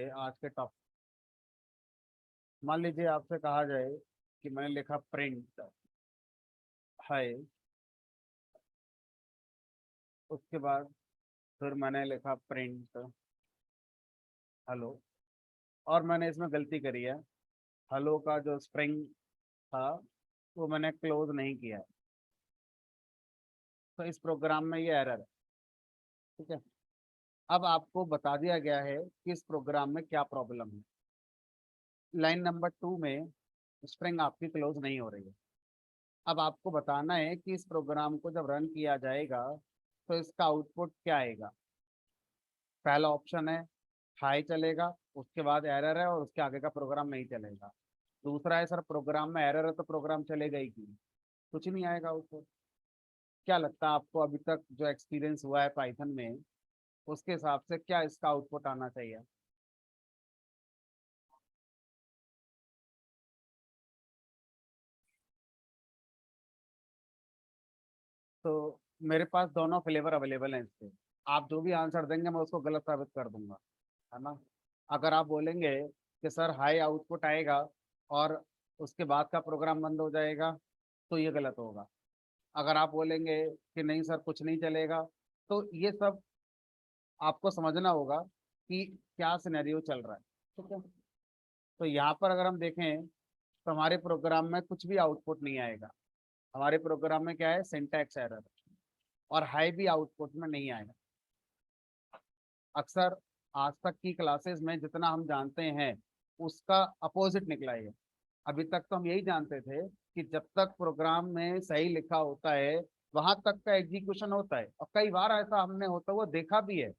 हैं आज के टॉपिक। मान लीजिए आपसे कहा जाए कि मैंने लिखा प्रिंट है, उसके बाद फिर मैंने लिखा प्रिंट हेलो, और मैंने इसमें गलती करी है। हेलो का जो स्ट्रिंग था वो मैंने क्लोज नहीं किया है, तो इस प्रोग्राम में ये एरर है। ठीक है, अब आपको बता दिया गया है कि इस प्रोग्राम में क्या प्रॉब्लम है। लाइन नंबर 2 में स्ट्रिंग आपकी क्लोज नहीं हो रही है। अब आपको बताना है कि इस प्रोग्राम को जब रन किया जाएगा तो इसका आउटपुट क्या आएगा। पहला ऑप्शन है हाई चलेगा, उसके बाद एरर है और उसके आगे का प्रोग्राम नहीं चलेगा। दूसरा है सर प्रोग्राम में एरर है तो प्रोग्राम चलेगा ही क्यों, कुछ नहीं आएगा आउटपुट। क्या लगता है आपको अभी तक जो एक्सपीरियंस हुआ है पाइथन में, उसके हिसाब से क्या इसका आउटपुट आना चाहिए। तो मेरे पास दोनों फ्लेवर अवेलेबल हैं इसके। आप जो भी आंसर देंगे मैं उसको गलत साबित कर दूंगा, है ना। अगर आप बोलेंगे कि सर हाई आउटपुट आएगा और उसके बाद का प्रोग्राम बंद हो जाएगा, तो ये गलत होगा। अगर आप बोलेंगे कि नहीं सर कुछ नहीं चलेगा, तो ये सब आपको समझना होगा कि क्या सिनेरियो चल रहा है। ठीक है, तो यहाँ पर अगर हम देखें तो हमारे प्रोग्राम में कुछ भी आउटपुट नहीं आएगा। हमारे प्रोग्राम में क्या है, सिंटैक्स एरर, और हाई भी आउटपुट में नहीं आएगा। अक्सर आज तक की क्लासेस में जितना हम जानते हैं उसका अपोजिट निकला है। अभी तक तो हम यही जानते थे कि जब तक प्रोग्राम में सही लिखा होता है वहां तक का एग्जीक्यूशन होता है, और कई बार ऐसा हमने होता हुआ देखा भी है।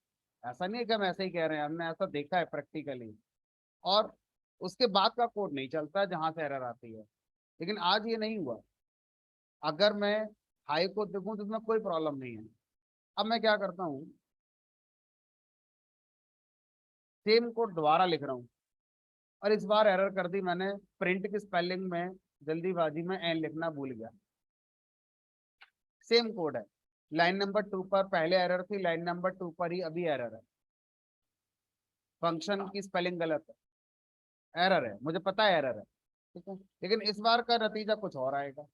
ऐसा नहीं है कि हम ऐसे ही कह रहे हैं, हमने ऐसा देखा है प्रैक्टिकली। और उसके बाद का कोड नहीं चलता जहां से एरर आती है। लेकिन आज ये नहीं हुआ। अगर मैं हाई को देखूं तो उसमें कोई प्रॉब्लम नहीं है। अब मैं क्या करता हूँ, सेम कोड दोबारा लिख रहा हूँ, और इस बार एरर कर दी मैंने। प्रिंट की स्पेलिंग में जल्दीबाजी में एन लिखना भूल गया। सेम कोड है, लाइन नंबर 2 पर पहले एरर थी, लाइन नंबर 2 पर ही अभी एरर है। फंक्शन की स्पेलिंग गलत है, एरर है, मुझे पता है एरर है। ठीक है, लेकिन इस बार का नतीजा कुछ और आएगा।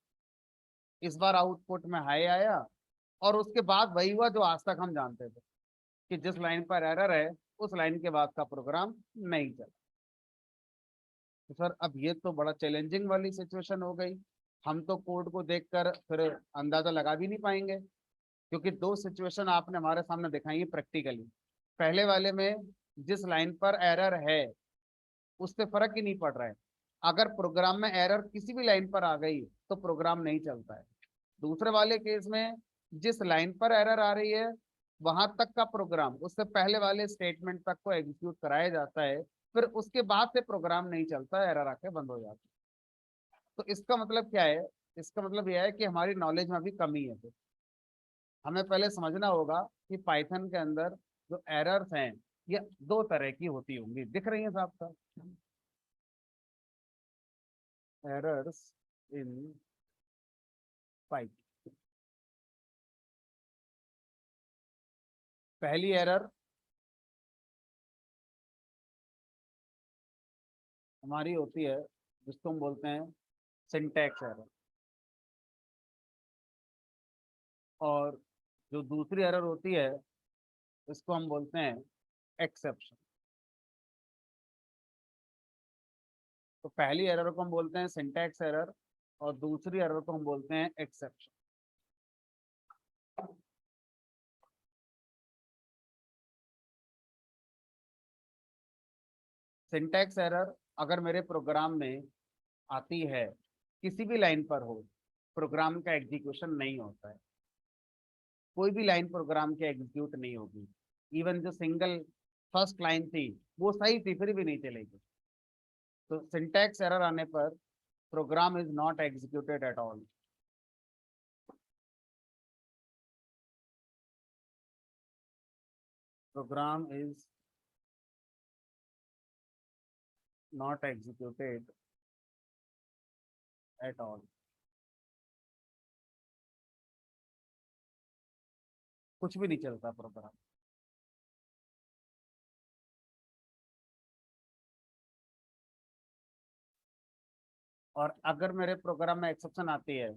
इस बार आउटपुट में हाई आया, और उसके बाद वही हुआ जो आज तक हम जानते थे कि जिस लाइन पर एरर है उस लाइन के बाद का प्रोग्राम नहीं चला। तो सर अब ये तो बड़ा चैलेंजिंग वाली सिचुएशन हो गई। हम तो कोड को देखकर फिर अंदाजा लगा भी नहीं पाएंगे, क्योंकि दो सिचुएशन आपने हमारे सामने दिखाई है प्रैक्टिकली। पहले वाले में जिस लाइन पर एरर है उससे फर्क ही नहीं पड़ रहा है। अगर प्रोग्राम में एरर किसी भी लाइन पर आ गई तो प्रोग्राम नहीं चलता है। दूसरे वाले केस में जिस लाइन पर एरर आ रही है वहां तक का प्रोग्राम, उससे पहले वाले स्टेटमेंट तक को एग्जीक्यूट कराया जाता है, फिर उसके बाद से प्रोग्राम नहीं चलता, एरर आके बंद हो जाता है। तो इसका मतलब क्या है, इसका मतलब यह है कि हमारी नॉलेज में भी कमी है। हमें पहले समझना होगा कि पाइथन के अंदर जो एरर्स हैं ये दो तरह की होती होंगी। दिख रही है साहब साहब, एरर्स इन पाइथन। पहली एरर हमारी होती है जिसको हम बोलते हैं सिंटैक्स एरर, और जो दूसरी एरर होती है इसको हम बोलते हैं एक्सेप्शन। तो पहली एरर को हम बोलते हैं सिंटैक्स एरर, और दूसरी एरर को हम बोलते हैं एक्सेप्शन। सिंटैक्स एरर अगर मेरे प्रोग्राम में आती है, किसी भी लाइन पर हो, प्रोग्राम का एग्जीक्यूशन नहीं होता है। कोई भी लाइन प्रोग्राम की एग्जीक्यूट नहीं होगी। इवन जो सिंगल फर्स्ट लाइन थी वो सही थी फिर भी नहीं चलेगी। तो सिंटैक्स एरर आने पर program is not executed at all. Program is not executed at all, कुछ भी नहीं चलता प्रोग्राम। और अगर मेरे प्रोग्राम में एक्सेप्शन आती है,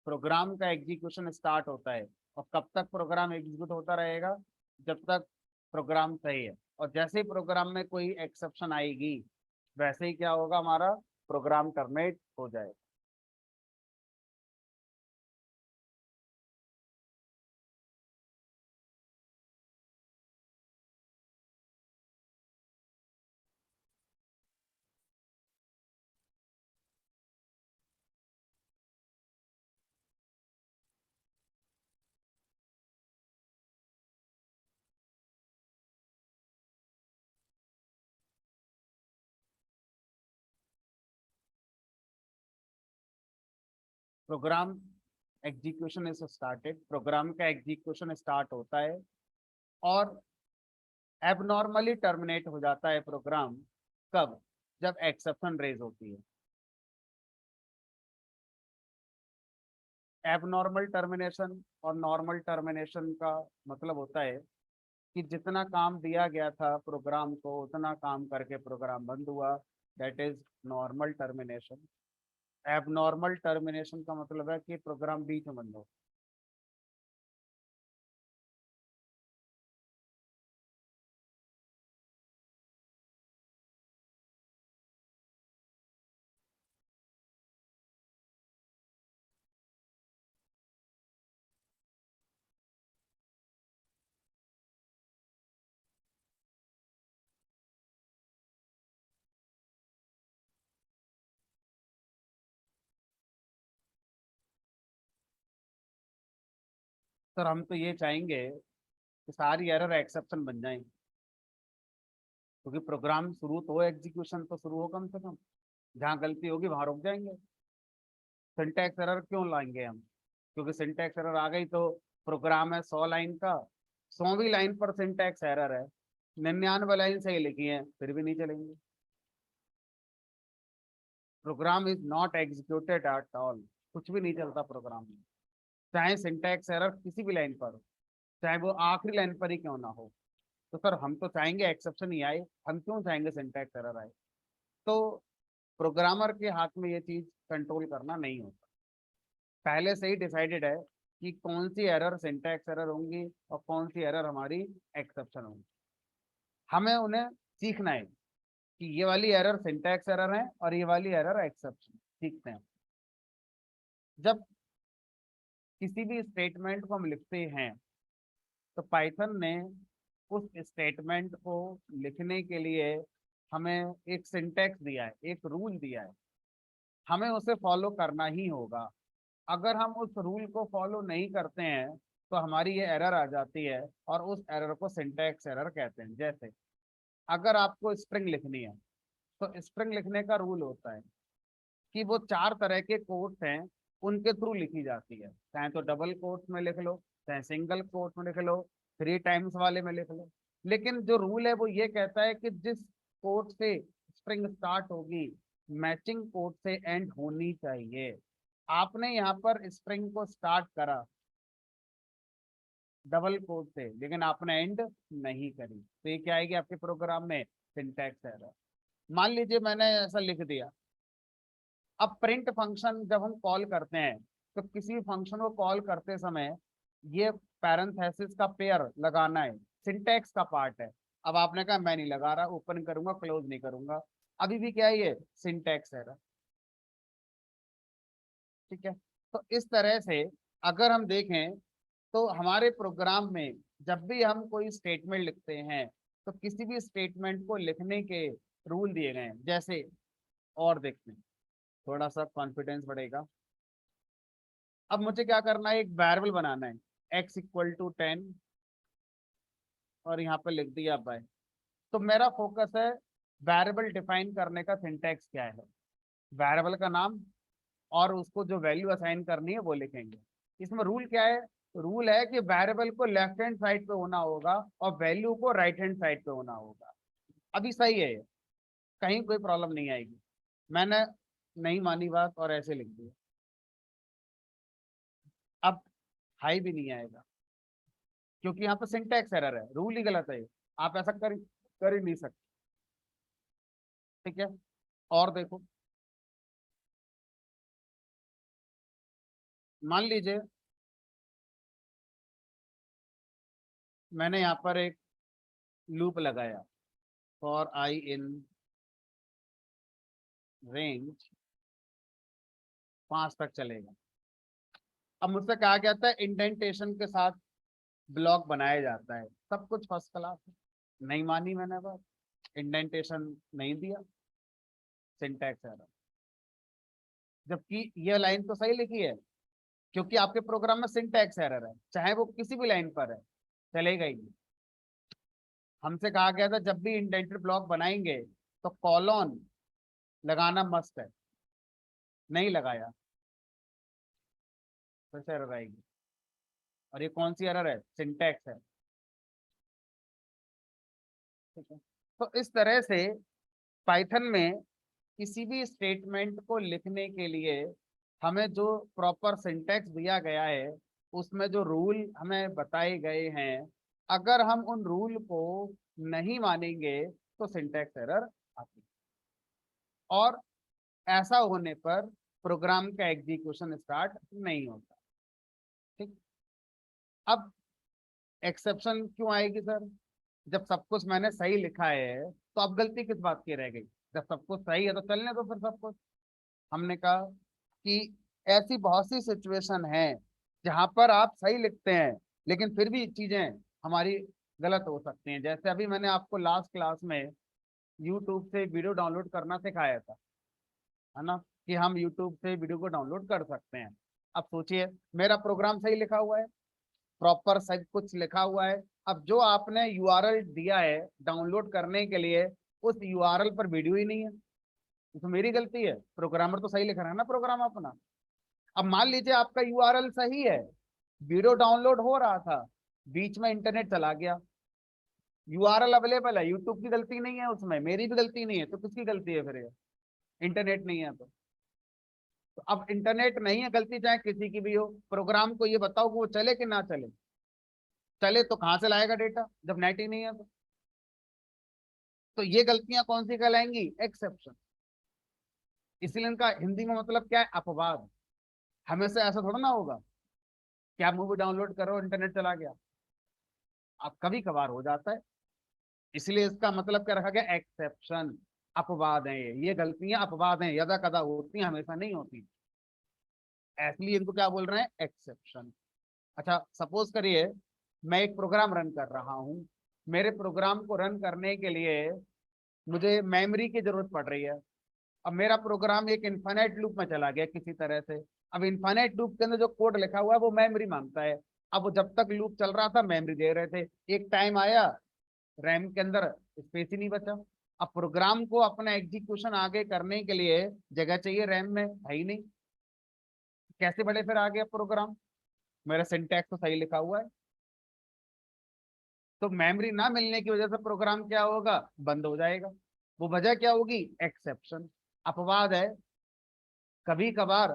प्रोग्राम का एग्जीक्यूशन स्टार्ट होता है, और कब तक प्रोग्राम एग्जीक्यूट होता रहेगा, जब तक प्रोग्राम सही है। और जैसे ही प्रोग्राम में कोई एक्सेप्शन आएगी, वैसे ही क्या होगा, हमारा प्रोग्राम टर्मिनेट हो जाएगा। Program execution is started, program का एग्जीक्यूशन स्टार्ट होता है, और एबनॉर्मली टर्मिनेट हो जाता है प्रोग्राम। कब? जब एक्सेप्शन रेज होती है। एबनॉर्मल टर्मिनेशन और नॉर्मल टर्मिनेशन का मतलब होता है कि जितना काम दिया गया था प्रोग्राम को, उतना काम करके प्रोग्राम बंद हुआ, that is normal termination. Abnormal termination का मतलब है कि प्रोग्राम बीच में बंद हो। सर हम तो ये चाहेंगे कि सारी एरर एक्सेप्शन बन जाए, क्योंकि प्रोग्राम शुरू तो हो, एग्जीक्यूशन तो शुरू हो, कम से कम जहाँ गलती होगी वहां रुक जाएंगे। सिंटैक्स एरर क्यों लाएंगे हम? क्योंकि सिंटैक्स एरर आ गई तो प्रोग्राम है 100 लाइन का, 100वीं लाइन पर सिंटैक्स एरर है, 99 लाइन सही लिखी है, फिर भी नहीं चलेंगे। Program is not executed at all, कुछ भी नहीं चलता प्रोग्राम में, चाहे सिंटैक्स एरर किसी भी लाइन पर हो, चाहे वो आखिरी लाइन पर ही क्यों ना हो। तो सर हम तो चाहेंगे एक्सेप्शन ही आए, हम क्यों चाहेंगे सिंटैक्स एरर आए? तो प्रोग्रामर के हाथ में ये चीज कंट्रोल करना नहीं होता, पहले से ही डिसाइडेड है कि कौन सी एरर सिंटैक्स एरर होंगी और कौन सी एरर हमारी एक्सेप्शन होंगी। हमें उन्हें सीखना है कि ये वाली एरर सिंटैक्स एरर है और ये वाली एरर एक्सेप्शन, सीखते हैं। जब किसी भी स्टेटमेंट को हम लिखते हैं, तो पाइथन ने उस स्टेटमेंट को लिखने के लिए हमें एक सिंटैक्स दिया है, एक रूल दिया है, हमें उसे फॉलो करना ही होगा। अगर हम उस रूल को फॉलो नहीं करते हैं, तो हमारी ये एरर आ जाती है, और उस एरर को सिंटैक्स एरर कहते हैं। जैसे अगर आपको स्ट्रिंग लिखनी है, तो स्ट्रिंग लिखने का रूल होता है कि वो 4 तरह के कोट्स हैं, उनके थ्रू लिखी जाती है, चाहे तो डबल कोट्स में लिख लो, चाहे सिंगल कोट में लिख लो, 3 टाइम्स वाले में लिख लो। लेकिन जो रूल है वो ये कहता है कि जिस कोट से स्ट्रिंग स्टार्ट होगी, मैचिंग कोट से एंड होनी चाहिए। आपने यहाँ पर स्ट्रिंग को स्टार्ट करा डबल कोट से, लेकिन आपने एंड नहीं करी, तो ये क्या आएगी आपके प्रोग्राम में? Syntax error. मान लीजिए मैंने ऐसा लिख दिया। अब प्रिंट फंक्शन जब हम कॉल करते हैं, तो किसी भी फंक्शन को कॉल करते समय ये पैरेंथेसिस का पेयर लगाना है, सिंटैक्स का पार्ट है। अब आपने कहा मैं नहीं लगा रहा, ओपन करूंगा क्लोज नहीं करूंगा, अभी भी क्या है, ये सिंटैक्स एरर। ठीक है। तो इस तरह से अगर हम देखें, तो हमारे प्रोग्राम में जब भी हम कोई स्टेटमेंट लिखते हैं, तो किसी भी स्टेटमेंट को लिखने के रूल दिए गए हैं। जैसे और देखते हैं, थोड़ा सा कॉन्फिडेंस बढ़ेगा। अब मुझे क्या करना है, एक वेरिएबल बनाना है, x = 10, और यहाँ पे लिख दिया बाय। तो मेरा फोकस है वेरिएबल डिफाइन करने का सिंटैक्स क्या है, वेरिएबल का नाम, और उसको जो वैल्यू असाइन करनी है वो लिखेंगे। इसमें रूल क्या है? रूल है कि वेरिएबल को लेफ्ट हैंड साइड पे होना होगा और वैल्यू को राइट हैंड साइड पे होना होगा। अभी सही है ये, कहीं कोई प्रॉब्लम नहीं आएगी। मैंने नहीं मानी बात और ऐसे लिख दिया, अब हाई भी नहीं आएगा। क्योंकि यहाँ पे सिंटैक्स एरर है, रूल ही गलत है ये। आप ऐसा कर ही नहीं सकते। ठीक है, और देखो, मान लीजिए मैंने यहाँ पर एक लूप लगाया, फॉर आई इन रेंज 5 तक चलेगा। अब मुझसे कहा गया था इंडेंटेशन के साथ ब्लॉक बनाया जाता है, सब कुछ फर्स्ट क्लास है। नहीं मानी मैंने बात, इंडेंटेशन नहीं दिया, सिंटैक्स एरर। जबकि ये लाइन तो सही लिखी है, क्योंकि आपके प्रोग्राम में सिंटैक्स एरर है, चाहे वो किसी भी लाइन पर है, चलेगा ही नहीं। हमसे कहा गया था जब भी इंडेंटेड ब्लॉक बनाएंगे तो कॉलॉन लगाना मस्ट है, नहीं लगाया, फिर से एरर आएगी। और ये कौन सी एरर है? सिंटैक्स है। ठीक है, तो इस तरह से पाइथन में किसी भी स्टेटमेंट को लिखने के लिए हमें जो प्रॉपर सिंटैक्स दिया गया है, उसमें जो रूल हमें बताए गए हैं, अगर हम उन रूल को नहीं मानेंगे तो सिंटैक्स एरर आती है। और ऐसा होने पर प्रोग्राम का एग्जीक्यूशन स्टार्ट नहीं होता। ठीक, अब एक्सेप्शन क्यों आएगी सर? जब सब कुछ मैंने सही लिखा है तो अब गलती किस बात की रह गई? जब सब कुछ सही है तो चलने दो फिर सब कुछ। हमने कहा कि ऐसी बहुत सी सिचुएशन है जहां पर आप सही लिखते हैं लेकिन फिर भी चीजें हमारी गलत हो सकती हैं। जैसे अभी मैंने आपको लास्ट क्लास में यूट्यूब से वीडियो डाउनलोड करना सिखाया था, है ना, कि हम यूट्यूब से वीडियो को डाउनलोड कर सकते हैं। अब सोचिए, मेरा प्रोग्राम सही लिखा हुआ है, प्रॉपर सब कुछ लिखा हुआ है, अब जो आपने यूआरएल दिया है डाउनलोड करने के लिए, उस यूआरएल पर वीडियो ही नहीं है। तो मेरी गलती है? प्रोग्रामर तो सही लिख रहा है ना प्रोग्राम अपना। अब मान लीजिए आपका यूआरएल सही है, वीडियो डाउनलोड हो रहा था, बीच में इंटरनेट चला गया, यूआरएल अवेलेबल है, यूट्यूब की गलती नहीं है उसमें, मेरी भी गलती नहीं है, तो किसकी गलती है फिर? ये इंटरनेट नहीं है तो अब इंटरनेट नहीं है, गलती चाहे किसी की भी हो, प्रोग्राम को ये बताओ कि वो चले कि ना चले। चले तो कहां से लाएगा डेटा जब नेट ही नहीं है तो ये गलतियां कौन सी कहलाएंगी? एक्सेप्शन। इसलिए इनका हिंदी में मतलब क्या है? अपवाद। हमेशा ऐसा थोड़ा ना होगा कि आप मूवी डाउनलोड करो इंटरनेट चला गया, आप कभी कभार हो जाता है। इसलिए इसका मतलब क्या रखा गया? एक्सेप्शन। अपवाद है ये गलतियां अपवाद हैं, यदा कदा होती हैं, हमेशा नहीं होती। इसलिए इनको क्या बोल रहे हैं? एक्सेप्शन। अच्छा, सपोज करिए मैं एक प्रोग्राम रन कर रहा हूं, मेरे प्रोग्राम को रन करने के लिए मुझे मेमोरी की जरूरत पड़ रही है। अब मेरा प्रोग्राम एक इन्फाइनाइट लूप में चला गया किसी तरह से। अब इन्फाइनाइट लूप के अंदर जो कोड लिखा हुआ है वो मेमोरी मांगता है। अब वो जब तक लूप चल रहा था मेमोरी दे रहे थे, एक टाइम आया रैम के अंदर स्पेस ही नहीं बचा। अब प्रोग्राम को अपना एग्जीक्यूशन आगे करने के लिए जगह चाहिए, रैम में है ही नहीं, कैसे बढ़े फिर आगे प्रोग्राम? मेरा सिंटैक्स तो सही लिखा हुआ है। तो मेमोरी ना मिलने की वजह से प्रोग्राम क्या होगा? बंद हो जाएगा। वो वजह क्या होगी? एक्सेप्शन, अपवाद है। कभी कभार,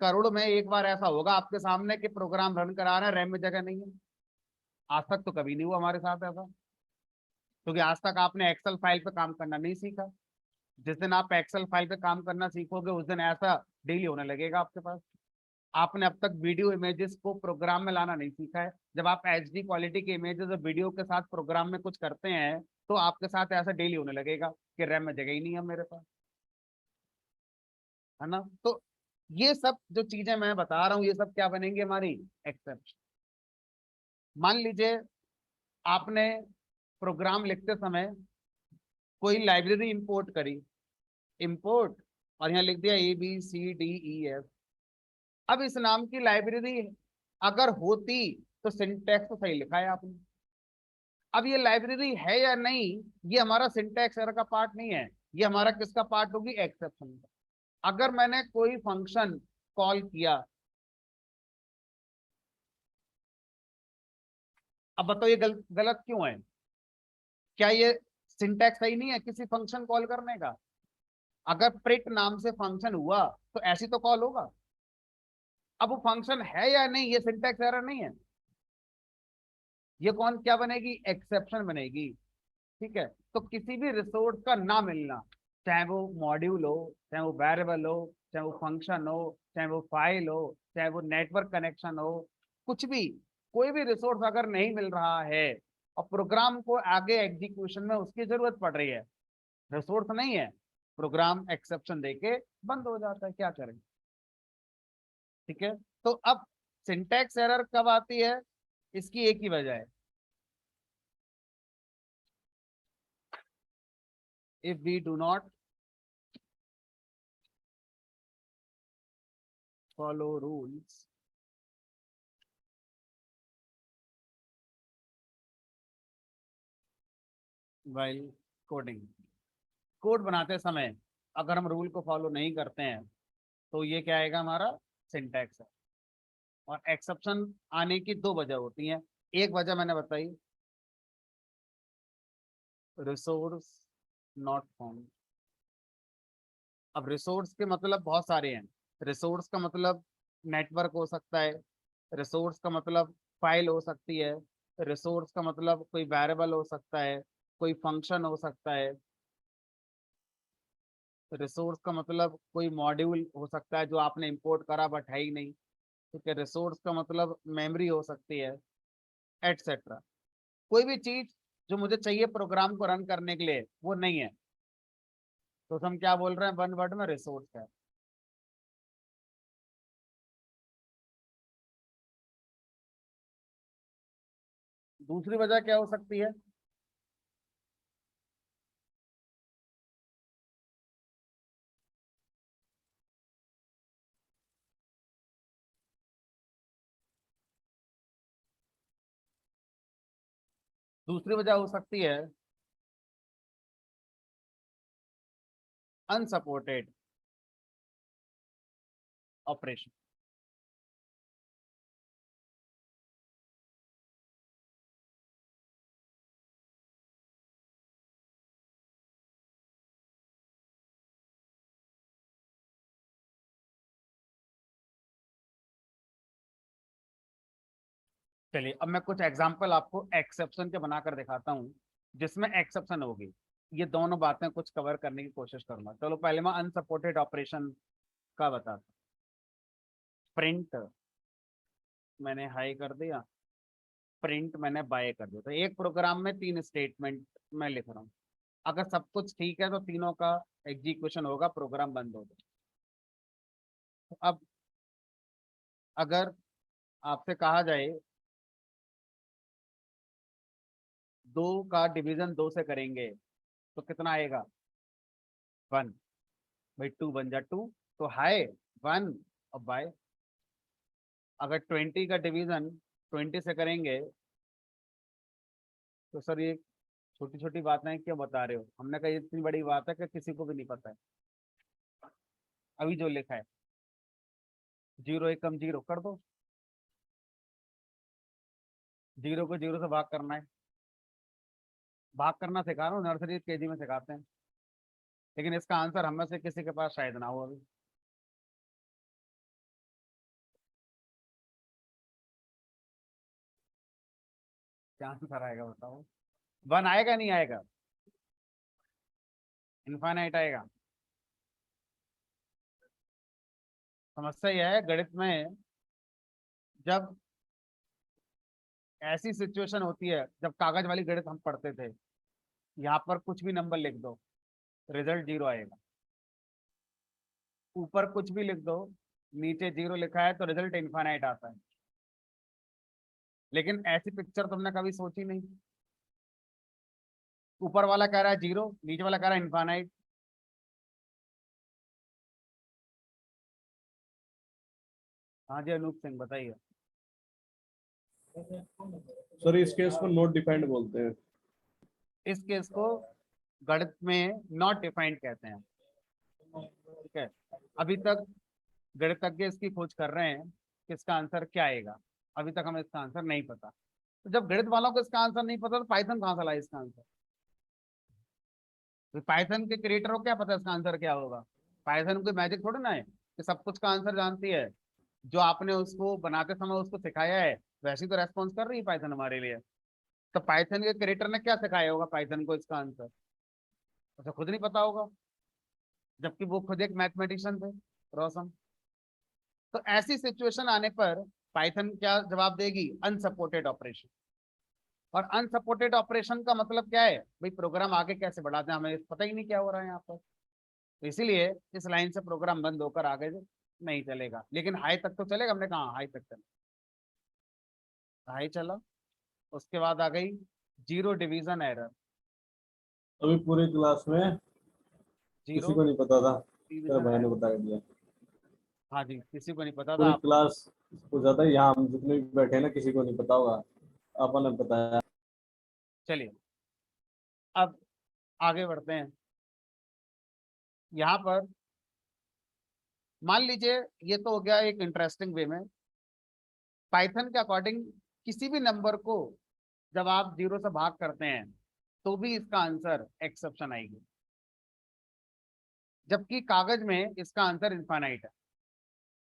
करोड़ में एक बार ऐसा होगा आपके सामने कि प्रोग्राम रन करा रहे हैं, रैम में जगह नहीं है। आज तक तो कभी नहीं हुआ हमारे साथ ऐसा, क्योंकि आज तक आपने एक्सेल फाइल पे काम करना नहीं सीखा। जिस दिन आप एक्सेल फाइल पे काम करना सीखोगे उस दिन ऐसा डेली होने लगेगा आपके पास। आपने अब तक वीडियो इमेजेस को प्रोग्राम में लाना नहीं सीखा है। जब आप एचडी क्वालिटी के इमेजेस और वीडियो के साथ प्रोग्राम में कुछ करते हैं तो आपके साथ ऐसा डेली होने लगेगा कि रैम में जगह ही नहीं है मेरे पास, है ना। तो ये सब जो चीजें मैं बता रहा हूँ ये सब क्या बनेंगे? हमारी एक्सेप्शन। मान लीजिए आपने प्रोग्राम लिखते समय कोई लाइब्रेरी इंपोर्ट करी, इंपोर्ट, और यहाँ लिख दिया ABCDEF। अब इस नाम की लाइब्रेरी अगर होती तो सिंटैक्स तो सही लिखा है आपने। अब ये लाइब्रेरी है या नहीं, ये हमारा सिंटैक्स एरर का पार्ट नहीं है, ये हमारा किसका पार्ट होगी? एक्सेप्शन का। अगर मैंने कोई फंक्शन कॉल किया, अब बताओ ये गलत क्यों है? क्या ये सिंटैक्स सही नहीं है किसी फंक्शन कॉल करने का? अगर प्रिंट नाम से फंक्शन हुआ तो ऐसी तो कॉल होगा। अब वो फंक्शन है या नहीं, ये सिंटैक्स एरर नहीं है। ये कौन क्या बनेगी, एक्सेप्शन बनेगी। ठीक है, तो किसी भी रिसोर्स का ना मिलना, चाहे वो मॉड्यूल हो, चाहे वो वेरिएबल हो, चाहे वो फंक्शन हो, चाहे वो फाइल हो, चाहे वो नेटवर्क कनेक्शन हो, कुछ भी, कोई भी रिसोर्स अगर नहीं मिल रहा है और प्रोग्राम को आगे एग्जीक्यूशन में उसकी जरूरत पड़ रही है, रिसोर्स नहीं है, प्रोग्राम एक्सेप्शन देके बंद हो जाता है, क्या करें। ठीक है, तो अब सिंटैक्स एरर कब आती है, इसकी एक ही वजह है, if we do not follow rules while coding. Code बनाते समय अगर हम रूल को फॉलो नहीं करते हैं तो ये क्या आएगा, हमारा सिंटैक्स है। और एक्सेप्शन आने की दो वजह होती हैं, एक वजह मैंने बताई, रिसोर्स नॉट फाउंड। अब रिसोर्स के मतलब बहुत सारे हैं, रिसोर्स का मतलब नेटवर्क हो सकता है, रिसोर्स का मतलब फाइल हो सकती है, रिसोर्स का मतलब कोई वेरिएबल हो सकता है, कोई फंक्शन हो सकता है, रिसोर्स का मतलब कोई मॉड्यूल हो सकता है जो आपने इंपोर्ट करा बट है ही नहीं। ठीक है, रिसोर्स का मतलब मेमोरी हो सकती है, एटसेट्रा। कोई भी चीज जो मुझे चाहिए प्रोग्राम को रन करने के लिए वो नहीं है, तो हम क्या बोल रहे हैं वन वर्ड में, रिसोर्स है। दूसरी वजह क्या हो सकती है, दूसरी वजह हो सकती है अनसपोर्टेड ऑपरेशन। चलिए अब मैं कुछ एग्जांपल आपको एक्सेप्शन के बनाकर दिखाता हूँ जिसमें एक्सेप्शन होगी। ये दोनों बातें कुछ कवर करने की कोशिश करूंगा। चलो पहले मैं अनसपोर्टेड ऑपरेशन का बताता हूँ। प्रिंट मैंने हाई कर दिया, प्रिंट मैंने बाय कर दिया, तो एक प्रोग्राम में तीन स्टेटमेंट मैं लिख रहा हूँ। अगर सब कुछ ठीक है तो तीनों का एग्जीक्यूशन होगा, प्रोग्राम बंद होगा। तो अब अगर आपसे कहा जाए दो का डिवीजन दो से करेंगे तो कितना आएगा, वन। भाई टू बन जा टू, तो हाई वन और बाय। अगर 20 का डिवीजन 20 से करेंगे तो सर ये छोटी छोटी बातें क्यों बता रहे हो, हमने कहा ये इतनी बड़ी बात है कि किसी को भी नहीं पता है। अभी जो लिखा है, जीरो एक कम जीरो कर दो, जीरो को जीरो से भाग करना है। भाग करना सिखा रहा हूँ, नर्सरी केजी में सिखाते हैं, लेकिन इसका आंसर हम में से किसी के पास शायद ना हो अभी। क्या आंसर आएगा बताओ, वन आएगा नहीं आएगा, इनफाइनाइट आएगा। समस्या यह है गणित में, जब ऐसी सिचुएशन होती है, जब कागज वाली गणित हम पढ़ते थे, यहाँ पर कुछ भी नंबर लिख दो रिजल्ट जीरो आएगा, ऊपर कुछ भी लिख दो नीचे जीरो लिखा है तो रिजल्ट इनफाइनाइट आता है। लेकिन ऐसी पिक्चर तुमने कभी सोची नहीं, ऊपर वाला कह रहा है जीरो, नीचे वाला कह रहा है इनफाइनाइट। हाँ जी अनूप सिंह बताइए। सर इस केस को नॉट डिफाइंड बोलते हैं। इस केस को गणित में नॉट डिफाइंड कहते हैं। ठीक है, अभी तक गणितज्ञ इसकी खोज कर रहे हैं कि इसका आंसर क्या आएगा, अभी तक हमें इसका आंसर नहीं पता। तो जब गणित वालों को इसका आंसर नहीं पता तो पाइथन कहाँ से लाए इसका आंसर, तो पाइथन के क्रिएटर को क्या पता इसका आंसर क्या होगा। पाइथन कोई मैजिक थोड़ी ना है कि सब कुछ का आंसर जानती है, जो आपने उसको बनाते समय उसको सिखाया है वैसे ही तो रेस्पॉन्स कर रही है पाइथन हमारे लिए। तो पाइथन के क्रिएटर ने क्या सिखाया होगा पाइथन को इसका आंसर? उसे खुद नहीं पता होगा, जबकि वो खुद एक मैथमेटिशियन थे, रोशन। तो ऐसी सिचुएशन आने पर पाइथन क्या जवाब देगी? Unsupported operation. और अनसपोर्टेड ऑपरेशन का मतलब क्या है भाई? प्रोग्राम आगे कैसे बढ़ाते हैं हमें पता ही नहीं क्या हो रहा है यहाँ पर। तो इसीलिए इस लाइन से प्रोग्राम बंद होकर आगे नहीं चलेगा, लेकिन हाई तक तो चलेगा। हमने कहा हाई तक चलेगा, हाई चला। उसके बाद आ गई जीरो डिवीजन एरर। अभी पूरी क्लास में जीरो किसी को नहीं पता था, तेरे डिवीजन भाई ने एरर। बता दिया। हाँ जी, किसी को नहीं पता था पूरी आप। क्लास को ज्यादा यहाँ हम जितने भी बैठे हैं ना, किसी को नहीं पता होगा, आपने बताया। चलिए अब आगे बढ़ते हैं। यहाँ पर मान लीजिए ये तो हो गया एक इंटरेस्टिंग वे में। पाइथन के अकॉर्डिंग किसी भी नंबर को जब आप जीरो से भाग करते हैं तो भी इसका आंसर एक्सेप्शन आएगी, जबकि कागज में इसका आंसर इनफाइनाइट है।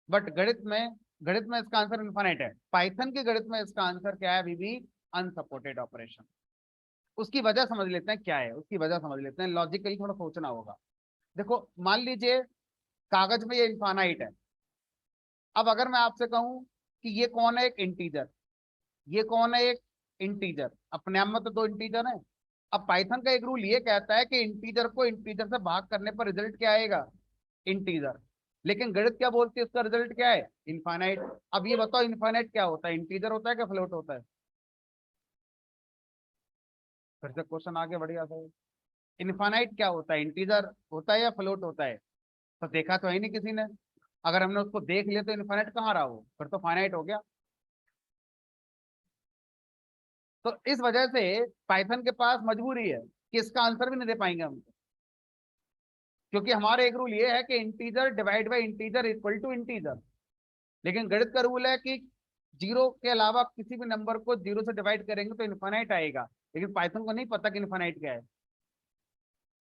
बट गणित में इसका आंसर इनफाइनाइट है। पाइथन के गणित में इसका आंसर क्या है? अभी भी अनसपोर्टेड ऑपरेशन। उसकी वजह समझ लेते हैं क्या है, उसकी वजह समझ लेते हैं। लॉजिकली थोड़ा सोचना होगा। देखो मान लीजिए कागज में ये इनफाइनाइट है। अब अगर मैं आपसे कहूं कि ये कौन है? एक इंटीजर। ये कौन है? एक इंटीजर। अपने आप में तो दो इंटीजर है। अब पाइथन का एक रूल ये कहता है कि इंटीजर को इंटीजर से भाग करने पर रिजल्ट क्या आएगा? इंटीजर। लेकिन गणित क्या बोलती है? उसका रिजल्ट क्या है? इनफाइनाइट। अब ये बताओ इनफाइनाइट क्या होता है? इंटीजर होता है क्या फ्लोट होता है? फिर से क्वेश्चन आगे बढ़ जाता है। इनफाइनाइट क्या होता है? इंटीजर होता है या फ्लोट होता है? तो देखा तो है नहीं किसी ने। अगर हमने उसको देख लिया तो इनफाइनाइट कहाँ रहा? वो फिर तो फाइनाइट हो गया। तो इस वजह से पाइथन के पास मजबूरी है कि इसका आंसर भी नहीं दे पाएंगे हम, क्योंकि हमारे एक रूल ये है कि integer divide by integer equal to integer. लेकिन गणित का रूल है कि जीरो के अलावा किसी भी नंबर को जीरो से डिवाइड करेंगे तो इन्फानाइट आएगा। लेकिन पाइथन को नहीं पता कि इन्फानाइट क्या है।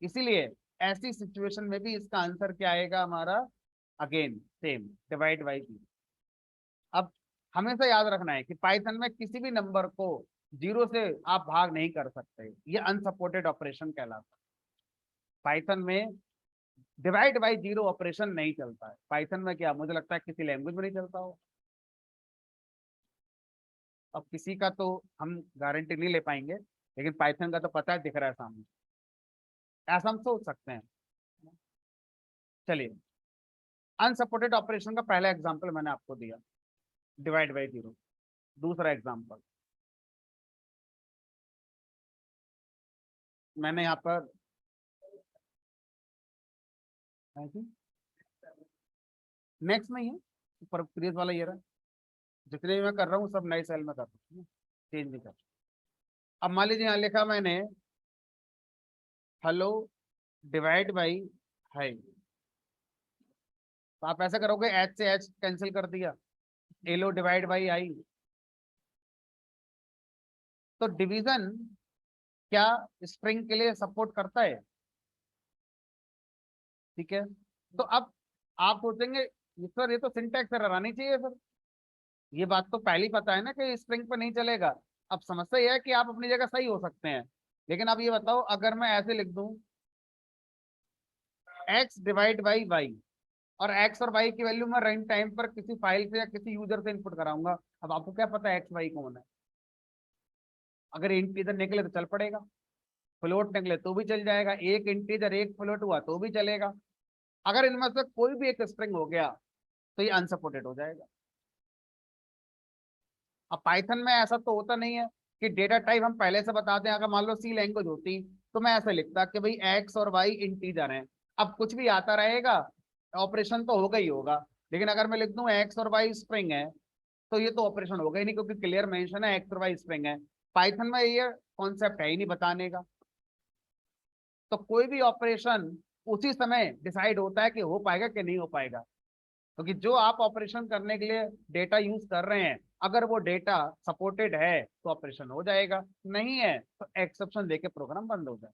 इसीलिए ऐसी सिचुएशन में भी इसका आंसर क्या आएगा हमारा? Again same, divide by zero. अब हमेशा याद रखना है कि पाइथन में किसी भी नंबर को जीरो से आप भाग नहीं कर सकते। ये अनसपोर्टेड ऑपरेशन कहलाता है। पाइथन में डिवाइड बाई जीरो ऑपरेशन नहीं चलता है। पाइथन में क्या, मुझे लगता है किसी लैंग्वेज में नहीं चलता हो। अब किसी का तो हम गारंटी नहीं ले पाएंगे, लेकिन पाइथन का तो पता है, दिख रहा है सामने। ऐसा हम सोच सकते हैं। चलिए, अनसपोर्टेड ऑपरेशन का पहला एग्जांपल मैंने आपको दिया, डिवाइड बाई जीरो। दूसरा एग्जांपल मैंने यहाँ पर नेक्स्ट नहीं है, ऊपर प्रीवियस वाला ये रहा। जितने भी मैं कर रहा हूँ सब नए सेल में कर रहा हूँ, चेंज नहीं कर। अब मान लीजिए यहाँ लिखा मैंने हेलो डिवाइड बाई हाई। तो आप ऐसा करोगे, एच से एच कैंसिल कर दिया, एलो डिवाइड बाई आई। तो डिवीजन क्या स्ट्रिंग के लिए सपोर्ट करता है? ठीक है। तो अब आप सोचेंगे सर ये तो सिंटैक्स एरर आनी चाहिए सर। ये बात तो पहले ही पता है ना कि स्ट्रिंग पर नहीं चलेगा। अब समस्या यह है कि आप अपनी जगह सही हो सकते हैं, लेकिन अब ये बताओ अगर मैं ऐसे लिख दूं एक्स डिवाइड बाई वाई, और एक्स और वाई की वैल्यू मैं रन टाइम पर किसी फाइल से या किसी यूजर से इनपुट कराऊंगा। अब आपको क्या पता है एक्स वाई कौन है? अगर इंटीजर निकले तो चल पड़ेगा, फ्लोट निकले तो भी चल जाएगा, एक इंटीजर एक फ्लोट हुआ तो भी चलेगा। अगर इनमें से कोई भी एक स्ट्रिंग हो गया तो ये अनसपोर्टेड हो जाएगा। अब पाइथन में ऐसा तो होता नहीं है कि डेटा टाइप हम पहले से बता दें। अगर मान लो सी लैंग्वेज होती तो मैं ऐसे लिखता कि भाई एक्स और वाई इंटीजर हैं, अब कुछ भी आता रहेगा, ऑपरेशन तो होगा ही होगा। लेकिन अगर मैं लिख दूं एक्स और वाई स्ट्रिंग है, तो ये तो ऑपरेशन होगा ही नहीं, क्योंकि क्लियर मेंशन है एक्स और वाई स्ट्रिंग है। पाइथन में ये कॉन्सेप्ट है ही नहीं बताने का। तो कोई भी ऑपरेशन उसी समय डिसाइड होता है कि हो पाएगा कि नहीं हो पाएगा, क्योंकि जो आप ऑपरेशन करने के लिए डेटा यूज कर रहे हैं, अगर वो डेटा सपोर्टेड है तो ऑपरेशन हो जाएगा, नहीं है तो एक्सेप्शन देके प्रोग्राम बंद हो जाए।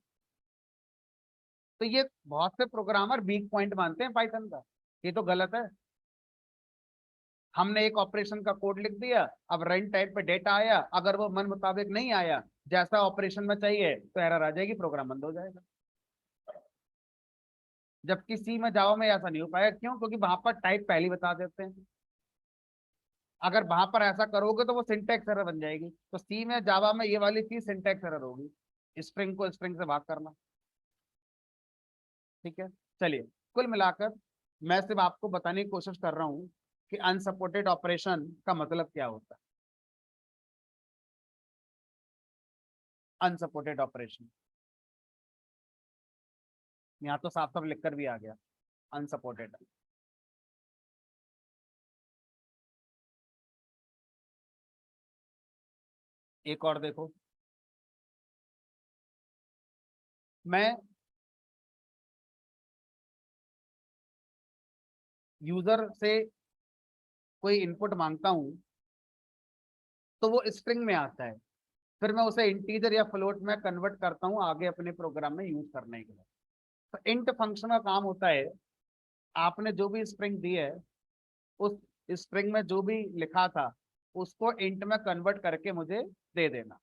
तो ये बहुत से प्रोग्रामर वीक पॉइंट मानते हैं पाइथन का, ये तो गलत है। हमने एक ऑपरेशन का कोड लिख दिया, अब रन टाइम पे डेटा आया, अगर वो मन मुताबिक नहीं आया जैसा ऑपरेशन में चाहिए तो एरर आ जाएगी, प्रोग्राम बंद हो जाएगा। जबकि सी में जावा में ऐसा नहीं हो पाएगा। क्यों? क्योंकि वहां पर टाइप पहले ही बता देते हैं। अगर वहां पर ऐसा करोगे तो वो सिंटैक्स एरर बन जाएगी। तो सी में जावा में ये वाली चीज सिंटैक्स एरर होगी, स्ट्रिंग को स्ट्रिंग से भाग करना। ठीक है, चलिए, कुल मिलाकर मैं सिर्फ आपको बताने की कोशिश कर रहा हूं कि अनसपोर्टेड ऑपरेशन का मतलब क्या होता है। अनसपोर्टेड ऑपरेशन यहाँ तो साफ साफ लिखकर भी आ गया, अनसपोर्टेड। एक और देखो, मैं यूजर से कोई इनपुट मांगता हूं तो वो स्ट्रिंग में आता है, फिर मैं उसे इंटीजर या फ्लोट में कन्वर्ट करता हूं आगे अपने प्रोग्राम में यूज करने के लिए। तो इंट फंक्शन का काम होता है, आपने जो भी स्ट्रिंग दी है उस स्ट्रिंग में जो भी लिखा था उसको इंट में कन्वर्ट करके मुझे दे देना।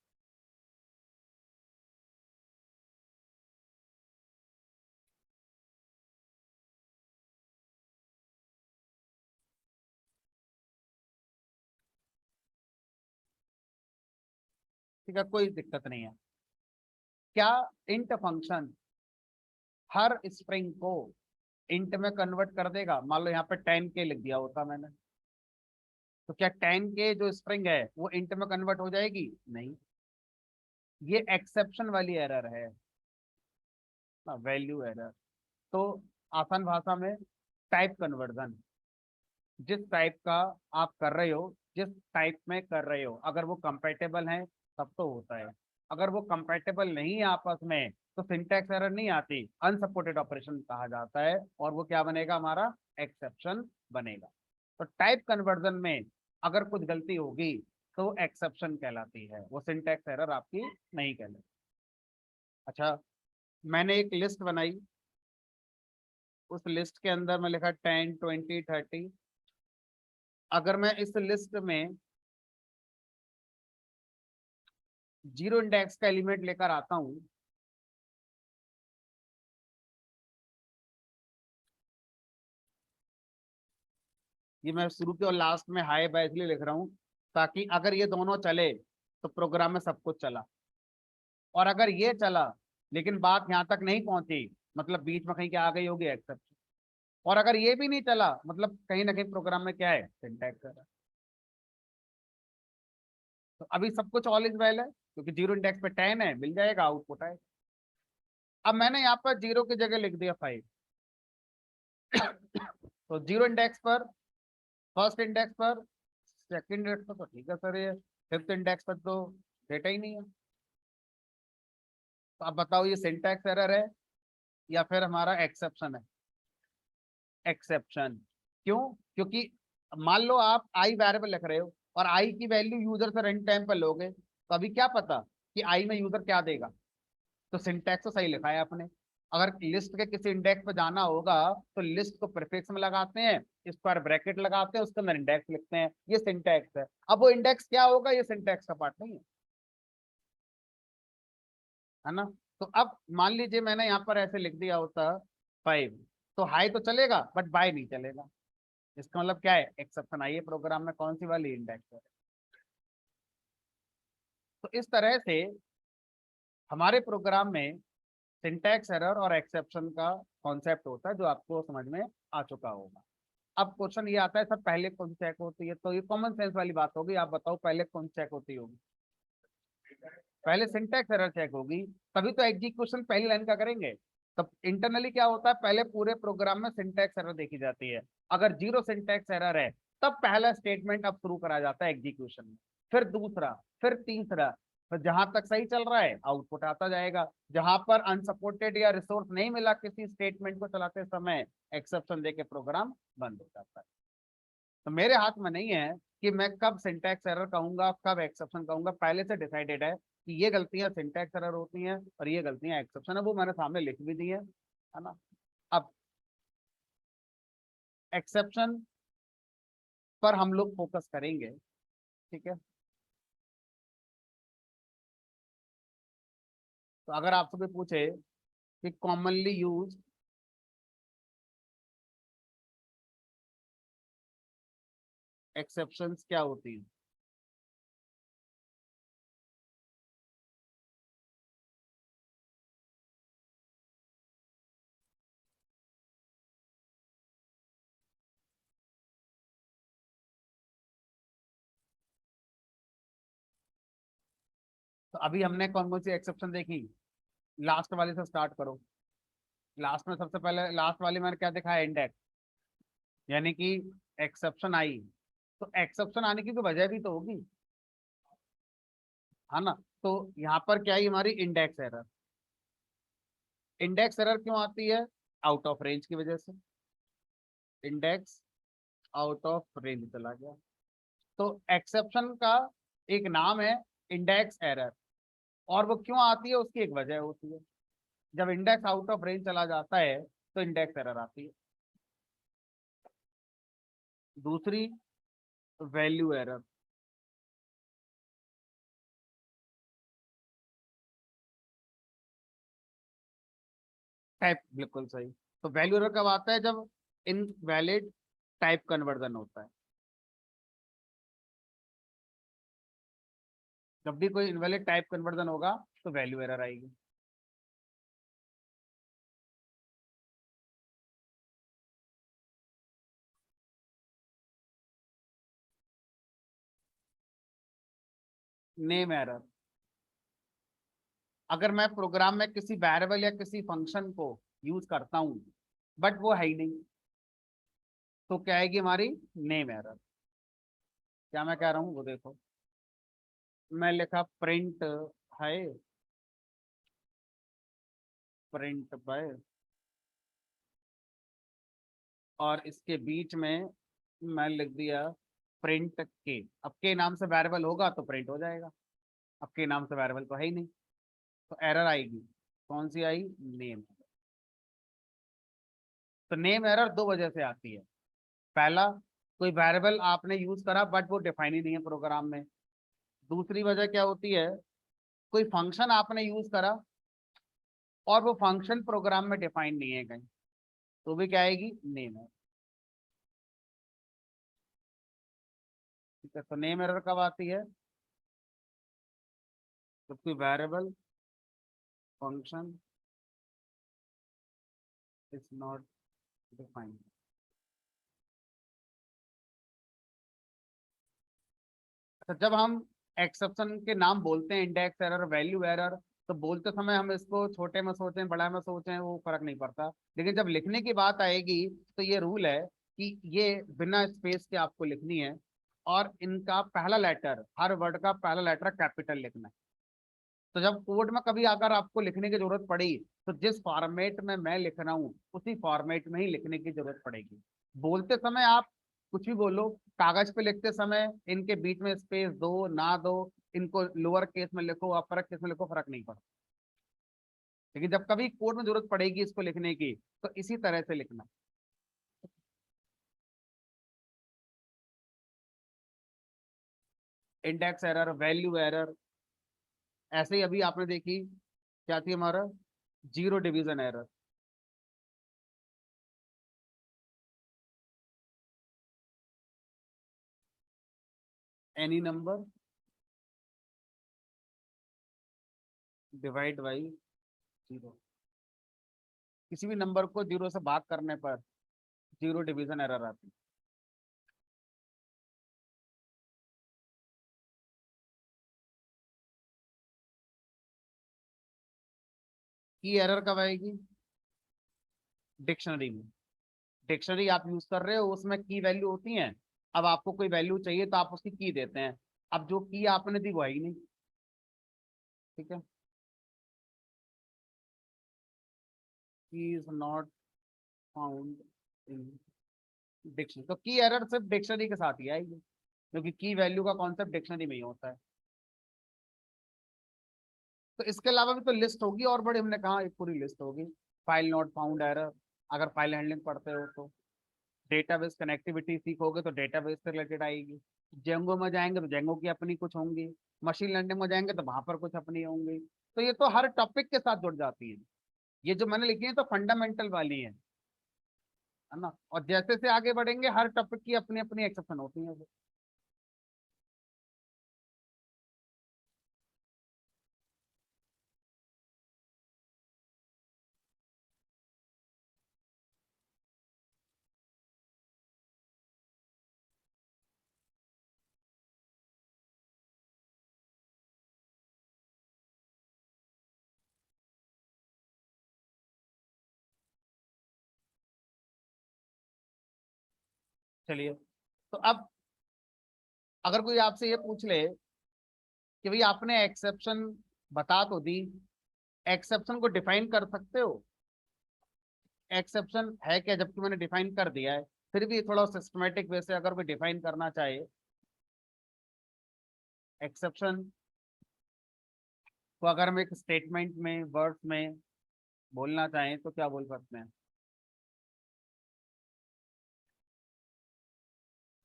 ठीक है, कोई दिक्कत नहीं है। क्या इंट फंक्शन हर स्ट्रिंग को इंट में कन्वर्ट कर देगा? मान लो यहाँ पे 10K लिख दिया होता मैंने, तो क्या 10K जो स्ट्रिंग है वो इंट में कन्वर्ट हो जाएगी? नहीं। ये एक्सेप्शन वाली एरर है, वैल्यू एरर। तो आसान भाषा में टाइप कन्वर्जन, जिस टाइप का आप कर रहे हो, जिस टाइप में कर रहे हो, अगर वो कंपैटिबल है तब तो होता है। अगर वो कंपैटिबल नहीं है आपस में तो सिंटैक्स एरर नहीं आती, अनसपोर्टेड ऑपरेशन कहा जाता है, और वो क्या बनेगा? हमारा एक्सेप्शन बनेगा। तो टाइप कन्वर्जन में अगर कुछ गलती होगी तो एक्सेप्शन कहलाती है, वो सिंटैक्स एरर आपकी नहीं कहलाती। अच्छा, मैंने एक लिस्ट बनाई, उस लिस्ट के अंदर मैं लिखा 10, 20, 30। अगर मैं इस लिस्ट में जीरो इंडेक्स का एलिमेंट लेकर आता हूं, ये मैं शुरू के और लास्ट में हाई बाय इसलिए लिख रहा हूं ताकि अगर ये दोनों चले तो प्रोग्राम में सब कुछ चला, और अगर ये चला लेकिन बात यहां तक नहीं पहुंची, मतलब बीच में कहीं क्या आ गई होगी, एक्सेप्शन। और अगर ये भी नहीं चला, मतलब कहीं ना कहीं प्रोग्राम में क्या है, सिंटैक्स एरर। तो अभी सब कुछ ऑल इज वेल है क्योंकि जीरो इंडेक्स पे 10 है, मिल जाएगा, आउटपुट है। अब मैंने यहाँ पर जीरो की जगह लिख दिया 5। तो जीरो इंडेक्स पर, फर्स्ट इंडेक्स पर, सेकंड इंडेक्स पर तो ठीक है सर, ये फिफ्थ इंडेक्स पर तो डेटा ही नहीं है। तो अब बताओ ये सिंटैक्स एरर है या फिर हमारा एक्सेप्शन है? एक्सेप्शन। क्यों? क्योंकि मान लो आप आई वेरिएबल लिख रहे हो और आई की वैल्यू यूजर से रन टाइम पर लोगे, तो अभी क्या पता कि आई में यूजर क्या देगा? तो सिंटैक्स तो सही लिखा है आपने। अगर लिस्ट के किसी इंडेक्स पर जाना होगा तो लिस्ट को प्रीफिक्स में लगाते हैं, स्क्वायर ब्रैकेट लगाते हैं, उसके अंदर इंडेक्स लिखते हैं, ये सिंटैक्स है। अब वो इंडेक्स क्या होगा, ये सिंटैक्स का पार्ट नहीं है ना? तो अब मान लीजिए मैंने यहाँ पर ऐसे लिख दिया होता 5, तो हाई तो चलेगा बट बाय नहीं चलेगा। इसका मतलब क्या है? एक्सेप्शन आई है प्रोग्राम में, कौन सी वाली? इंडेक्स है। तो इस तरह से हमारे प्रोग्राम में सिंटैक्स एरर और एक्सेप्शन का कॉन्सेप्ट होता है, जो आपको समझ में आ चुका होगा। अब क्वेश्चन ये आता है सर पहले कौन चेक होती है? तो ये कॉमन सेंस वाली बात होगी, आप बताओ पहले कौन चेक होती होगी? पहले सिंटैक्स एरर चेक होगी, तभी तो एग्जीक्यूशन पहली लाइन का करेंगे। तब इंटरनली क्या होता है, पहले पूरे प्रोग्राम में सिंटैक्स एरर देखी जाती है। अगर जीरो सिंटैक्स एरर है तब पहला स्टेटमेंट अब शुरू करा जाता है एग्जीक्यूशन में, फिर दूसरा, फिर तीसरा। तो जहां तक सही चल रहा है आउटपुट आता जाएगा, जहां पर अनसपोर्टेड या रिसोर्स नहीं मिला किसी स्टेटमेंट को चलाते समय, एक्सेप्शन देके प्रोग्राम बंद हो जाता है। तो मेरे हाथ में नहीं है कि मैं कब सिंटैक्स एरर कहूंगा कब एक्सेप्शन कहूंगा, पहले से डिसाइडेड है कि ये गलतियां सिंटैक्स एरर होती हैं और ये गलतियां एक्सेप्शन है, वो मैंने सामने लिख भी दी है ना? अब एक्सेप्शन पर हम लोग फोकस करेंगे, ठीक है। तो अगर आपसे कोई पूछे कि कॉमनली यूज एक्सेप्शंस क्या होती हैं, तो अभी हमने कौन कौन सी एक्सेप्शन देखी। लास्ट वाले से स्टार्ट करो। लास्ट में सबसे पहले लास्ट वाली मैंने क्या देखा, इंडेक्स, यानी कि एक्सेप्शन आई। तो एक्सेप्शन आने की कोई वजह भी तो होगी, है ना। तो यहाँ पर क्या है, हमारी इंडेक्स एरर। इंडेक्स एरर क्यों आती है, आउट ऑफ रेंज की वजह से। इंडेक्स आउट ऑफ रेंज चला गया। तो एक्सेप्शन का एक नाम है इंडेक्स एरर, और वो क्यों आती है उसकी एक वजह होती है। जब इंडेक्स आउट ऑफ रेंज चला जाता है तो इंडेक्स एरर आती है। दूसरी, वैल्यू एरर। टाइप, बिल्कुल सही। तो वैल्यू एरर कब आता है, जब इनवैलिड टाइप कन्वर्जन होता है। जब भी कोई इनवैलिड टाइप कन्वर्जन होगा तो वैल्यू एरर आएगी। नेम एरर, अगर मैं प्रोग्राम में किसी वेरिएबल या किसी फंक्शन को यूज करता हूं बट वो है ही नहीं, तो क्या आएगी हमारी, नेम एरर। क्या मैं कह रहा हूँ वो देखो, मैं लिखा प्रिंट है, प्रिंट बाय, और इसके बीच में मैं लिख दिया प्रिंट के। अब के नाम से वेरिएबल होगा तो प्रिंट हो जाएगा, अब के नाम से वेरिएबल तो है ही नहीं, तो एरर आएगी। कौन सी आई, नेम। तो नेम एरर दो वजह से आती है। पहला, कोई वेरिएबल आपने यूज करा बट वो डिफाइन ही नहीं है प्रोग्राम में। दूसरी वजह क्या होती है, कोई फंक्शन आपने यूज करा और वो फंक्शन प्रोग्राम में डिफाइन नहीं है कहीं, तो भी क्या आएगी, नेम है। ठीक है, तो नेम एरर कब आती है, जब कोई variable function is not defined. अच्छा, जब हम एक्सेप्शन के नाम बोलते हैं, इंडेक्स एरर, वैल्यू एरर, तो बोलते समय हम इसको छोटे में सोचें बड़ा में सोचें वो फर्क नहीं पड़ता, लेकिन जब लिखने की बात आएगी तो ये रूल है कि ये बिना स्पेस के आपको लिखनी है, और इनका पहला लेटर, हर वर्ड का पहला लेटर कैपिटल लिखना है। तो जब कोड में कभी अगर आपको लिखने की जरूरत पड़ी तो जिस फॉर्मेट में मैं लिख रहा हूँ उसी फॉर्मेट में ही लिखने की जरूरत पड़ेगी। बोलते समय आप कुछ भी बोलो, कागज पे लिखते समय इनके बीच में स्पेस दो ना दो, इनको लोअर केस में लिखो अपर केस में लिखो, फर्क नहीं पड़ता। लेकिन जब कभी कोड में जरूरत पड़ेगी इसको लिखने की तो इसी तरह से लिखना। इंडेक्स एरर, वैल्यू एरर, ऐसे ही अभी आपने देखी क्या थी हमारा, zero division error. Any number divide by zero, किसी भी नंबर को जीरो से भाग करने पर जीरो डिवीजन एरर आती है। की एरर कब आएगी, डिक्शनरी में। डिक्शनरी आप यूज कर रहे हो उसमें की वैल्यू होती है, अब आपको कोई वैल्यू चाहिए तो आप उसकी की देते हैं, अब जो की आपने दी वो है ही नहीं। ठीक है, की is not found in dictionary, तो की एरर सिर्फ डिक्शनरी के साथ ही आएगी, क्योंकि की वैल्यू का कॉन्सेप्ट डिक्शनरी में ही होता है। तो इसके अलावा भी तो लिस्ट होगी और बड़ी, हमने कहा एक पूरी लिस्ट होगी। फाइल नॉट फाउंड एरर, अगर फाइल हैंडलिंग पढ़ते हो तो, डेटाबेस कनेक्टिविटी सीखोगे तो डेटाबेस से रिलेटेड आएगी। जेंगो में जाएंगे तो जेंगो की अपनी कुछ होंगी। मशीन लर्निंग में जाएंगे तो वहां पर कुछ अपनी होंगी। तो ये तो हर टॉपिक के साथ जुड़ जाती है। ये जो मैंने लिखी है तो फंडामेंटल वाली है ना। और जैसे से आगे बढ़ेंगे हर टॉपिक की अपनी अपनी एक्सेप्शन होती है। चलिए, तो अब अगर कोई आपसे ये पूछ ले कि भाई आपने एक्सेप्शन बता तो दी, एक्सेप्शन को डिफाइन कर सकते हो? एक्सेप्शन है क्या, जबकि मैंने डिफाइन कर दिया है। फिर भी थोड़ा सिस्टमेटिक वे से अगर कोई डिफाइन करना चाहे एक्सेप्शन को, अगर हम एक स्टेटमेंट में वर्ड्स में बोलना चाहें तो क्या बोल सकते हैं?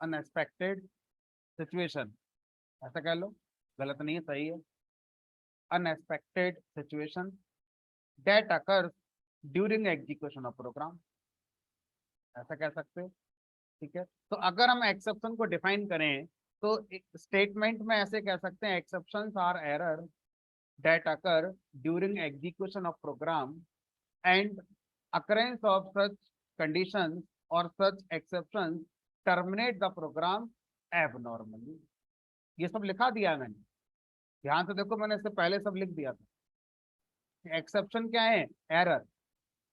अनएक्सपेक्टेड सिचुएशन, ऐसा कह लो। गलत नहीं है, सही है। Unexpected situation that occurs during execution of program, ऐसा कह सकते हो। ठीक है, तो अगर हम एक्सेप्शन को डिफाइन करें तो स्टेटमेंट में ऐसे कह सकते हैं, exceptions are error that occur during execution of program and occurrence of such conditions or such exceptions terminate the program abnormally। ये सब लिखा दिया है मैंने, ध्यान से देखो, मैंने इससे पहले सब लिख दिया था। एक्सेप्शन क्या है? एरर।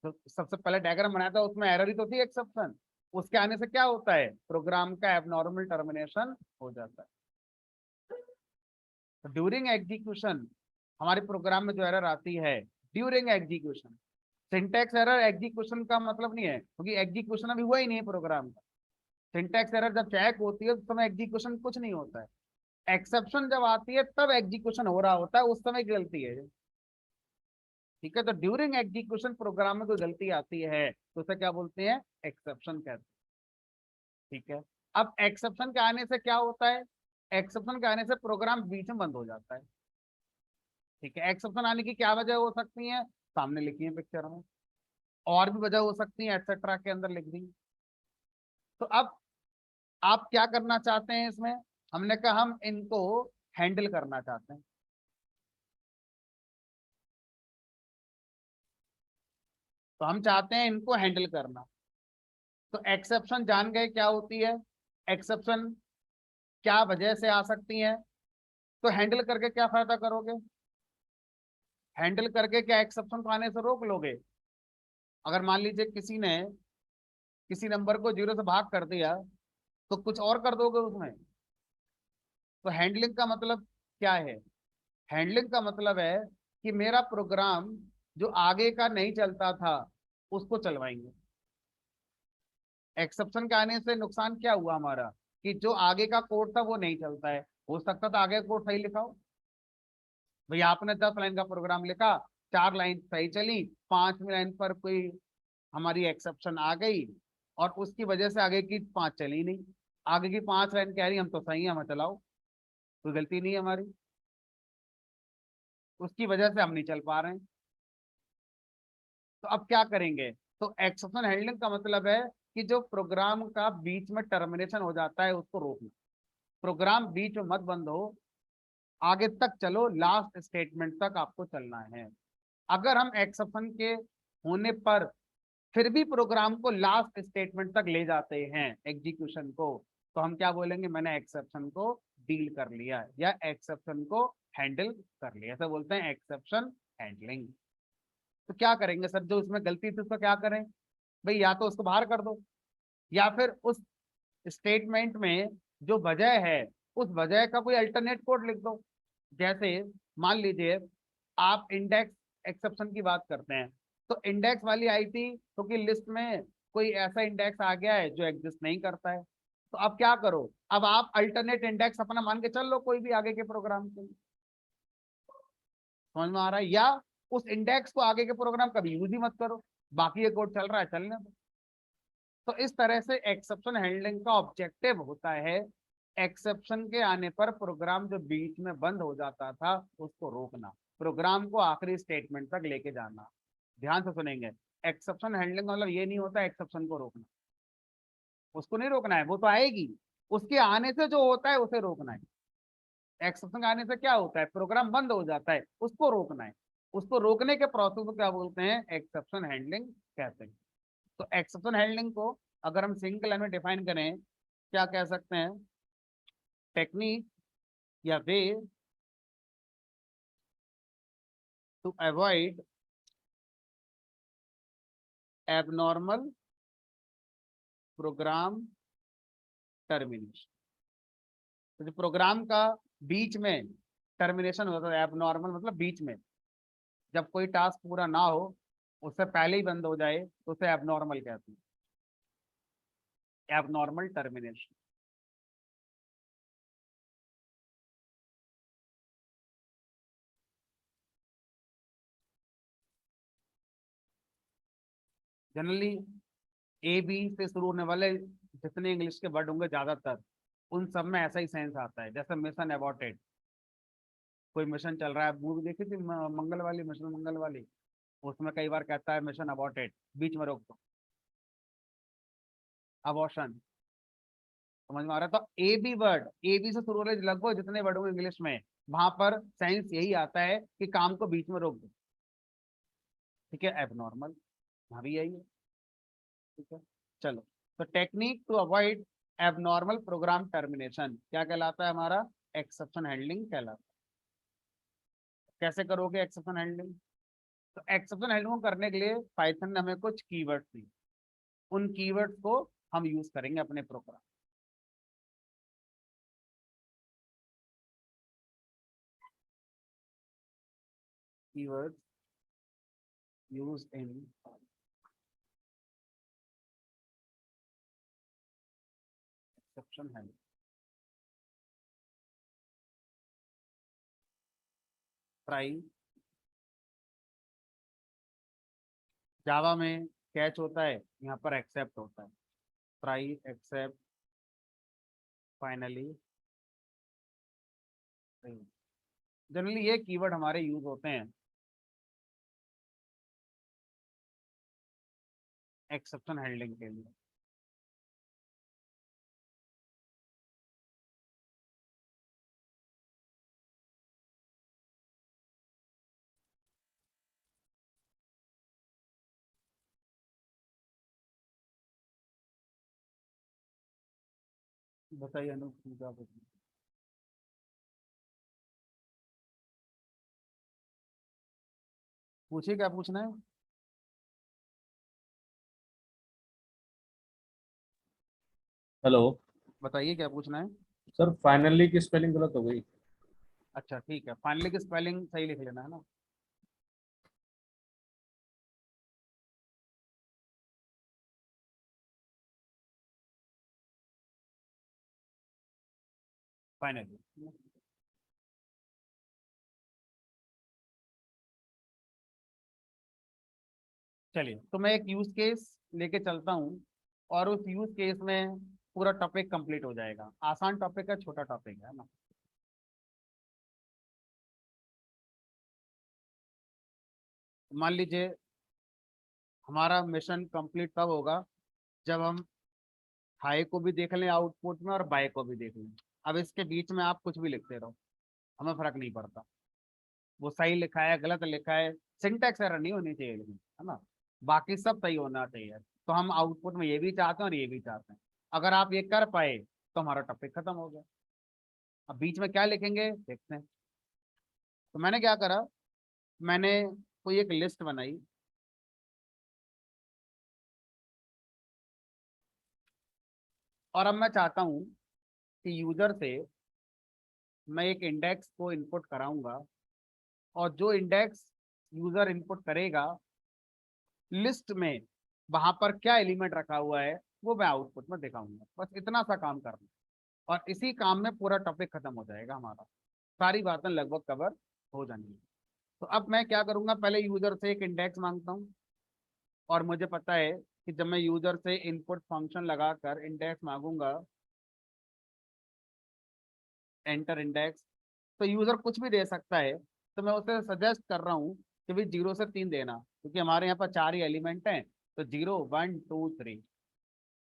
तो सबसे पहले डायग्राम बनाया था, उसमें एरर ही तो थी एक्सेप्शन। उसके आने से क्या होता है? प्रोग्राम का एबनॉर्मल टर्मिनेशन हो जाता है। तो ड्यूरिंग एग्जीक्यूशन हमारे प्रोग्राम में जो एरर आती है during execution, syntax error execution का मतलब नहीं है, क्योंकि एग्जीक्यूशन अभी हुआ ही नहीं है प्रोग्राम का। सिंटैक्स एरर जब चेक होती है उस समय एग्जीक्यूशन कुछ नहीं होता है। एक्सेप्शन जब आती है तब एग्जीक्यूशन हो रहा होता है, उस समय गलती है। ठीक है, तो ड्यूरिंग एग्जीक्यूशन प्रोग्राम में कोई गलती आती है तो उसे क्या बोलते हैं? एक्सेप्शन कहते हैं। ठीक है, अब एक्सेप्शन के आने से क्या होता है? एक्सेप्शन के आने से प्रोग्राम बीच में बंद हो जाता है। ठीक है, एक्सेप्शन आने की क्या वजह हो सकती है? सामने लिखी है पिक्चर में। और भी वजह हो सकती है, एक्सेट्रा के अंदर लिख दी। तो अब आप क्या करना चाहते हैं इसमें? हमने कहा हम इनको हैंडल करना चाहते हैं। तो हम चाहते हैं इनको हैंडल करना। तो एक्सेप्शन जान गए क्या होती है, एक्सेप्शन क्या वजह से आ सकती है। तो हैंडल करके क्या फायदा करोगे? हैंडल करके क्या एक्सेप्शन को आने से रोक लोगे? अगर मान लीजिए किसी ने किसी नंबर को जीरो से भाग कर दिया तो कुछ और कर दोगे उसमें? तो हैंडलिंग का मतलब क्या है? हैंडलिंग का मतलब है कि मेरा प्रोग्राम जो आगे का नहीं चलता था उसको चलवाएंगे। एक्सेप्शन के आने से नुकसान क्या हुआ हमारा? कि जो आगे का कोड था वो नहीं चलता है। हो सकता था आगे कोड सही लिखा हो। भैया आपने 10 लाइन का प्रोग्राम लिखा, 4 लाइन सही चली, 5वीं लाइन पर कोई हमारी एक्सेप्शन आ गई और उसकी वजह से आगे की 5 चली नहीं। आगे की 5 लाइन कह रही हम तो सही है, हमें चलाओ, कोई गलती नहीं है हमारी, उसकी वजह से हम नहीं चल पा रहे हैं। तो अब क्या करेंगे? तो एक्सेप्शन हैंडलिंग का मतलब है कि जो प्रोग्राम का बीच में टर्मिनेशन हो जाता है उसको रोकना। प्रोग्राम बीच में मत बंद हो, आगे तक चलो, लास्ट स्टेटमेंट तक आपको चलना है। अगर हम एक्सेप्शन के होने पर फिर भी प्रोग्राम को लास्ट स्टेटमेंट तक ले जाते हैं एग्जीक्यूशन को, तो हम क्या बोलेंगे? मैंने एक्सेप्शन को डील कर लिया या एक्सेप्शन को हैंडल कर लिया। ऐसा बोलते हैं एक्सेप्शन हैंडलिंग। तो क्या करेंगे सर, जो उसमें गलती थी उसको क्या करें? भाई या तो उसको बाहर कर दो, या फिर उस स्टेटमेंट में जो वजह है उस वजह का कोई अल्टरनेट कोड लिख दो। जैसे मान लीजिए आप इंडेक्स एक्सेप्शन की बात करते हैं, तो इंडेक्स वाली आई थी क्योंकि लिस्ट में कोई ऐसा इंडेक्स आ गया है जो एग्जिस्ट नहीं करता है। तो अब क्या करो? अब आप अल्टरनेट इंडेक्स अपना मान के चल लो कोई भी आगे के प्रोग्राम के लिए। समझ में आ रहा है? या उस इंडेक्स को आगे के प्रोग्राम कभी यूज ही मत करो, बाकी ये कोड चल रहा है चलने दो। तो इस तरह से एक्सेप्शन हैंडलिंग का ऑब्जेक्टिव होता है एक्सेप्शन के आने पर प्रोग्राम जो बीच में बंद हो जाता था उसको रोकना, प्रोग्राम को आखिरी स्टेटमेंट तक लेके जाना। ध्यान से सुनेंगे, एक्सेप्शन हैंडलिंग मतलब ये नहीं होता एक्सेप्शन को रोकना, उसको नहीं रोकना है, वो तो आएगी, उसके आने से जो होता है उसे रोकना है। एक्सेप्शन आने से क्या होता है, प्रोग्राम बंद हो जाता है, उसको रोकना है। उसको रोकने के प्रोसेस को क्या बोलते हैं, एक्सेप्शन हैंडलिंग कहते हैं। तो एक्सेप्शन हैंडलिंग को अगर हम सिंगल लाइन में डिफाइन करें, क्या कह सकते हैं, टेक्निक या way to avoid abnormal program termination. तो जो प्रोग्राम का बीच में टर्मिनेशन होता है, एबनॉर्मल मतलब बीच में, जब कोई टास्क पूरा ना हो, उससे पहले ही बंद हो जाए, तो उसे एबनॉर्मल कहते हैं, abnormal termination. Generally A B से शुरू होने वाले जितने इंग्लिश के वर्ड होंगे ज्यादातर, उन सब में ऐसा ही सेंस आता है। जैसे मिशन अबॉर्टेड, कोई मिशन चल रहा है, मूवी देखी थी मंगल वाली, मिशन मंगल वाली, उसमें कई बार कहता है मिशन अबॉर्टेड, बीच में रोक दो, अबॉर्शन। समझ में आ रहा है? तो A B word, A B से शुरू हो रहे लगभग जितने वर्ड होंगे इंग्लिश में, वहां पर सेंस यही आता है कि काम को बीच में रोक दो। ठीक है, एबनॉर्मल वहां भी यही है। ठीक है, चलो। तो technique to avoid abnormal program termination क्या कहलाता है हमारा, एक्सेप्शन हैंडलिंग कहलाता है। कैसे करोगे एक्सेप्शन हैंडलिंग, तो एक्सेप्शन हैंडलिंग को करने के लिए पाइथन ने हमें कुछ कीवर्ड्स दी, उन कीवर्ड्स को हम यूज करेंगे अपने program. Keywords use in exception handling. Try, Java में कैच होता है, यहाँ पर एक्सेप्ट होता है, ट्राई, एक्सेप्ट, फाइनली। जनरली ये कीवर्ड हमारे यूज होते हैं एक्सेप्शन हैंडलिंग के लिए। बताइए अनु, क्या पूछना, पूछिए क्या पूछना है। हेलो बताइए क्या पूछना है। सर, फाइनली की स्पेलिंग गलत हो गई। अच्छा ठीक है, फाइनली की स्पेलिंग सही लिख लेना है ना। फाइनली, चलिए तो मैं एक यूज केस लेके चलता हूँ, और उस यूज केस में पूरा टॉपिक कंप्लीट हो जाएगा। आसान टॉपिक है, छोटा टॉपिक है ना। मान लीजिए हमारा मिशन कंप्लीट तब होगा जब हम हाई को भी देख लें आउटपुट में और बाय को भी देख लें। अब इसके बीच में आप कुछ भी लिखते रहो, हमें फर्क नहीं पड़ता, वो सही लिखा है गलत लिखा है, सिंटैक्स एरर नहीं होनी चाहिए लेकिन, है ना, बाकी सब सही होना चाहिए। तो हम आउटपुट में ये भी चाहते हैं और ये भी चाहते हैं। अगर आप ये कर पाए तो हमारा टॉपिक खत्म हो गया। अब बीच में क्या लिखेंगे देखते हैं। तो मैंने क्या करा, मैंने कोई एक लिस्ट बनाई, और अब मैं चाहता हूं कि यूजर से मैं एक इंडेक्स को इनपुट कराऊंगा, और जो इंडेक्स यूजर इनपुट करेगा लिस्ट में, वहां पर क्या एलिमेंट रखा हुआ है वो मैं आउटपुट में दिखाऊंगा। बस इतना सा काम करना, और इसी काम में पूरा टॉपिक खत्म हो जाएगा हमारा, सारी बातें लगभग कवर हो जाएंगी। तो अब मैं क्या करूंगा, पहले यूजर से एक इंडेक्स मांगता हूँ, और मुझे पता है कि जब मैं यूजर से इनपुट फंक्शन लगाकर इंडेक्स मांगूंगा, एंटर इंडेक्स, तो यूजर कुछ भी दे सकता है। तो मैं उसे सजेस्ट कर रहा हूँ कि भाई 0 से 3 देना, क्योंकि हमारे यहाँ पर 4 ही एलिमेंट हैं। तो 0 1 2 3।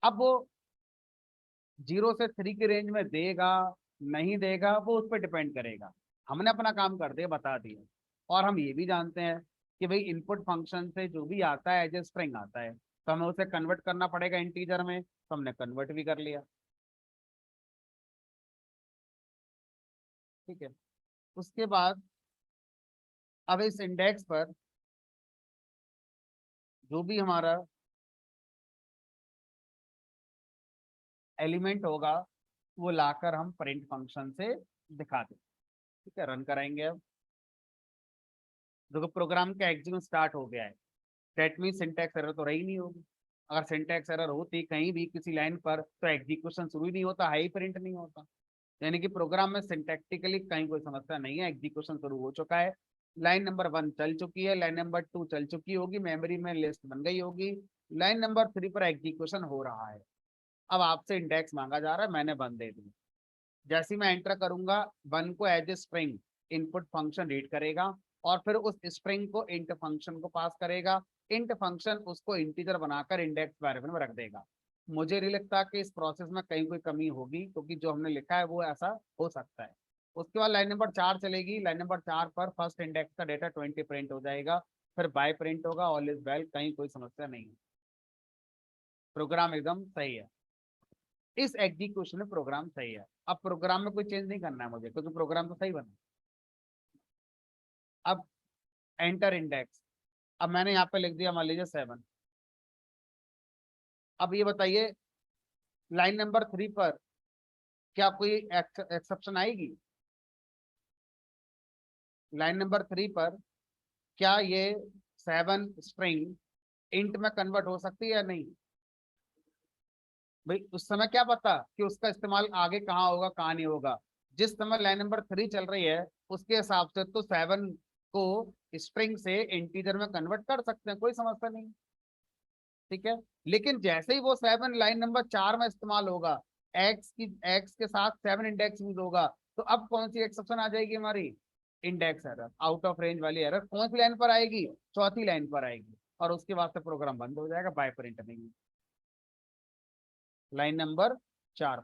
अब वो 0 से 3 की रेंज में देगा नहीं देगा वो उस पर डिपेंड करेगा। हमने अपना काम कर दिया, बता दिया। और हम ये भी जानते हैं कि भाई इनपुट फंक्शन से जो भी आता है एज ए स्ट्रिंग आता है, तो हमें उसे कन्वर्ट करना पड़ेगा इंटीजर में, तो हमने कन्वर्ट भी कर लिया। ठीक है। उसके बाद अब इस इंडेक्स पर जो भी हमारा एलिमेंट होगा वो लाकर हम प्रिंट फंक्शन से दिखा दें। ठीक है, रन कराएंगे। अब देखो प्रोग्राम का एग्जीक्यूशन स्टार्ट हो गया है। दैट मीन सिंटैक्स एरर तो रही नहीं होगी। अगर सिंटैक्स एरर होती कहीं भी किसी लाइन पर तो एग्जीक्यूशन शुरू ही नहीं होता, हाई प्रिंट नहीं होता। यानी कि प्रोग्राम में सिंटैक्टिकली कहीं कोई समस्या नहीं है, एग्जीक्यूशन शुरू हो चुका है। लाइन नंबर 1 चल चुकी है, लाइन नंबर 2 चल चुकी होगी, मेमोरी में लिस्ट बन गई होगी, लाइन नंबर 3 पर एग्जीक्यूशन हो रहा है। अब आपसे इंडेक्स मांगा जा रहा है, मैंने 1 दे दी। जैसे ही मैं एंटर करूंगा 1 को as a string input function read करेगा, और फिर उस स्ट्रिंग को इंट फंक्शन को पास करेगा। इंट फंक्शन उसको इंटीजर बनाकर इंडेक्स वेरिएबल में रख देगा। मुझे नहीं लगता कि इस प्रोसेस में कहीं कोई कमी होगी, क्योंकि जो हमने लिखा है वो ऐसा हो सकता है। उसके बाद लाइन नंबर 4 चलेगी। लाइन नंबर 4 पर फर्स्ट इंडेक्स का डेटा 20 प्रिंट हो जाएगा, फिर बाय प्रिंट होगा, ऑल इज वेल, कहीं कोई समस्या नहीं है। प्रोग्राम एकदम सही है। इस एग्जीक्यूशन में प्रोग्राम सही है। अब प्रोग्राम में कोई चेंज नहीं करना है मुझे, क्योंकि प्रोग्राम तो सही बना। अब एंटर इंडेक्स। अब मैंने यहाँ पे लिख दिया मान लीजिए 7। अब ये बताइए लाइन नंबर 3 पर क्या कोई एक्सेप्शन आएगी? लाइन नंबर 3 पर क्या ये 7 स्ट्रिंग इंट में कन्वर्ट हो सकती है या नहीं? भाई उस समय क्या पता कि उसका इस्तेमाल आगे कहाँ होगा कहाँ नहीं होगा। जिस समय लाइन नंबर 3 चल रही है उसके हिसाब से तो 7 को स्ट्रिंग से इंटीजर में कन्वर्ट कर सकते हैं, कोई समस्या नहीं। ठीक है। लेकिन जैसे ही वो 7 लाइन नंबर 4 में इस्तेमाल होगा, एक्स के साथ 7 इंडेक्स यूज होगा, तो अब कौन सी एक्सेप्शन आ जाएगी हमारी? Index error, out of range वाली एरर कौन सी लाइन पर आएगी? चौथी लाइन पर आएगी, और उसके बाद से प्रोग्राम बंद हो जाएगा, बाय प्रिंट नहीं। लाइन नंबर 4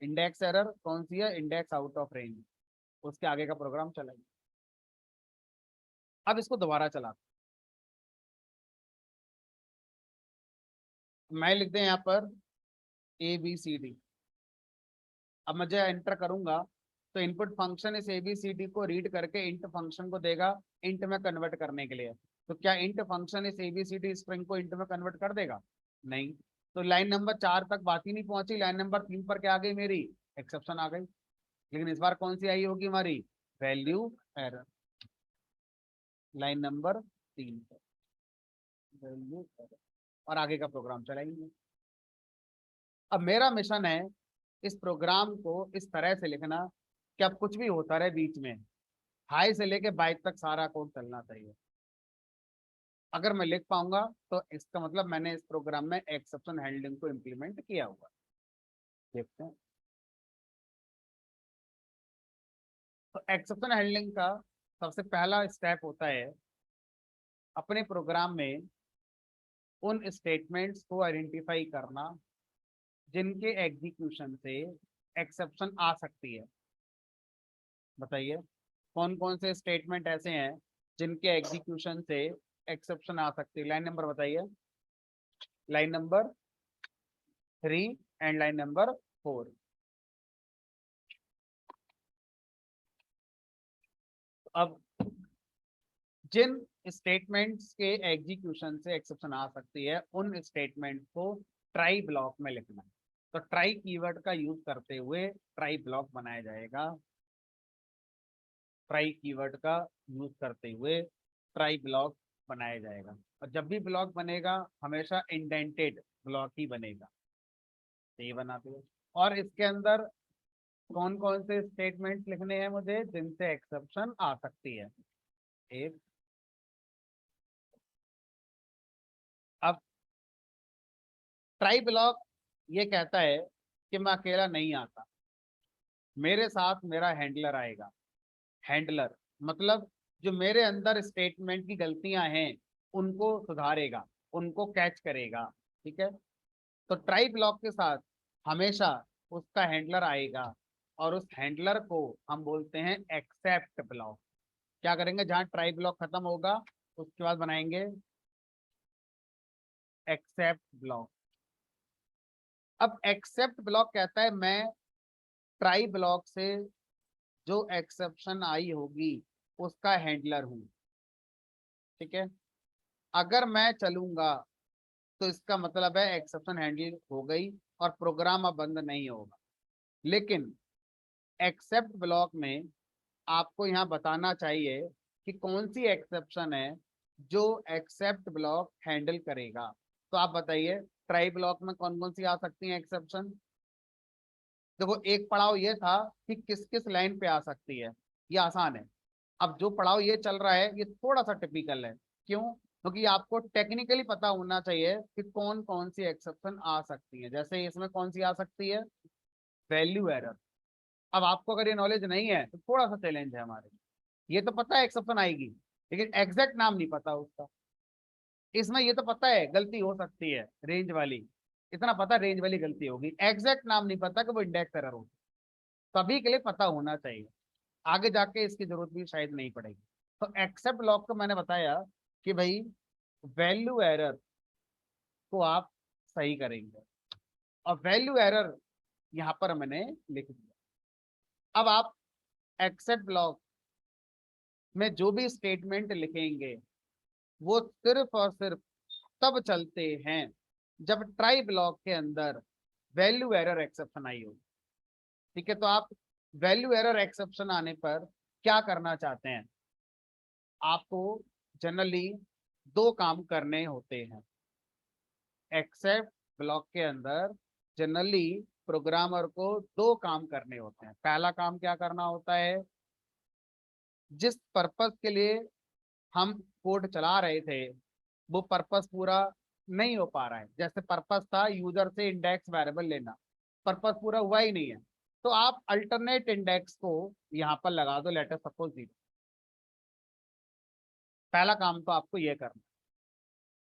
इंडेक्स एरर कौन सी है? Index out of range. उसके आगे का प्रोग्राम चलेगा। अब इसको दोबारा चला, मैं लिख दें यहाँ पर ABCD। अब मुझे एंटर करूंगा तो इनपुट फंक्शन इस ABCD को रीड करके इंट फंक्शन को देगा इंट में कन्वर्ट करने के लिए। तो क्या इंट फंक्शन इस ABCD स्ट्रिंग को इंट में कन्वर्ट कर देगा? नहीं। तो लाइन नंबर 4 तक बात ही नहीं पहुंची। लाइन नंबर 3 पर क्या आ गई मेरी? एक्सेप्शन आ गई। लेकिन इस बार कौन सी आई होगी हमारी? Value error. लाइन नंबर 3 पर वैल्यू एरर, और आगे का प्रोग्राम चलाएंगे। अब मेरा मिशन है इस प्रोग्राम को इस तरह से लिखना कि अब कुछ भी होता रहे बीच में, हाई से लेके बाइक तक सारा कोड चलना चाहिए। अगर मैं लिख पाऊंगा तो इसका मतलब मैंने इस प्रोग्राम में एक्सेप्शन हैंडलिंग को इम्प्लीमेंट किया हुआ। देखते हैं। तो एक्सेप्शन हैंडलिंग का सबसे पहला स्टेप होता है अपने प्रोग्राम में उन स्टेटमेंट्स को आइडेंटिफाई करना जिनके एग्जीक्यूशन से एक्सेप्शन आ सकती है। बताइए कौन कौन से स्टेटमेंट ऐसे हैं जिनके एग्जीक्यूशन से एक्सेप्शन आ सकती है? लाइन नंबर बताइए। Line number 3 and line number 4। अब जिन स्टेटमेंट्स के एग्जीक्यूशन से एक्सेप्शन आ सकती है उन स्टेटमेंट को ट्राई ब्लॉक में लिखना है। तो ट्राई कीवर्ड का यूज करते हुए ट्राई ब्लॉक बनाया जाएगा। ट्राई कीवर्ड का यूज करते हुए ट्राई ब्लॉक बनाया जाएगा। और जब भी ब्लॉक बनेगा हमेशा इंडेंटेड ब्लॉक ही बनेगा। तो ये बनाते हैं। और इसके अंदर कौन कौन से स्टेटमेंट लिखने हैं मुझे जिनसे एक्सेप्शन आ सकती है? एक, ट्राई ब्लॉक ये कहता है कि मैं अकेला नहीं आता, मेरे साथ मेरा हैंडलर आएगा। हैंडलर मतलब जो मेरे अंदर स्टेटमेंट की गलतियां हैं उनको सुधारेगा, उनको कैच करेगा। ठीक है, तो ट्राई ब्लॉक के साथ हमेशा उसका हैंडलर आएगा और उस हैंडलर को हम बोलते हैं एक्सेप्ट ब्लॉक। क्या करेंगे, जहां ट्राई ब्लॉक खत्म होगा उसके बाद बनाएंगे एक्सेप्ट ब्लॉक। अब एक्सेप्ट ब्लॉक कहता है मैं ट्राई ब्लॉक से जो एक्सेप्शन आई होगी उसका हैंडलर हूं। ठीक है, अगर मैं चलूंगा तो इसका मतलब है एक्सेप्शन हैंडल हो गई और प्रोग्राम अब बंद नहीं होगा। लेकिन एक्सेप्ट ब्लॉक में आपको यहाँ बताना चाहिए कि कौन सी एक्सेप्शन है जो एक्सेप्ट ब्लॉक हैंडल करेगा। तो आप बताइए ट्राई ब्लॉक में कौन कौन सी आ सकती है एक्सेप्शन। देखो एक पड़ाव ये था कि किस किस लाइन पे आ सकती है, ये आसान है। अब जो पड़ाव ये चल रहा है ये थोड़ा सा टिपिकल है। क्यों? क्योंकि आपको टेक्निकली पता होना चाहिए कि कौन कौन सी एक्सेप्शन आ सकती है। जैसे इसमें कौन सी आ सकती है, वैल्यू एरर। अब आपको अगर ये नॉलेज नहीं है तो थोड़ा सा चैलेंज है हमारे लिए। ये तो पता है एक्सेप्शन आएगी, लेकिन एग्जैक्ट नाम नहीं पता उसका। इसमें ये तो पता है गलती हो सकती है रेंज वाली, इतना पता रेंज वाली गलती होगी, एग्जैक्ट नाम नहीं पता कि वो इंडेक्स एरर होगी। सभी के लिए पता होना चाहिए, आगे जाके इसकी जरूरत भी शायद नहीं पड़ेगी। तो एक्सेप्ट ब्लॉक को मैंने बताया कि भाई वैल्यू एरर को आप सही करेंगे, और वैल्यू एरर यहां पर मैंने लिख दिया। अब आप एक्सेप्ट ब्लॉक में जो भी स्टेटमेंट लिखेंगे वो सिर्फ और सिर्फ तब चलते हैं जब ट्राई ब्लॉक के अंदर वैल्यू एरर एक्सेप्शन आई हो। ठीक है, तो आप वैल्यू एरर एक्सेप्शन आने पर क्या करना चाहते हैं, आपको जनरली दो काम करने होते हैं। एक्सेप्ट ब्लॉक के अंदर जनरली प्रोग्रामर को दो काम करने होते हैं। पहला काम क्या करना होता है, जिस पर्पस के लिए हम कोड चला रहे थे वो पर्पस पूरा नहीं हो पा रहा है। जैसे पर्पस था यूजर से इंडेक्स वेरिएबल लेना, पर्पस पूरा हुआ ही नहीं है, तो आप अल्टरनेट इंडेक्स को यहां पर लगा दो, लेटर सपोज 0। पहला काम तो आपको ये करना।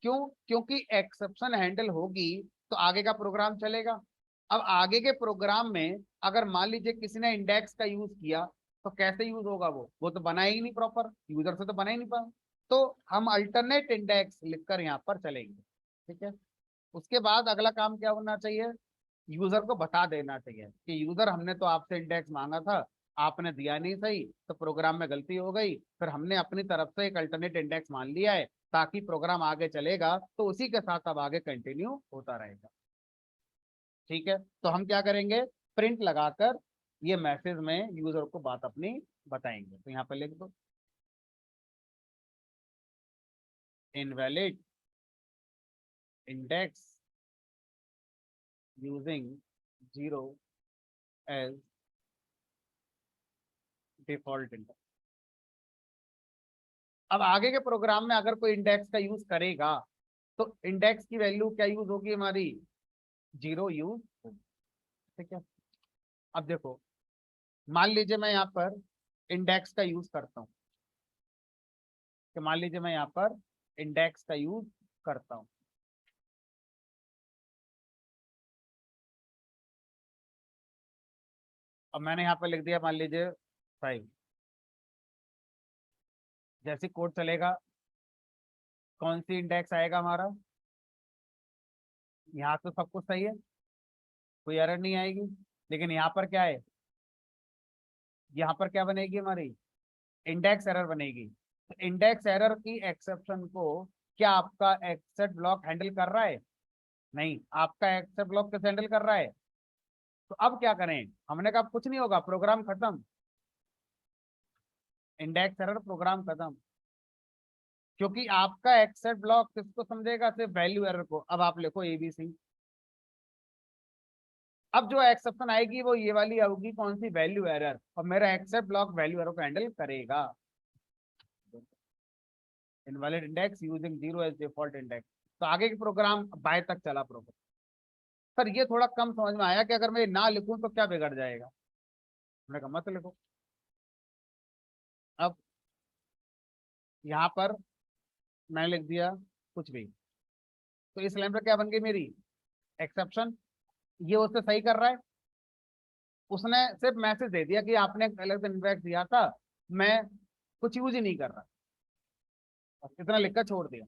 क्यों? क्योंकि एक्सेप्शन हैंडल होगी तो आगे का प्रोग्राम चलेगा। अब आगे के प्रोग्राम में अगर मान लीजिए किसी ने इंडेक्स का यूज किया तो कैसे यूज होगा, वो तो बना ही नहीं, प्रॉपर यूजर से तो बना ही नहीं पाए। तो हम अल्टरनेट इंडेक्स लिखकर यहाँ पर चलेंगे। ठीक है, उसके बाद अगला काम क्या होना चाहिए, यूजर को बता देना चाहिए कि यूजर हमने तो आपसे इंडेक्स मांगा था, आपने दिया नहीं सही, तो प्रोग्राम में गलती हो गई, फिर हमने अपनी तरफ से एक अल्टरनेट इंडेक्स मान लिया है, ताकि प्रोग्राम आगे चलेगा तो उसी के साथ अब आगे कंटिन्यू होता रहेगा। ठीक है, तो हम क्या करेंगे, प्रिंट लगाकर ये मैसेज में यूजर को बात अपनी बताएंगे। तो यहाँ पर लिख दो invalid index using 0 as default index. अब आगे के प्रोग्राम में अगर कोई इंडेक्स का यूज करेगा तो इंडेक्स की वैल्यू क्या यूज होगी हमारी, 0 यूज होगी। ठीक है, अब देखो मान लीजिए मैं यहाँ पर इंडेक्स का यूज करता हूँ, कि मान लीजिए मैं यहाँ पर इंडेक्स का यूज करता हूँ। अब मैंने यहाँ पर लिख दिया मान लीजिए 5। जैसे कोड चलेगा कौन सी इंडेक्स आएगा हमारा, यहाँ तो सब कुछ सही है, कोई एरर नहीं आएगी। लेकिन यहाँ पर क्या है, यहाँ पर क्या बनेगी हमारी, इंडेक्स एरर बनेगी। तो इंडेक्स एरर की एक्सेप्शन को क्या आपका एक्सेप्ट ब्लॉक हैंडल कर रहा है? नहीं, आपका एक्सेप्ट ब्लॉक कैसे हैंडल कर रहा है? तो अब क्या करें, हमने कहा कुछ नहीं होगा, प्रोग्राम खत्म, इंडेक्स एरर प्रोग्राम खत्म। क्योंकि आपका एक्सेप्ट ब्लॉक किसको समझेगा, सिर्फ वैल्यू एरर को। अब आप लिखो एबीसी। अब जो एक्सेप्शन आएगी वो ये वाली आएगी, कौन सी, वैल्यू एरर, और मेरा एक्सेप्ट ब्लॉक वैल्यू एरर को हैंडल करेगा। Invalid index using 0 as default index. तो आगे के प्रोग्राम बाय तक चला प्रोग्राम। सर ये थोड़ा कम समझ में आया कि अगर मैं ये ना लिखूं तो क्या बिगड़ जाएगा। मैंने कहा मत लिखो। अब यहाँ पर मैंने लिख दिया कुछ भी, तो इस लाइन पर क्या बन गई मेरी एक्सेप्शन। ये उससे सही कर रहा है, उसने सिर्फ मैसेज दे दिया कि आपने अलग से इनबैक्स दिया था, मैं कुछ यूज ही नहीं कर रहा, बस इतना लिखकर छोड़ दिया।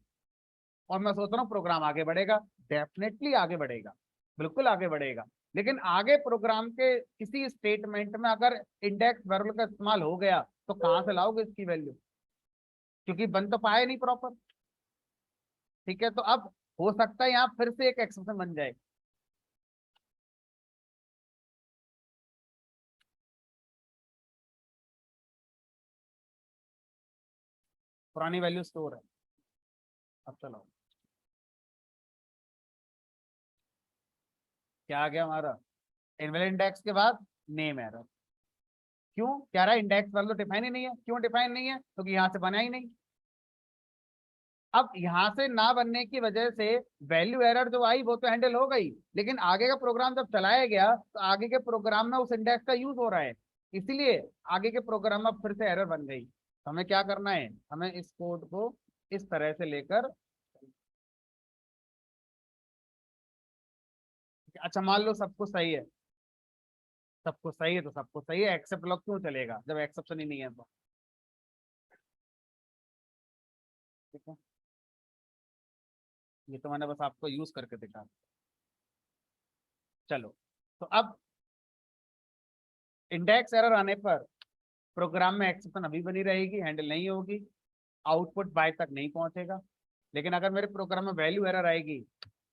और मैं सोच रहा हूँ प्रोग्राम आगे बढ़ेगा, डेफिनेटली आगे बढ़ेगा, बिल्कुल आगे बढ़ेगा। लेकिन आगे प्रोग्राम के किसी स्टेटमेंट में अगर इंडेक्स वेरिएबल का इस्तेमाल हो गया तो कहां से लाओगे इसकी वैल्यू, क्योंकि बन तो पाए नहीं प्रॉपर। ठीक है, तो अब हो सकता है यहाँ फिर से एक एक्सेप्शन बन जाए। पुरानी वैल्यू स्टोर है। अब चलो क्या आ गया हमारा, इनवैलिड इंडेक्स के बाद नेम एरर। क्यों कह रहा है इंडेक्स वाला तो डिफाइन ही नहीं है, क्यों डिफाइन नहीं है, क्योंकि यहाँ से बना ही नहीं। अब यहाँ से ना बनने की वजह से वैल्यू एरर जो आई वो तो हैंडल हो गई, लेकिन आगे का प्रोग्राम जब चलाया गया तो आगे के प्रोग्राम में उस इंडेक्स का यूज हो रहा है, इसीलिए आगे के प्रोग्राम में फिर से एरर बन गई। तो हमें क्या करना है, हमें इस कोड को इस तरह से लेकर, अच्छा मान लो सब कुछ सही है, सब कुछ सही है तो सब कुछ सही है, एक्सेप्ट लॉग क्यों चलेगा जब एक्सेप्शन ही नहीं है तो। ठीक है, ये तो मैंने बस आपको यूज करके दिखा। चलो, तो अब इंडेक्स एरर आने पर प्रोग्राम में एक्सेप्शन अभी बनी रहेगी, हैंडल नहीं होगी, आउटपुट बाय तक नहीं पहुंचेगा। लेकिन अगर मेरे प्रोग्राम में वैल्यू एरर आएगी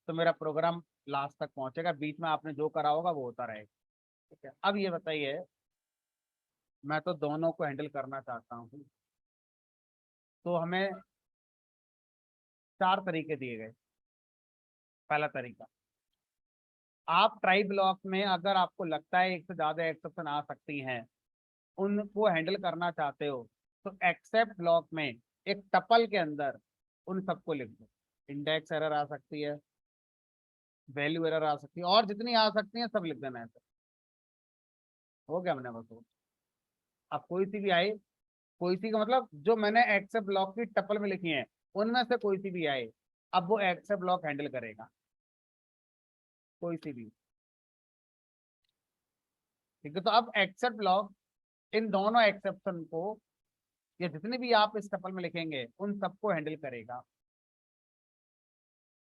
तो मेरा प्रोग्राम लास्ट तक पहुंचेगा, बीच में आपने जो करा होगा वो होता रहेगा। ठीक है, अब ये बताइए, मैं तो दोनों को हैंडल करना चाहता हूँ, तो हमें 4 तरीके दिए गए। पहला तरीका, आप ट्राई ब्लॉक में अगर आपको लगता है एक से ज्यादा एक्सेप्शन आ सकती हैं, उनको हैंडल करना चाहते हो, तो एक्सेप्ट ब्लॉक में एक टपल के अंदर उन सबको लिख दो। इंडेक्स एरर आ सकती है, वैल्यू एरर आ सकती है, और जितनी आ सकती है सब लिख देना है सर। हो गया, मैंने बस। अब कोई सी भी आए, कोई सी का मतलब जो मैंने एक्सेप्ट ब्लॉक की टपल में लिखी है उनमें से कोई सी भी आए, अब वो एक्सेप्ट ब्लॉक हैंडल करेगा, कोई सी भी। ठीक है, तो अब एक्सेप्ट ब्लॉक इन दोनों एक्सेप्शन को, या जितने भी आप इस टपल में लिखेंगे उन सबको हैंडल करेगा।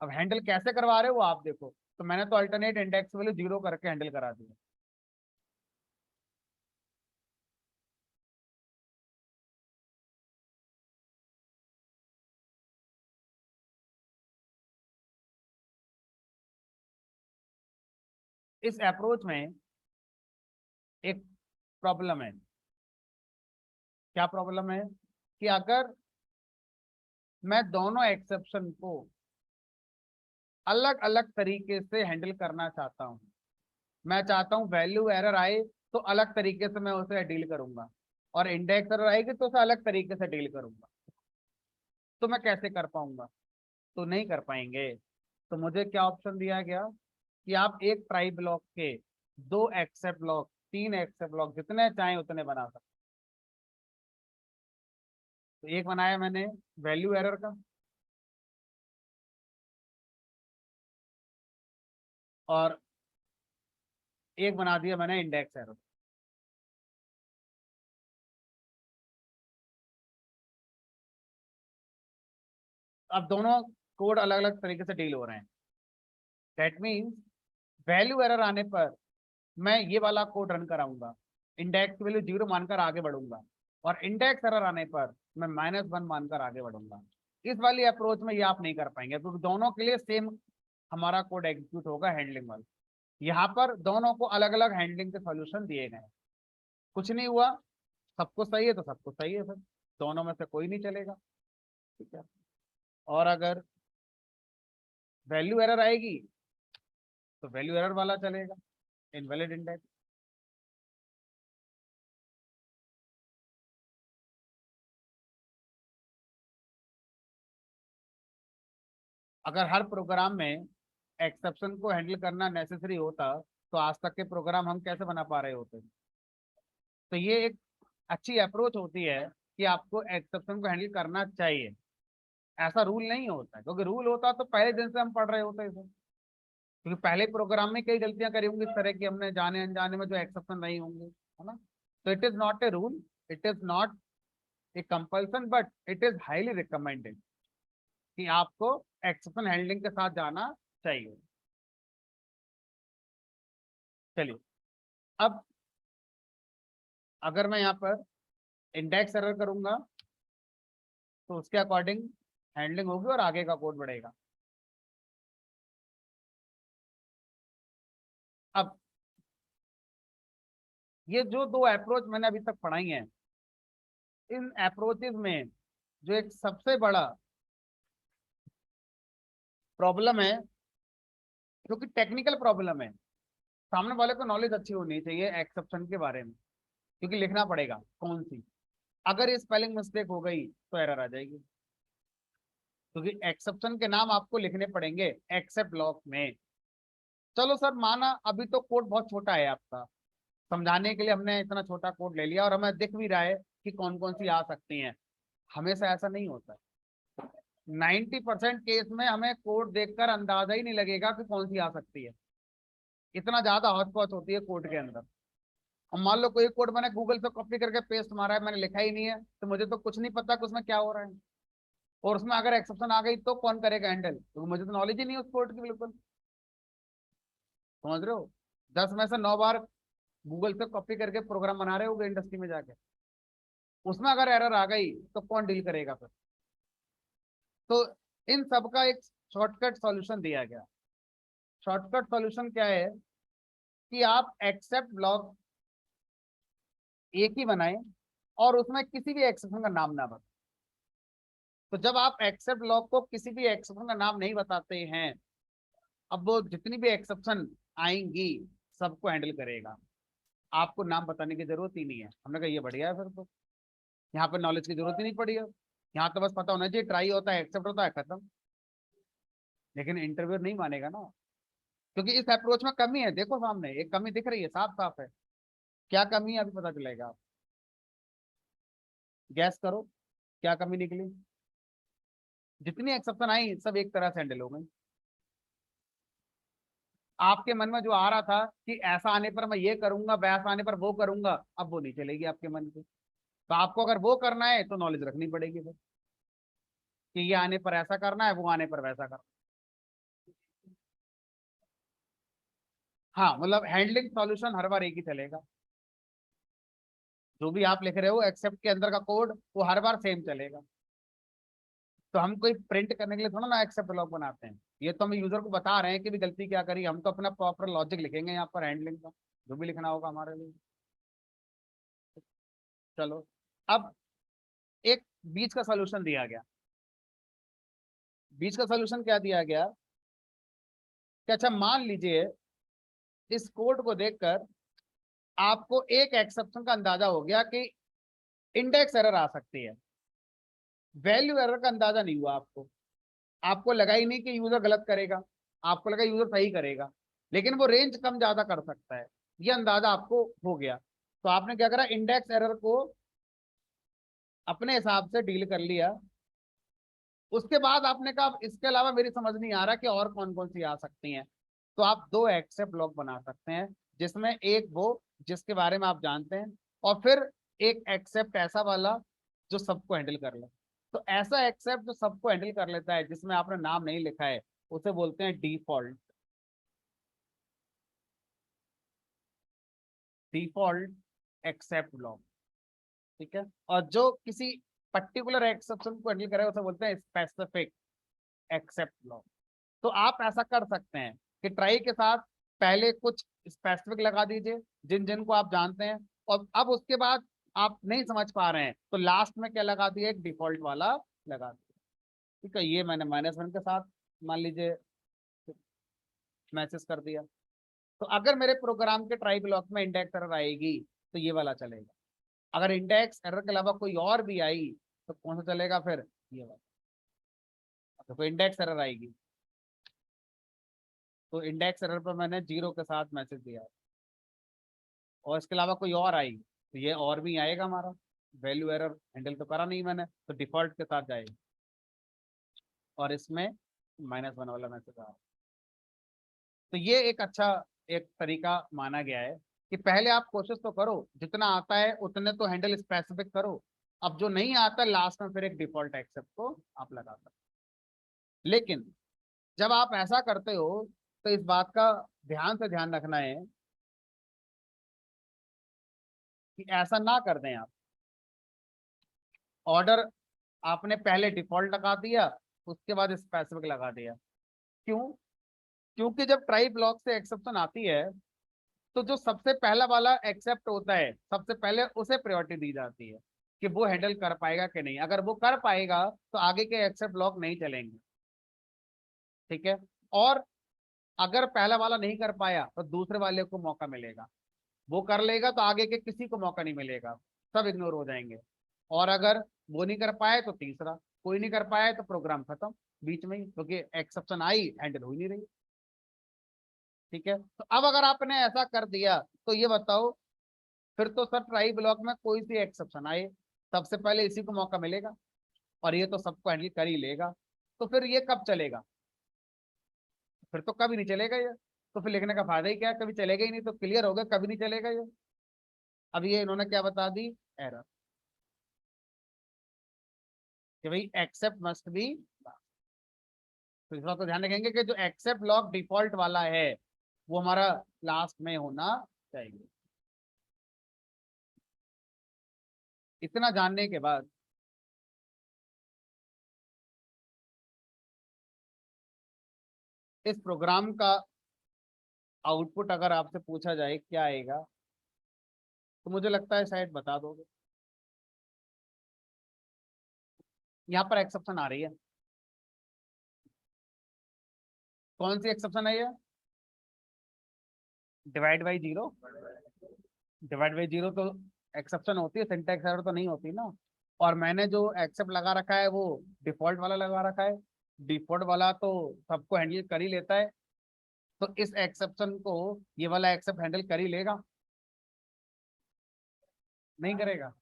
अब हैंडल कैसे करवा रहे हो वो आप देखो, तो मैंने तो अल्टरनेट इंडेक्स वैल्यू 0 करके हैंडल करा दिया। इस अप्रोच में एक प्रॉब्लम है। क्या प्रॉब्लम है, कि अगर मैं दोनों एक्सेप्शन को अलग अलग तरीके से हैंडल करना चाहता हूं, मैं चाहता हूं वैल्यू एरर आए तो अलग तरीके से मैं उसे डील करूंगा, और इंडेक्स एरर आएगी तो उसे अलग तरीके से डील करूंगा, तो मैं कैसे कर पाऊंगा, तो नहीं कर पाएंगे। तो मुझे क्या ऑप्शन दिया गया, कि आप एक ट्राई ब्लॉक के 2 एक्सेप्ट ब्लॉक, 3 एक्सेप्ट ब्लॉक, जितने चाहें उतने बना सकते। तो एक बनाया मैंने वैल्यू एरर का, और एक बना दिया मैंने इंडेक्स एरर। अब दोनों कोड अलग अलग तरीके से डील हो रहे हैं। दैट मीन्स वैल्यू एरर आने पर मैं ये वाला कोड रन कराऊंगा, इंडेक्स वैल्यू 0 मानकर आगे बढ़ूंगा, और इंडेक्स एरर आने पर मैं -1 मानकर आगे बढ़ूंगा। इस वाली अप्रोच में ये आप नहीं कर पाएंगे, क्योंकि दोनों के लिए सेम हमारा कोड एग्जीक्यूट होगा हैंडलिंग वाला। यहाँ पर दोनों को अलग अलग हैंडलिंग के सॉल्यूशन दिए गए हैं। कुछ नहीं हुआ, सबको सही है तो सबको सही है, फिर दोनों में से कोई नहीं चलेगा। ठीक है, और अगर वैल्यू एरर आएगी तो वैल्यू एरर वाला चलेगा, इनवैलिड इंडेक्स। अगर हर प्रोग्राम में एक्सेप्शन को हैंडल करना नेसेसरी होता तो आज तक के प्रोग्राम हम कैसे बना पा रहे होते। तो ये एक अच्छी अप्रोच होती है कि आपको एक्सेप्शन को हैंडल करना चाहिए। ऐसा रूल नहीं होता है, क्योंकि रूल होता तो पहले दिन से हम पढ़ रहे होते इसे। क्योंकि पहले प्रोग्राम में कई गलतियां करी होंगी इस तरह की हमने जाने अनजाने में, जो एक्सेप्शन नहीं होंगे, है ना। तो it is not a rule, it is not a compulsion, but it is highly recommended कि आपको एक्सेप्शन हैंडलिंग के साथ जाना चाहिए। चलिए, अब अगर मैं यहाँ पर इंडेक्स एरर करूंगा तो उसके अकॉर्डिंग हैंडलिंग होगी और आगे का कोड बढ़ेगा। अब ये जो दो अप्रोच मैंने अभी तक पढ़ाई हैं, इन अप्रोचेज में जो एक सबसे बड़ा प्रॉब्लम है, क्योंकि टेक्निकल प्रॉब्लम है, सामने वाले को नॉलेज अच्छी होनी चाहिए एक्सेप्शन के बारे में, क्योंकि लिखना पड़ेगा कौन सी। अगर ये स्पेलिंग मिस्टेक हो गई तो एरर आ जाएगी, क्योंकि एक्सेप्शन के नाम आपको लिखने पड़ेंगे एक्सेप्ट ब्लॉक में। चलो सर, माना अभी तो कोड बहुत छोटा है आपका, समझाने के लिए हमने इतना छोटा कोड ले लिया और हमें दिख भी रहा है कि कौन कौन सी आ सकती हैं। हमेशा ऐसा नहीं होता। 90% केस में हमें कोड देखकर अंदाजा ही नहीं लगेगा कि कौन सी आ सकती है, इतना ज्यादा हौच पौच होती है कोड के अंदर। और मान लो कोई कोड मैंने गूगल से कॉपी करके पेस्ट मारा है, मैंने लिखा ही नहीं है, तो मुझे तो कुछ नहीं पता कि उसमें क्या हो रहा है। और उसमें अगर एक्सेप्शन आ गई तो कौन करेगा हैंडल, क्योंकि मुझे तो नॉलेज ही नहीं है उस कोड की बिल्कुल। समझ रहे हो, 10 में से 9 बार गूगल से कॉपी करके प्रोग्राम बना रहे होगे इंडस्ट्री में जाके, उसमें अगर एरर आ गई तो कौन डील करेगा फिर। तो इन सब का एक शॉर्टकट सॉल्यूशन दिया गया। शॉर्टकट सॉल्यूशन क्या है कि आप एक्सेप्ट ब्लॉक एक ही बनाएं और उसमें किसी भी एक्सेप्शन का नाम ना बताएं। तो जब आप एक्सेप्ट ब्लॉक को किसी भी एक्सेप्शन का नाम नहीं बताते हैं, अब वो जितनी भी एक्सेप्शन आएंगी सबको हैंडल करेगा, आपको नाम बताने की जरूरत ही नहीं है। हमने कहा ये बढ़िया है, फिर तो यहाँ पर नॉलेज की जरूरत ही नहीं पड़ी है। यहाँ तो बस पता होना चाहिए ट्राई होता है, एक्सेप्ट होता है, खत्म। लेकिन इंटरव्यू नहीं मानेगा ना, क्योंकि इस अप्रोच में कमी है। देखो सामने एक कमी दिख रही है, साफ साफ है। क्या कमी है अभी पता चलेगा, आप गैस करो क्या कमी निकली। जितनी एक्सेप्शन आई सब एक तरह से हैंडल हो गई। आपके मन में जो आ रहा था कि ऐसा आने पर मैं ये करूंगा, वैसा आने पर वो करूंगा, अब वो नहीं चलेगी आपके मन की। तो आपको अगर वो करना है तो नॉलेज रखनी पड़ेगी फिर, कि ये आने पर ऐसा करना है, वो आने पर वैसा करना। हाँ, मतलब हैंडलिंग सॉल्यूशन हर बार एक ही चलेगा। जो भी आप लिख रहे हो एक्सेप्ट के अंदर का कोड, वो हर बार सेम चलेगा। तो हम कोई प्रिंट करने के लिए थोड़ा ना एक्सेप्ट ब्लॉक बनाते हैं। ये तो हम यूजर को बता रहे हैं कि भी गलती क्या करी, हम तो अपना प्रॉपर लॉजिक लिखेंगे यहाँ पर हैंडलिंग का, जो भी लिखना होगा हमारे लिए। चलो, अब एक बीच का सोल्यूशन दिया गया। बीच का सोल्यूशन क्या दिया गया कि अच्छा मान लीजिए इस कोड को देखकर आपको एक एक्सेप्शन का अंदाजा हो गया कि इंडेक्स एरर आ सकती है, वैल्यू एरर का अंदाजा नहीं हुआ आपको। आपको लगा ही नहीं कि यूजर गलत करेगा, आपको लगा यूजर सही करेगा, लेकिन वो रेंज कम ज्यादा कर सकता है, ये अंदाजा आपको हो गया। तो आपने क्या करा, इंडेक्स एरर को अपने हिसाब से डील कर लिया। उसके बाद आपने कहा इसके अलावा मेरी समझ नहीं आ रहा कि और कौन कौन सी आ सकती हैं। तो आप दो एक्सेप्ट ब्लॉक बना सकते हैं, जिसमें एक वो जिसके बारे में आप जानते हैं, और फिर एक एक्सेप्ट ऐसा वाला जो सबको हैंडल कर ले। तो ऐसा एक्सेप्ट जो सबको हैंडल कर लेता है, जिसमें आपने नाम नहीं लिखा है, उसे बोलते हैं डिफॉल्ट। डिफॉल्ट एक्सेप्ट ब्लॉक, ठीक है। और जो किसी पर्टिकुलर एक्सेप्शन को हैंडल करे उसे बोलते हैं स्पेसिफिक एक्सेप्ट ब्लॉक। तो आप ऐसा कर सकते हैं कि ट्राई के साथ पहले कुछ स्पेसिफिक लगा दीजिए जिन जिन को आप जानते हैं, और अब उसके बाद आप नहीं समझ पा रहे हैं तो लास्ट में क्या लगा दिए, एक डिफॉल्ट वाला लगा दिया। ठीक है, ये मैंने -1 के साथ मान लीजिए मैसेज कर दिया। तो अगर मेरे प्रोग्राम के ट्राई ब्लॉक में इंडेक्स एरर आएगी तो ये वाला चलेगा। अगर इंडेक्स एरर के अलावा कोई और भी आई तो कौन सा चलेगा फिर, ये वाला। तो इंडेक्स एरर आएगी तो इंडेक्स एरर पर मैंने 0 के साथ मैसेज दिया, और इसके अलावा कोई और आई तो ये और भी आएगा हमारा। वैल्यू एरर हैंडल तो करा नहीं मैंने, तो डिफॉल्ट के साथ जाएगी, और इसमें -1 वाला मैसेज आ रहा है। तो ये एक अच्छा एक तरीका माना गया है कि पहले आप कोशिश तो करो, जितना आता है उतने तो हैंडल स्पेसिफिक करो, अब जो नहीं आता लास्ट में फिर एक डिफॉल्ट एक्सेप्ट को आप लगा सकते। लेकिन जब आप ऐसा करते हो तो इस बात का ध्यान से ध्यान रखना है कि ऐसा ना कर दें आप। ऑर्डर आपने पहले डिफॉल्ट लगा दिया, उसके बाद स्पेसिफिक लगा दिया। क्यों? क्योंकि जब ट्राई ब्लॉक से एक्सेप्शन आती है तो जो सबसे पहला वाला एक्सेप्ट होता है सबसे पहले उसे प्रायोरिटी दी जाती है कि वो हैंडल कर पाएगा कि नहीं। अगर वो कर पाएगा तो आगे के एक्सेप्ट ब्लॉक नहीं चलेंगे, ठीक है। और अगर पहला वाला नहीं कर पाया तो दूसरे वाले को मौका मिलेगा, वो कर लेगा तो आगे के किसी को मौका नहीं मिलेगा, सब इग्नोर हो जाएंगे। और अगर वो नहीं कर पाए तो तीसरा, कोई नहीं कर पाया तो प्रोग्राम खत्म बीच में ही, क्योंकि एक्सेप्शन आई हैंडल हो ही नहीं रही, ठीक है। तो अब अगर आपने ऐसा कर दिया तो ये बताओ, फिर तो सर ट्राई ब्लॉक में कोई सी एक्सेप्शन आए सबसे पहले इसी को मौका मिलेगा, और ये तो सबको हैंडल कर ही लेगा, तो फिर ये कब चलेगा? फिर तो कभी नहीं चलेगा ये। तो फिर लिखने का फायदा ही क्या है, कभी चलेगा ही नहीं, तो क्लियर हो गया कभी नहीं चलेगा ये। अब ये इन्होंने क्या बता दी, एरर, कि भाई एक्सेप्ट मस्ट बी। तो इस बात को ध्यान रखेंगे कि जो एक्सेप्ट ब्लॉक डिफॉल्ट वाला है वो हमारा लास्ट में होना चाहिए। इतना जानने के बाद इस प्रोग्राम का आउटपुट अगर आपसे पूछा जाए क्या आएगा, तो मुझे लगता है शायद बता दोगे। यहाँ पर एक्सेप्शन आ रही है, कौन सी एक्सेप्शन है ये? Divide by zero. Divide by zero तो एक्सेप्शन होती है, सिंटैक्स एरर तो नहीं होती ना। और मैंने जो एक्सेप्ट लगा रखा है वो डिफॉल्ट वाला लगा रखा है, डिफॉल्ट वाला तो सबको हैंडल कर ही लेता है, तो इस एक्सेप्शन को ये वाला एक्सेप्ट हैंडल कर ही लेगा, नहीं करेगा,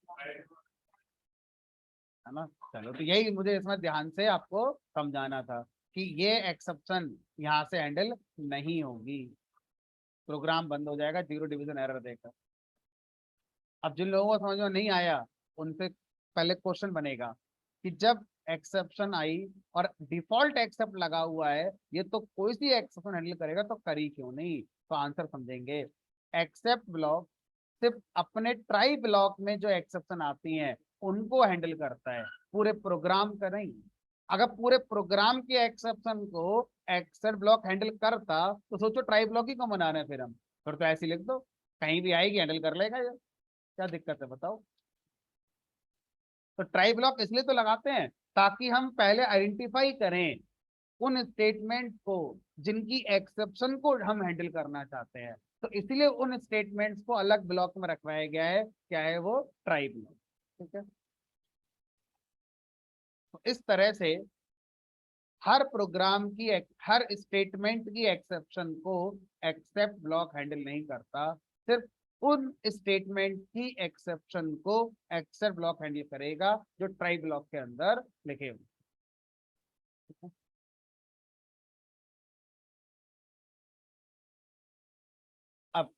है ना। चलो, तो यही मुझे इसमें ध्यान से आपको समझाना था कि ये एक्सेप्शन यहाँ से हैंडल नहीं होगी, प्रोग्राम बंद हो जाएगा जीरो डिवीजन एरर देकर। अब जिन लोगों को समझ में नहीं आया उनसे पहले क्वेश्चन बनेगा कि जब एक्सेप्शन आई और डिफॉल्ट एक्सेप्ट लगा हुआ है, ये तो कोई सी एक्सेप्शन हैंडल करेगा, तो करी क्यों नहीं? तो आंसर समझेंगे। एक्सेप्ट ब्लॉक सिर्फ अपने ट्राई ब्लॉक में जो एक्सेप्शन आती हैं उनको हैंडल करता है, पूरे प्रोग्राम का नहीं। अगर पूरे प्रोग्राम के एक्सेप्शन को एक्सेप्ट ब्लॉक हैंडल करता तो सोचो ट्राई ब्लॉक ही क्यों बना रहे हैं फिर हम। फिर तो ऐसे लिख दो, कहीं भी आएगी हैंडल कर लेगा ये, क्या दिक्कत है बताओ। तो ट्राई ब्लॉक इसलिए तो लगाते हैं ताकि हम पहले आइडेंटिफाई करें उन स्टेटमेंट को जिनकी एक्सेप्शन को हम हैंडल करना चाहते हैं, तो इसलिए उन स्टेटमेंट्स को अलग ब्लॉक में रखवाया गया है, क्या है वो, ट्राई ब्लॉक, ठीक है। तो इस तरह से हर प्रोग्राम की हर स्टेटमेंट की एक्सेप्शन को एक्सेप्ट ब्लॉक हैंडल नहीं करता, सिर्फ उन स्टेटमेंट की एक्सेप्शन को एक्सेप्ट ब्लॉक हैंडल करेगा जो ट्राई ब्लॉक के अंदर लिखे हुए। अब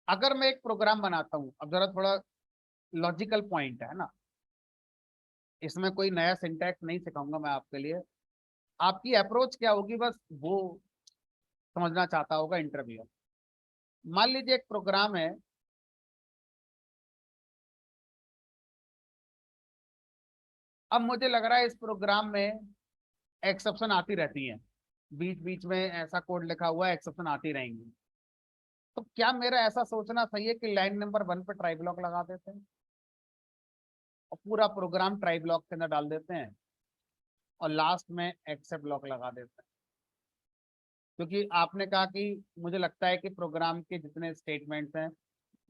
अगर मैं एक प्रोग्राम बनाता हूं, अब जरा थोड़ा लॉजिकल पॉइंट है ना, इसमें कोई नया सिंटैक्स नहीं सिखाऊंगा मैं आपके लिए, आपकी अप्रोच क्या होगी बस वो समझना चाहता होगा इंटरव्यू। मान लीजिए एक प्रोग्राम है, अब मुझे लग रहा है इस प्रोग्राम में एक्सेप्शन आती रहती है, बीच बीच में ऐसा कोड लिखा हुआ है एक्सेप्शन आती रहेंगी, तो क्या मेरा ऐसा सोचना सही है कि लाइन नंबर 1 पे ट्राई ब्लॉक लगा देते हैं और पूरा प्रोग्राम ट्राई ब्लॉक के अंदर डाल देते हैं और लास्ट में एक्सेप्ट ब्लॉक लगा देते हैं? क्योंकि आपने कहा कि मुझे लगता है कि प्रोग्राम के जितने स्टेटमेंट्स हैं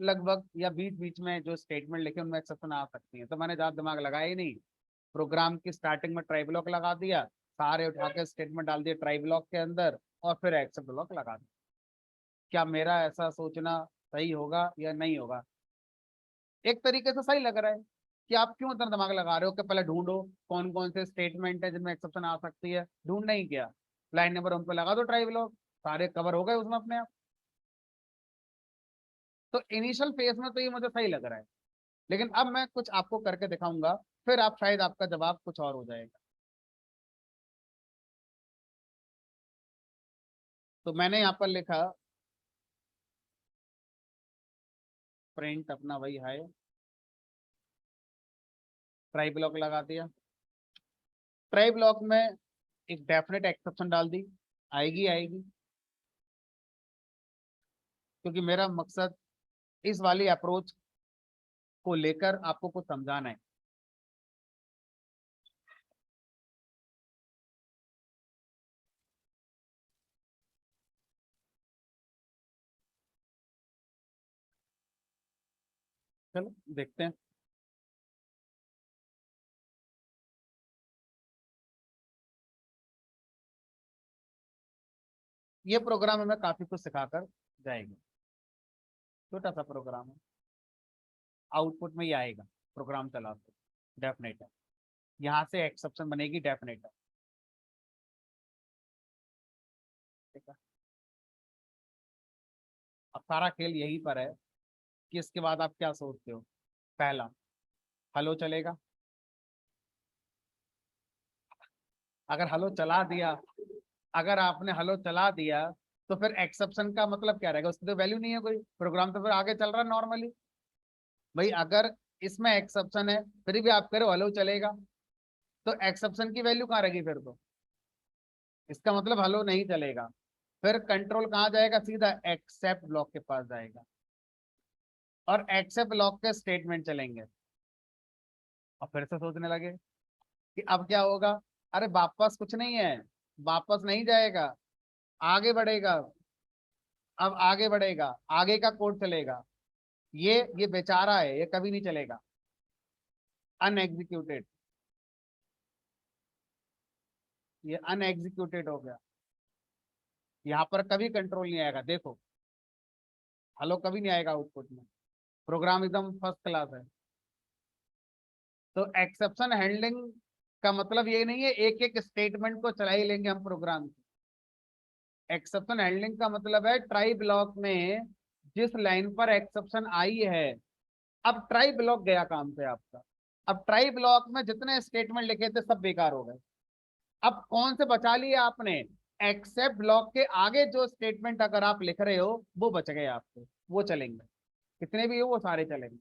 लगभग या बीच बीच में जो स्टेटमेंट लिखे उनमें एक्सेप्शन आ सकती है, तो मैंने ज्यादा दिमाग लगाया ही नहीं, प्रोग्राम की स्टार्टिंग में ट्राई ब्लॉक लगा दिया, सारे उठा के स्टेटमेंट डाल दिए ट्राई ब्लॉक के अंदर, और फिर एक्सेप्ट ब्लॉक लगा दिया। क्या मेरा ऐसा सोचना सही होगा या नहीं होगा? एक तरीके से सही लग रहा है कि आप क्यों इतना दिमाग लगा रहे हो कि पहले ढूंढो कौन कौन से स्टेटमेंट है जिनमें एक्सेप्शन आ सकती है। ढूंढ नहीं किया, लाइन नंबर उन पर लगा दो ट्राई ब्लॉक, सारे कवर हो गए उसमें अपने आप। तो इनिशियल फेज में तो ये मुझे सही लग रहा है, लेकिन अब मैं कुछ आपको करके दिखाऊंगा, फिर आप शायद आपका जवाब कुछ और हो जाएगा। तो मैंने यहाँ पर लिखा प्रिंट अपना वही है, ट्राई ब्लॉक लगा दिया, ट्राई ब्लॉक में एक डेफिनेट एक्सेप्शन डाल दी, आएगी आएगी, क्योंकि मेरा मकसद इस वाली अप्रोच को लेकर आपको कुछ समझाना है। चलो देखते हैं। ये प्रोग्राम हमें काफी कुछ सिखाकर जाएगा। छोटा सा प्रोग्राम है, आउटपुट में ही आएगा प्रोग्राम चलाते, डेफिनेट है, यहाँ से एक्सेप्शन बनेगी डेफिनेट है। ठीक है, अब सारा खेल यहीं पर है कि इसके बाद आप क्या सोचते हो। पहला, हेलो चलेगा? अगर हेलो चला दिया, अगर आपने हेलो चला दिया, तो फिर एक्सेप्शन का मतलब क्या रहेगा? उसकी तो वैल्यू नहीं है, कोई प्रोग्राम तो फिर आगे चल रहा है नॉर्मली। भाई अगर इसमें एक्सेप्शन है फिर भी आप करो हेलो चलेगा, तो एक्सेप्शन की वैल्यू कहाँ रहेगी फिर? तो इसका मतलब हेलो नहीं चलेगा। फिर कंट्रोल कहाँ जाएगा? सीधा एक्सेप्ट ब्लॉक के पास जाएगा, और एक्सेप्ट ब्लॉक के स्टेटमेंट चलेंगे। और फिर से सोचने लगे कि अब क्या होगा। अरे वापस कुछ नहीं है, वापस नहीं जाएगा, आगे बढ़ेगा। अब आगे बढ़ेगा, आगे का कोड चलेगा। ये बेचारा है, ये कभी नहीं चलेगा, अनएग्जीक्यूटेड, ये अनएग्जीक्यूटेड हो गया। यहाँ पर कभी कंट्रोल नहीं आएगा। देखो, हेलो कभी नहीं आएगा आउटपुट में, प्रोग्राम एकदम फर्स्ट क्लास है। तो एक्सेप्शन हैंडलिंग का मतलब ये नहीं है एक एक स्टेटमेंट को चला ही लेंगे हम प्रोग्राम की। एक्सेप्शन हैंडलिंग का मतलब है ट्राई ब्लॉक में जिस लाइन पर एक्सेप्शन आई है, अब ट्राई ब्लॉक गया काम से आपका। अब ट्राई ब्लॉक में जितने स्टेटमेंट लिखे थे सब बेकार हो गए। अब कौन से बचा लिए आपने? एक्सेप्ट ब्लॉक के आगे जो स्टेटमेंट अगर आप लिख रहे हो वो बच गए आपके, वो चलेंगे, कितने भी हो वो सारे चलेंगे।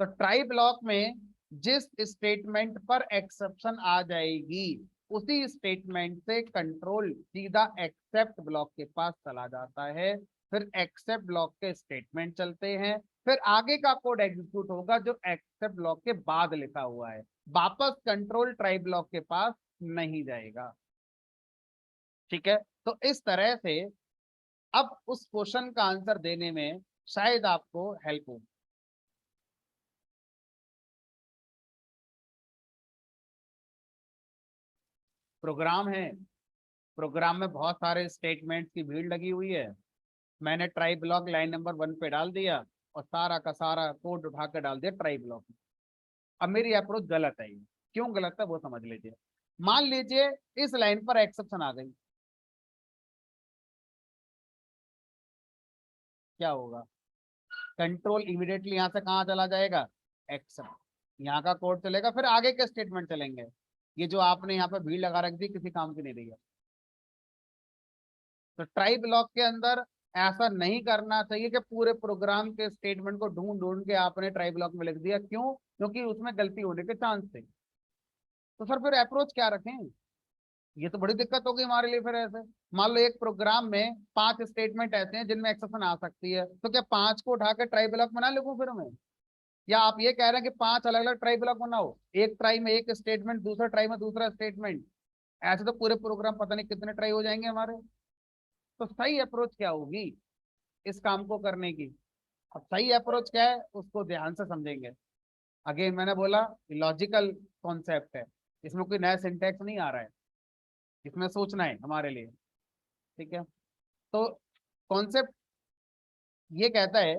तो ट्राई ब्लॉक में जिस स्टेटमेंट पर एक्सेप्शन आ जाएगी उसी स्टेटमेंट से कंट्रोल सीधा एक्सेप्ट ब्लॉक के पास चला जाता है। फिर एक्सेप्ट ब्लॉक के स्टेटमेंट चलते हैं, फिर आगे का कोड एग्जीक्यूट होगा जो एक्सेप्ट ब्लॉक के बाद लिखा हुआ है। वापस कंट्रोल ट्राई ब्लॉक के पास नहीं जाएगा। ठीक है, तो इस तरह से अब उस क्वेश्चन का आंसर देने में शायद आपको हेल्प हो। प्रोग्राम है, प्रोग्राम में बहुत सारे स्टेटमेंट्स की भीड़ लगी हुई है। मैंने ट्राई ब्लॉक लाइन नंबर 1 पे डाल दिया और सारा का सारा कोड उठा कर डाल दिया ट्राई ब्लॉक में। अब मेरी अप्रोच गलत है, ये क्यों गलत है वो समझ लीजिए। मान लीजिए इस लाइन पर एक्सेप्शन आ गई, क्या होगा? कंट्रोल इमीडिएटली यहां से कहाँ चला जाएगा? एक्सेप्ट, यहाँ का कोड चलेगा, फिर आगे के स्टेटमेंट चलेंगे। ये जो आपने यहाँ पे भीड़ लगा रखी थी किसी काम की नहीं रही है। तो ट्राई ब्लॉक के अंदर ऐसा नहीं करना चाहिए कि पूरे प्रोग्राम के स्टेटमेंट को ढूंढ ढूंढ के आपने ट्राई ब्लॉक में लिख दिया। क्यों? क्योंकि उसमें गलती होने के चांस थे। तो सर फिर अप्रोच क्या रखें? ये तो बड़ी दिक्कत होगी हमारे लिए। फिर ऐसे मान लो एक प्रोग्राम में 5 स्टेटमेंट ऐसे हैं जिनमें एक्सेप्शन आ सकती है, तो क्या 5 को उठा के ट्राई ब्लॉक बना लिखूं फिर मैं? या आप ये कह रहे हैं कि 5 अलग अलग ट्राई ब्लॉक बनाओ, एक ट्राई में एक स्टेटमेंट, दूसरा ट्राई में दूसरा स्टेटमेंट? ऐसे तो पूरे प्रोग्राम पता नहीं कितने ट्राई हो जाएंगे हमारे। तो सही अप्रोच क्या होगी इस काम को करने की? अब सही अप्रोच क्या है उसको ध्यान से समझेंगे। अगेन मैंने बोला लॉजिकल कॉन्सेप्ट है, इसमें कोई नया सिंटैक्स नहीं आ रहा है, इसमें सोचना है हमारे लिए। ठीक है, तो कॉन्सेप्ट ये कहता है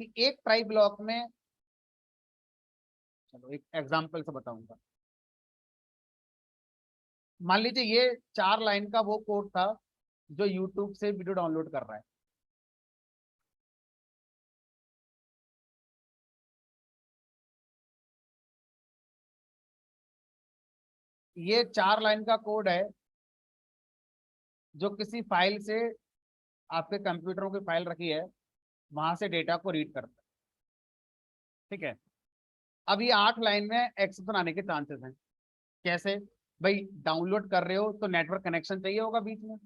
कि एक ट्राई ब्लॉक में, चलो एक एग्जांपल से बताऊंगा। मान लीजिए ये 4 लाइन का वो कोड था जो यूट्यूब से वीडियो डाउनलोड कर रहा है। ये 4 लाइन का कोड है जो किसी फाइल से, आपके कंप्यूटरों की फाइल रखी है, वहां से डेटा को रीड करता है। ठीक है, अब ये 8 लाइन में एक्सेप्शन आने के चांसेस हैं। कैसे? भाई डाउनलोड कर रहे हो तो नेटवर्क कनेक्शन चाहिए होगा बीच में,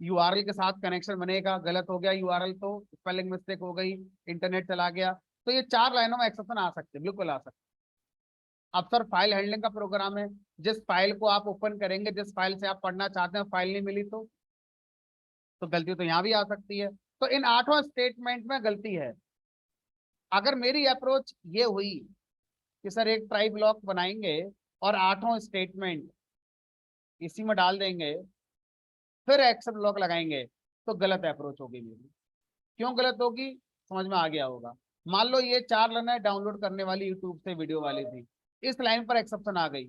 यूआरएल के साथ कनेक्शन बनेगा, गलत हो गया यूआरएल तो स्पेलिंग मिस्टेक हो गई, इंटरनेट चला गया, तो ये 4 लाइनों में एक्सेप्शन आ सकते हैं, बिल्कुल आ सकते हैं। अब सर फाइल हैंडलिंग का प्रोग्राम है, जिस फाइल को आप ओपन करेंगे, जिस फाइल से आप पढ़ना चाहते हैं फाइल नहीं मिली तो गलती तो यहाँ भी आ सकती है। तो इन 8वां स्टेटमेंट में गलती है। अगर मेरी अप्रोच ये हुई कि सर एक ट्राई ब्लॉक बनाएंगे और 8वां स्टेटमेंट इसी में डाल देंगे, फिर एक्सेप्ट ब्लॉक लगाएंगे, तो गलत अप्रोच होगी मेरी। क्यों गलत होगी, समझ में आ गया होगा। मान लो ये 4 लाइनें डाउनलोड करने वाली यूट्यूब से वीडियो वाली थी, इस लाइन पर एक्सेप्शन आ गई,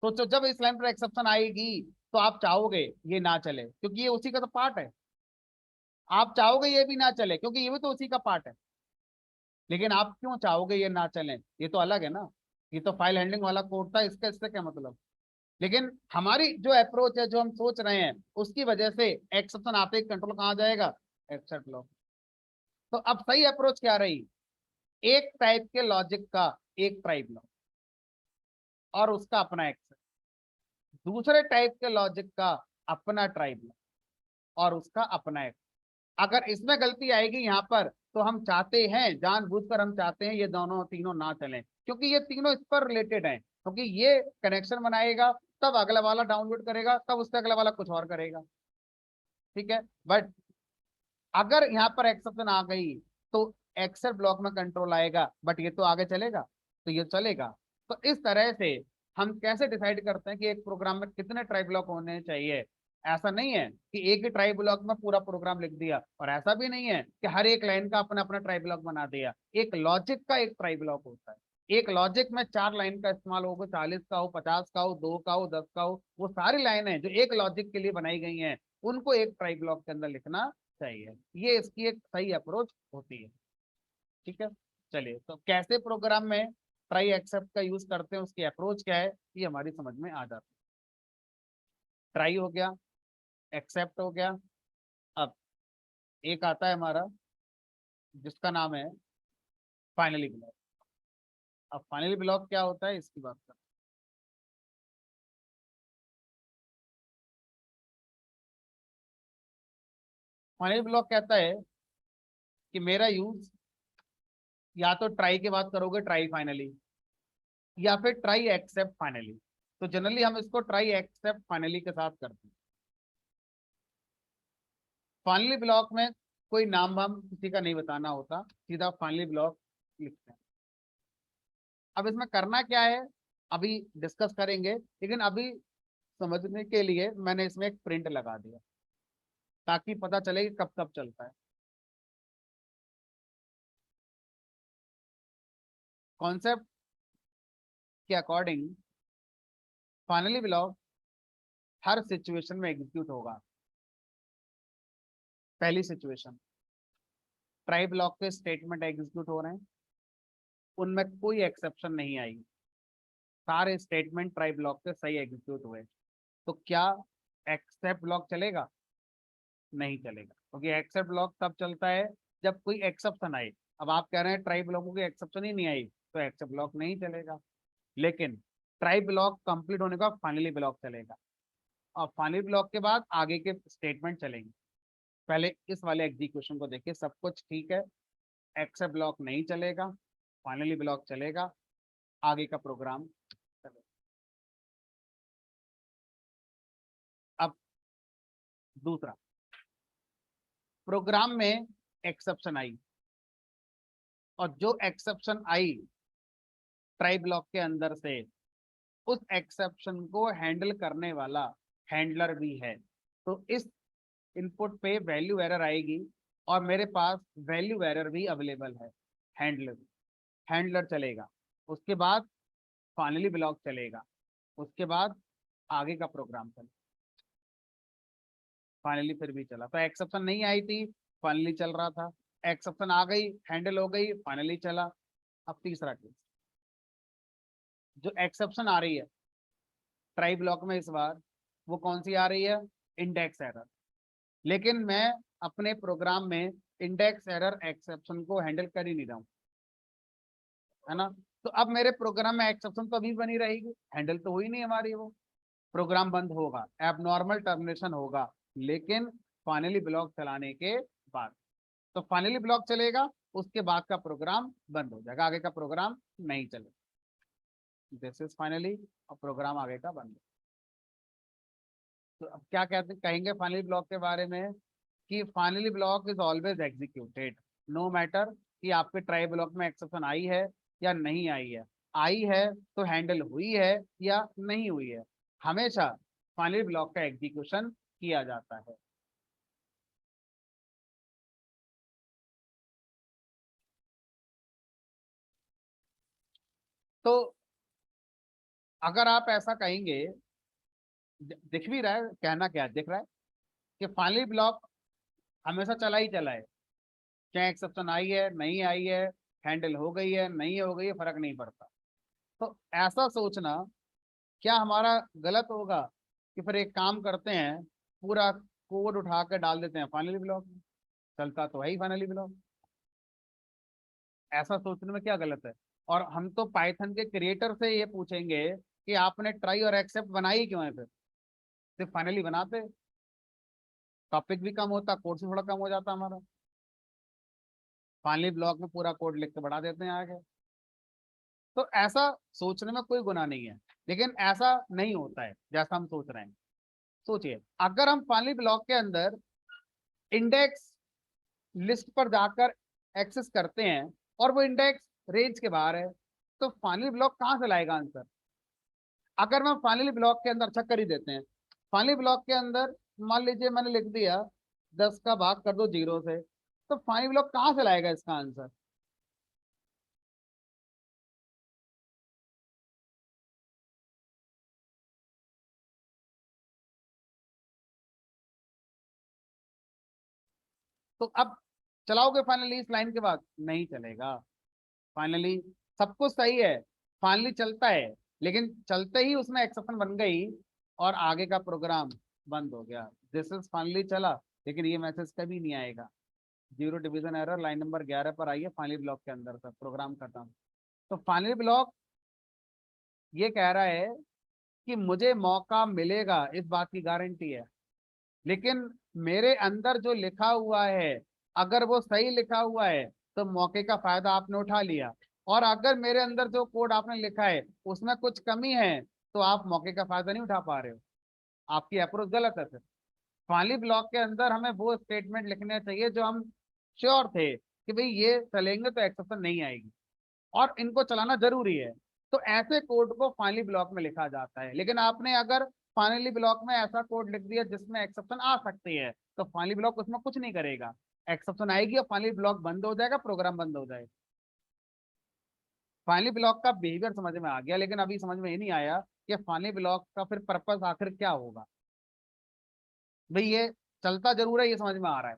तो जब इस लाइन पर एक्सेप्शन आएगी तो आप चाहोगे ये ना चले, क्योंकि ये उसी का तो पार्ट है। आप चाहोगे ये भी ना चले क्योंकि ये भी तो उसी का पार्ट है। लेकिन आप क्यों चाहोगे ये ना चले, ये तो अलग है ना, ये तो फाइल हैंडलिंग वाला कोड था, इसका इससे क्या मतलब। लेकिन हमारी जो अप्रोच है, जो हम सोच रहे हैं, उसकी वजह से एक्सेप्शन आते ही कंट्रोल कहाँ जाएगा, एक्सेप्ट लो। तो अब सही अप्रोच क्या रही, एक टाइप के लॉजिक का एक ट्राई ब्लॉक और उसका अपना एक्सेप्ट, दूसरे टाइप के लॉजिक का अपना ट्राई ब्लॉक और उसका अपना एक्सेप्ट। अगर इसमें गलती आएगी यहाँ पर, तो हम चाहते हैं, जानबूझकर हम चाहते हैं ये दोनों तीनों ना चलें, क्योंकि ये तीनों इस पर रिलेटेड हैं। क्योंकि ये कनेक्शन बनाएगा, तब अगला वाला डाउनलोड करेगा, तब उससे अगला वाला कुछ और करेगा। ठीक है, बट अगर यहाँ पर एक्सेप्शन आ गई तो एक्सेप्ट ब्लॉक में कंट्रोल आएगा, बट ये तो आगे चलेगा, तो ये चलेगा। तो इस तरह से हम कैसे डिसाइड करते हैं कि एक प्रोग्राम में कितने ट्राई ब्लॉक होने चाहिए। ऐसा नहीं है कि एक ही ट्राई ब्लॉक में पूरा प्रोग्राम लिख दिया, और ऐसा भी नहीं है कि हर एक लाइन का अपना अपना ट्राई ब्लॉक बना दिया। एक लॉजिक का एक ट्राई ब्लॉक होता है, एक लॉजिक में 4 लाइन का इस्तेमाल होगा, 40 का हो, 50 का हो, 2 का हो, 10 का हो, वो सारी लाइनें जो एक लॉजिक के लिए बनाई गई हैं, उनको एक ट्राई ब्लॉक के अंदर लिखना चाहिए। ये इसकी एक सही अप्रोच होती है। ठीक है, चलिए तो कैसे प्रोग्राम में ट्राई एक्सेप्ट का यूज करते हैं, उसकी अप्रोच क्या है, ये हमारी समझ में आ जाती है। ट्राई हो गया, एक्सेप्ट हो गया, अब एक आता है हमारा जिसका नाम है फाइनली ब्लॉक। अब फाइनली ब्लॉक क्या होता है इसकी बात करते हैं। फाइनली ब्लॉक कहता है कि मेरा यूज या तो ट्राई के बाद करोगे, ट्राई फाइनली, या फिर ट्राई एक्सेप्ट फाइनली। तो जनरली हम इसको ट्राई एक्सेप्ट फाइनली के साथ करते हैं। फाइनली ब्लॉक में कोई नाम वाम किसी का नहीं बताना होता, सीधा फाइनली ब्लॉक लिखते हैं। अब इसमें करना क्या है अभी डिस्कस करेंगे, लेकिन अभी समझने के लिए मैंने इसमें एक प्रिंट लगा दिया ताकि पता चले कि कब कब चलता है। कॉन्सेप्ट के अकॉर्डिंग फाइनली ब्लॉक हर सिचुएशन में एग्जीक्यूट होगा। पहली सिचुएशन, ट्राई ब्लॉक के स्टेटमेंट एग्जीक्यूट हो रहे हैं, उनमें कोई एक्सेप्शन नहीं आई, सारे स्टेटमेंट ट्राई ब्लॉक के सही एग्जीक्यूट हुए, तो क्या एक्सेप्ट ब्लॉक चलेगा? नहीं चलेगा, क्योंकि एक्सेप्ट ब्लॉक तब चलता है जब कोई एक्सेप्शन आए। अब आप कह रहे हैं ट्राई ब्लॉकों की एक्सेप्शन ही नहीं आई, तो एक्सेप्ट ब्लॉक नहीं चलेगा। लेकिन ट्राई ब्लॉक कंप्लीट होने का फाइनली ब्लॉक चलेगा, और फाइनली ब्लॉक के बाद आगे के स्टेटमेंट चलेंगे। पहले इस वाले एग्जीक्यूशन को देखिए, सब कुछ ठीक है, एक्सेप्ट ब्लॉक नहीं चलेगा, फाइनली ब्लॉक चलेगा, आगे का प्रोग्राम चलेगा। अब दूसरा, प्रोग्राम में एक्सेप्शन आई, और जो एक्सेप्शन आई ट्राई ब्लॉक के अंदर से उस एक्सेप्शन को हैंडल करने वाला हैंडलर भी है। तो इस इनपुट पे वैल्यू एरर आएगी और मेरे पास वैल्यू एरर भी अवेलेबल है। हैंडलर हैंडलर चलेगा, उसके बाद फाइनली ब्लॉक चलेगा, उसके बाद आगे का प्रोग्राम चलेगा। फाइनली फिर भी चला, तो एक्सेप्शन नहीं आई थी, फाइनली चल रहा था, एक्सेप्शन आ गई, हैंडल हो गई, फाइनली चला। अब तीसरा केस, जो एक्सेप्शन आ रही है ट्राई ब्लॉक में इस बार, वो कौन सी आ रही है? Index error. लेकिन मैं अपने प्रोग्राम में इंडेक्स एरर एक्सेप्शन को हैंडल कर ही नहीं रहा हूं, है ना। तो अब मेरे प्रोग्राम में एक्सेप्शन तो अभी बनी रहेगी, हैंडल तो हुई नहीं हमारी, वो प्रोग्राम बंद होगा, एबनॉर्मल टर्मिनेशन होगा, लेकिन फाइनली ब्लॉक चलाने के बाद। तो फाइनली ब्लॉक चलेगा, उसके बाद का प्रोग्राम बंद हो जाएगा, आगे का प्रोग्राम नहीं चलेगा। दिस इज फाइनली, और प्रोग्राम आगे का बंद। तो अब क्या कहते कहेंगे फाइनली ब्लॉक के बारे में, कि finally block is always executed no matter कि आपके ट्राई ब्लॉक में एक्सेप्शन आई है या नहीं आई है। आई है तो हैंडल हुई है या नहीं हुई है, हमेशा फाइनली ब्लॉक का एग्जीक्यूशन किया जाता है। तो अगर आप ऐसा कहेंगे, दिख भी रहा है, कहना क्या दिख रहा है कि फाइनली ब्लॉक हमेशा चला ही चला है, चाहे एक्सेप्शन आई है नहीं आई है, हैंडल हो गई है नहीं हो गई है, फर्क नहीं पड़ता। तो ऐसा सोचना क्या हमारा गलत होगा कि फिर एक काम करते हैं, पूरा कोड उठा के डाल देते हैं फाइनली ब्लॉक में, चलता तो है ही फाइनली ब्लॉक। ऐसा सोचने में क्या गलत है? और हम तो पाइथन के क्रिएटर से ये पूछेंगे कि आपने ट्राई और एक्सेप्ट बनाई क्यों है, फिर सिर्फ फाइनली बनाते, टॉपिक भी कम होता, कोड से थोड़ा कम हो जाता हमारा। फाइनली ब्लॉक में पूरा कोड लिख के बढ़ा देते हैं आगे। तो ऐसा सोचने में कोई गुनाह नहीं है, लेकिन ऐसा नहीं होता है जैसा हम सोच रहे हैं। सोचिए, अगर हम फाइनली ब्लॉक के अंदर इंडेक्स लिस्ट पर जाकर एक्सेस करते हैं और वो इंडेक्स रेंज के बाहर है, तो फाइनली ब्लॉक कहां से लाएगा आंसर? अगर मैं फाइनली ब्लॉक के अंदर, अच्छा कर ही देते हैं, फाइनली ब्लॉक के अंदर मान लीजिए मैंने लिख दिया 10 का भाग कर दो 0 से, तो फाइनली ब्लॉक कहां से लाएगा इसका आंसर? तो अब चलाओगे फाइनली इस लाइन के बाद? नहीं चलेगा। फाइनली सब कुछ सही है, फाइनली चलता है, लेकिन चलते ही उसमें एक्सेप्शन बन गई और आगे का प्रोग्राम बंद हो गया। दिस इज फाइनली चला, लेकिन ये मैसेज कभी नहीं आएगा, 0 डिवीजन एरर लाइन नंबर 11 पर आई है फाइनली ब्लॉक के अंदर तक प्रोग्राम खत्म। तो फाइनली ब्लॉक ये कह रहा है कि मुझे मौका मिलेगा, इस बात की गारंटी है, लेकिन मेरे अंदर जो लिखा हुआ है अगर वो सही लिखा हुआ है तो मौके का फायदा आपने उठा लिया, और अगर मेरे अंदर जो कोड आपने लिखा है उसमें कुछ कमी है तो आप मौके का फायदा नहीं उठा पा रहे हो, आपकी अप्रोच गलत है। फिर फाइनली ब्लॉक के अंदर हमें वो स्टेटमेंट लिखने चाहिए जो हम श्योर थे कि भाई ये चलेंगे तो एक्सेप्शन नहीं आएगी और इनको चलाना जरूरी है। तो ऐसे कोड को फाइनली ब्लॉक में लिखा जाता है। लेकिन आपने अगर फाइनली ब्लॉक में ऐसा कोड लिख दिया जिसमें एक्सेप्शन आ सकती है, तो फाइनली ब्लॉक उसमें कुछ नहीं करेगा, एक्सेप्शन आएगी और फाइनली ब्लॉक बंद हो जाएगा, प्रोग्राम बंद हो जाएगा। फाइनली ब्लॉक का बिहेवियर समझ में आ गया, लेकिन अभी समझ में ये नहीं आया कि फाइनली ब्लॉक का फिर पर्पस आखिर क्या होगा। भाई ये चलता जरूर है, ये समझ में आ रहा है,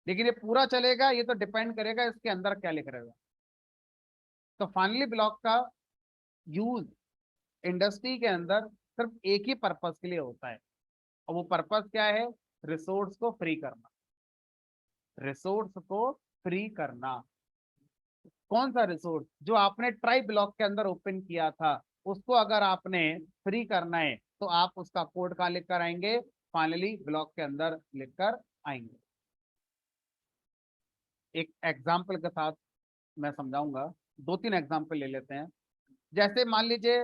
लेकिन ये पूरा चलेगा ये तो डिपेंड करेगा इसके अंदर क्या लिख रहेगा। तो फाइनली ब्लॉक का यूज इंडस्ट्री के अंदर सिर्फ एक ही पर्पस के लिए होता है, और वो पर्पस क्या है? रिसोर्स को फ्री करना। रिसोर्स को फ्री करना। कौन सा रिसोर्स? जो आपने ट्राई ब्लॉक के अंदर ओपन किया था उसको अगर आपने फ्री करना है तो आप उसका कोड कहाँ लिख कर आएंगे? फाइनली ब्लॉक के अंदर लिख कर आएंगे। एक एग्जाम्पल के साथ मैं समझाऊंगा, 2-3 एग्जाम्पल ले लेते हैं। जैसे मान लीजिए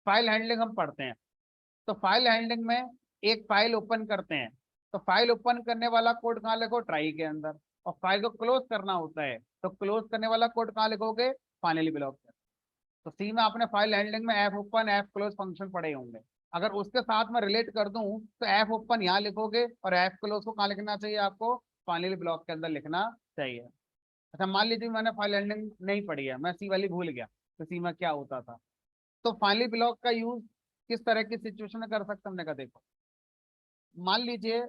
फाइल हैंडलिंग हम पढ़ते हैं, तो फाइल हैंडलिंग में एक फाइल ओपन करते हैं, तो फाइल ओपन करने वाला कोड कहाँ लिखो? ट्राई के अंदर। और फाइल को क्लोज करना होता है तो क्लोज करने वाला कोड कहाँ लिखोगे? फाइनली ब्लॉक के। तो सी में आपने फाइल हैंडलिंग में F open F close function पढ़े होंगे। अगर उसके साथ में रिलेट कर दूं तो एफ ओपन यहाँ लिखोगे और एफ क्लोज को कहाँ लिखना चाहिए आपको, फाइनली ब्लॉक के अंदर लिखना चाहिए। अच्छा मान लीजिए मैंने फाइल हैंडलिंग नहीं पढ़ी है, मैं सी वाली भूल गया, तो सी में क्या होता था। तो फाइनली ब्लॉक का यूज किस तरह की सिचुएशन में कर सकते हैं, हमने कहा देखो मान लीजिए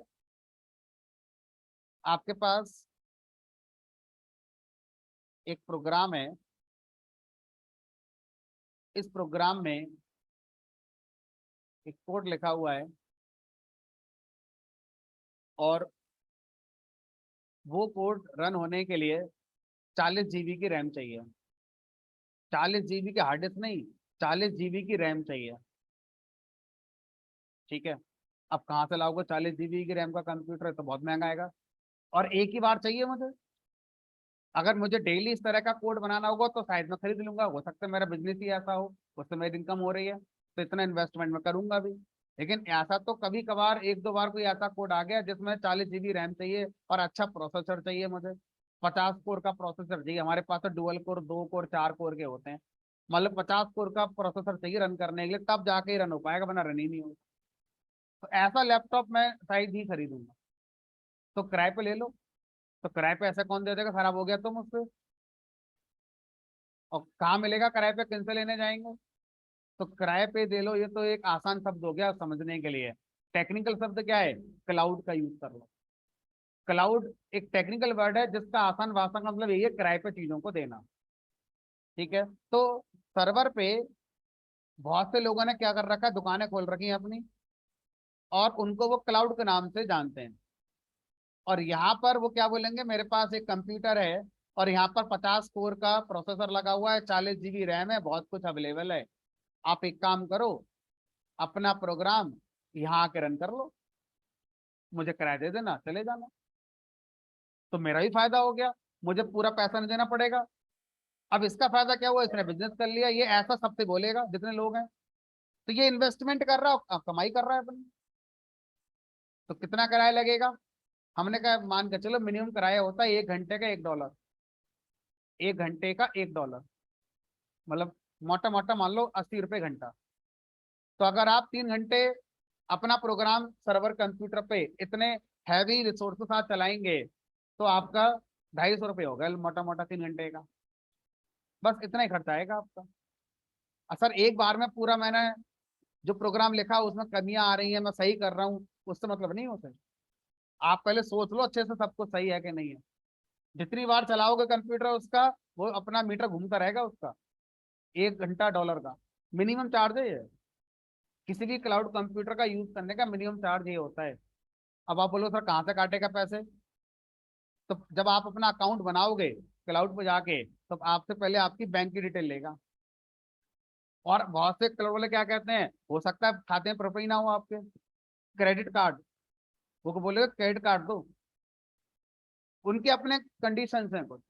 आपके पास एक प्रोग्राम है, इस प्रोग्राम में एक कोड लिखा हुआ है और वो कोड रन होने के लिए 40 GB की रैम चाहिए। 40 GB की हार्ड डिस्क नहीं, 40 GB की रैम चाहिए। ठीक है, अब कहाँ से लाओगे 40 GB की रैम का कंप्यूटर, है तो बहुत महंगा आएगा और एक ही बार चाहिए मुझे। अगर मुझे डेली इस तरह का कोड बनाना होगा तो शायद मैं खरीद लूंगा, हो सकता है मेरा बिजनेस ही ऐसा हो, उससे मेरी इनकम हो रही है तो इतना इन्वेस्टमेंट मैं करूंगा भी। लेकिन ऐसा तो कभी कभार एक दो बार कोई ऐसा कोड आ गया जिसमें 40 GB रैम चाहिए और अच्छा प्रोसेसर चाहिए मुझे, 50 कोर का प्रोसेसर चाहिए। हमारे पास तो डुअल कोर, 2 कोर, 4 कोर के होते हैं, मतलब 50 कोर का प्रोसेसर चाहिए रन करने के लिए, तब जाके ही रन हो पाएगा, वरना रन ही नहीं होगा। तो ऐसा लैपटॉप मैं शायद ही खरीदूंगा। तो किराए पे ले लो, तो किराए पे ऐसा कौन दे देगा, खराब हो गया तो मुझसे। और कहाँ मिलेगा किराए पे, किन से लेने जाएंगे। तो किराए पे दे लो, ये तो एक आसान शब्द हो गया समझने के लिए। टेक्निकल शब्द क्या है, क्लाउड का यूज कर लो। क्लाउड एक टेक्निकल वर्ड है जिसका आसान भाषा का मतलब यही है किराए पे चीजों को देना। ठीक है, तो सर्वर पे बहुत से लोगों ने क्या कर रखा है, दुकानें खोल रखी हैं अपनी और उनको वो क्लाउड के नाम से जानते हैं। और यहाँ पर वो क्या बोलेंगे, मेरे पास एक कंप्यूटर है और यहाँ पर 50 कोर का प्रोसेसर लगा हुआ है, 40 GB रैम है, बहुत कुछ अवेलेबल है। आप एक काम करो, अपना प्रोग्राम यहाँ आके रन कर लो, मुझे किराया दे देना, चले जाना। तो मेरा भी फायदा हो गया, मुझे पूरा पैसा नहीं देना पड़ेगा। अब इसका फायदा क्या हुआ, इसने बिजनेस कर लिया, ये ऐसा सबसे बोलेगा जितने लोग हैं। तो ये इन्वेस्टमेंट कर रहा है, कमाई कर रहा है अपनी। तो कितना किराया लगेगा, हमने कहा मान के चलो मिनिमम किराया होता है 1 घंटे का $1, 1 घंटे का $1, मतलब मोटा मोटा मान लो 80 रुपये घंटा। तो अगर आप 3 घंटे अपना प्रोग्राम सर्वर कंप्यूटर पे इतने हैवी रिसोर्स के साथ चलाएंगे तो आपका 250 रुपये होगा मोटा मोटा 3 घंटे का। बस इतना ही खर्चा आएगा आपका। सर एक बार में पूरा मैंने जो प्रोग्राम लिखा उसमें कमियां आ रही है, मैं सही कर रहा हूँ, उससे मतलब नहीं होता। आप पहले सोच लो अच्छे से सब कुछ सही है कि नहीं है। जितनी बार चलाओगे कंप्यूटर उसका, वो अपना मीटर घूमता रहेगा उसका। 1 घंटा $1 का मिनिमम चार्ज है ये। किसी भी क्लाउड कंप्यूटर का यूज करने का मिनिमम चार्ज ये होता है। अब आप बोलो सर कहाँ से काटेगा पैसे, तो जब आप अपना अकाउंट बनाओगे क्लाउड पे जाके तो आपसे पहले आपकी बैंक की डिटेल लेगा। और बहुत से क्लाउड वाले क्या कहते हैं, हो सकता है खाते में रुपए ही ना हो आपके, क्रेडिट कार्ड, वो को बोलेगा क्रेडिट कार्ड दो। उनके अपने कंडीशन हैं कुछ।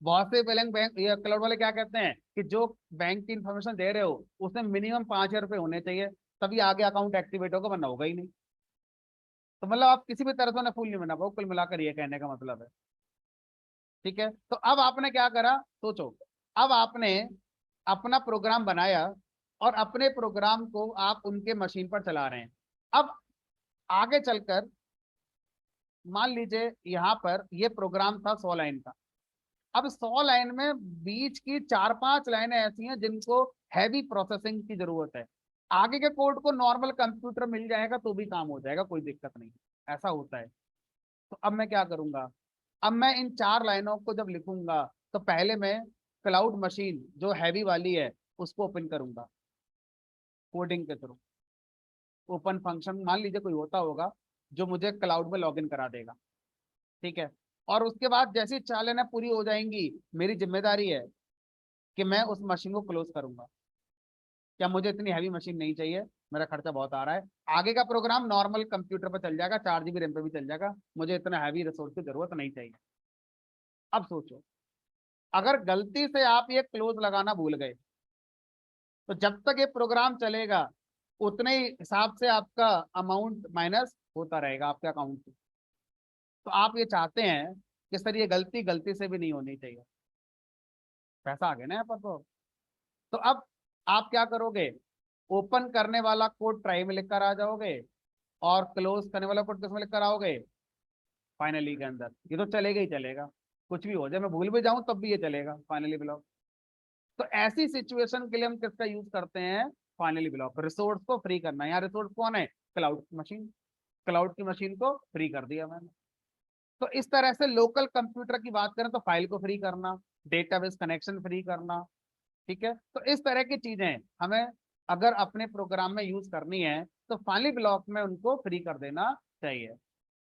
बहुत से बैंक ये क्लाउड वाले क्या कहते हैं कि जो बैंक की इंफॉर्मेशन दे रहे हो उसमें मिनिमम 5,000 रुपये होने चाहिए, तभी आगे अकाउंट एक्टिवेट होगा, वरना होगा ही नहीं। तो मतलब आप किसी भी तरह से उन्हें फूल नहीं बना पाओ, कुल मिलाकर ये कहने का मतलब है। ठीक है, तो अब आपने क्या करा, सोचो। अब आपने अपना प्रोग्राम बनाया और अपने प्रोग्राम को आप उनके मशीन पर चला रहे हैं। अब आगे चलकर मान लीजिए यहाँ पर ये प्रोग्राम था 100 लाइन का। अब 100 लाइन में बीच की 4-5 लाइनें ऐसी हैं जिनको हैवी प्रोसेसिंग की जरूरत है। आगे के कोड को नॉर्मल कंप्यूटर मिल जाएगा तो भी काम हो जाएगा, कोई दिक्कत नहीं, ऐसा होता है। तो अब मैं क्या करूंगा, अब मैं इन 4 लाइनों को जब लिखूंगा तो पहले मैं क्लाउड मशीन जो हैवी वाली है उसको ओपन करूंगा कोडिंग के थ्रू। ओपन फंक्शन मान लीजिए कोई होता होगा जो मुझे क्लाउड में लॉगिन करा देगा। ठीक है, और उसके बाद जैसी 4 लाइनें पूरी हो जाएंगी, मेरी जिम्मेदारी है कि मैं उस मशीन को क्लोज करूंगा। क्या मुझे इतनी हैवी मशीन नहीं चाहिए, मेरा खर्चा बहुत आ रहा है। आगे का प्रोग्राम नॉर्मल कंप्यूटर पर चल जाएगा, 4 GB रैम पे भी चल जाएगा, मुझे इतना हैवी रिसोर्स की जरूरत नहीं चाहिए। अब सोचो, अगर गलती से आप ये क्लोज लगाना भूल गए तो जब तक ये प्रोग्राम चलेगा उतने ही हिसाब से आपका अमाउंट माइनस होता रहेगा आपके अकाउंट से। तो आप ये चाहते हैं कि सर ये गलती गलती से भी नहीं होनी चाहिए, पैसा आ गया ना यहाँ पर तो। तो अब आप क्या करोगे, ओपन करने वाला कोड ट्राई में लिखकर आ जाओगे और क्लोज करने वाला कोड किसमें लिखकर आओगे, फाइनली के अंदर। ये तो चलेगा ही चलेगा, कुछ भी हो जाए, मैं भूल भी जाऊं तब भी ये चलेगा फाइनली ब्लॉक। तो ऐसी सिचुएशन के लिए हम किसका यूज करते हैं, फाइनली ब्लॉक। रिसोर्स को फ्री करना है, यहाँ रिसोर्स कौन है, क्लाउड की मशीन। क्लाउड की मशीन को फ्री कर दिया मैंने। तो इस तरह से लोकल कंप्यूटर की बात करें तो फाइल को फ्री करना, डेटाबेस कनेक्शन फ्री करना, ठीक है। तो इस तरह की चीजें हमें अगर अपने प्रोग्राम में यूज करनी है तो फाइनली ब्लॉक में उनको फ्री कर देना चाहिए।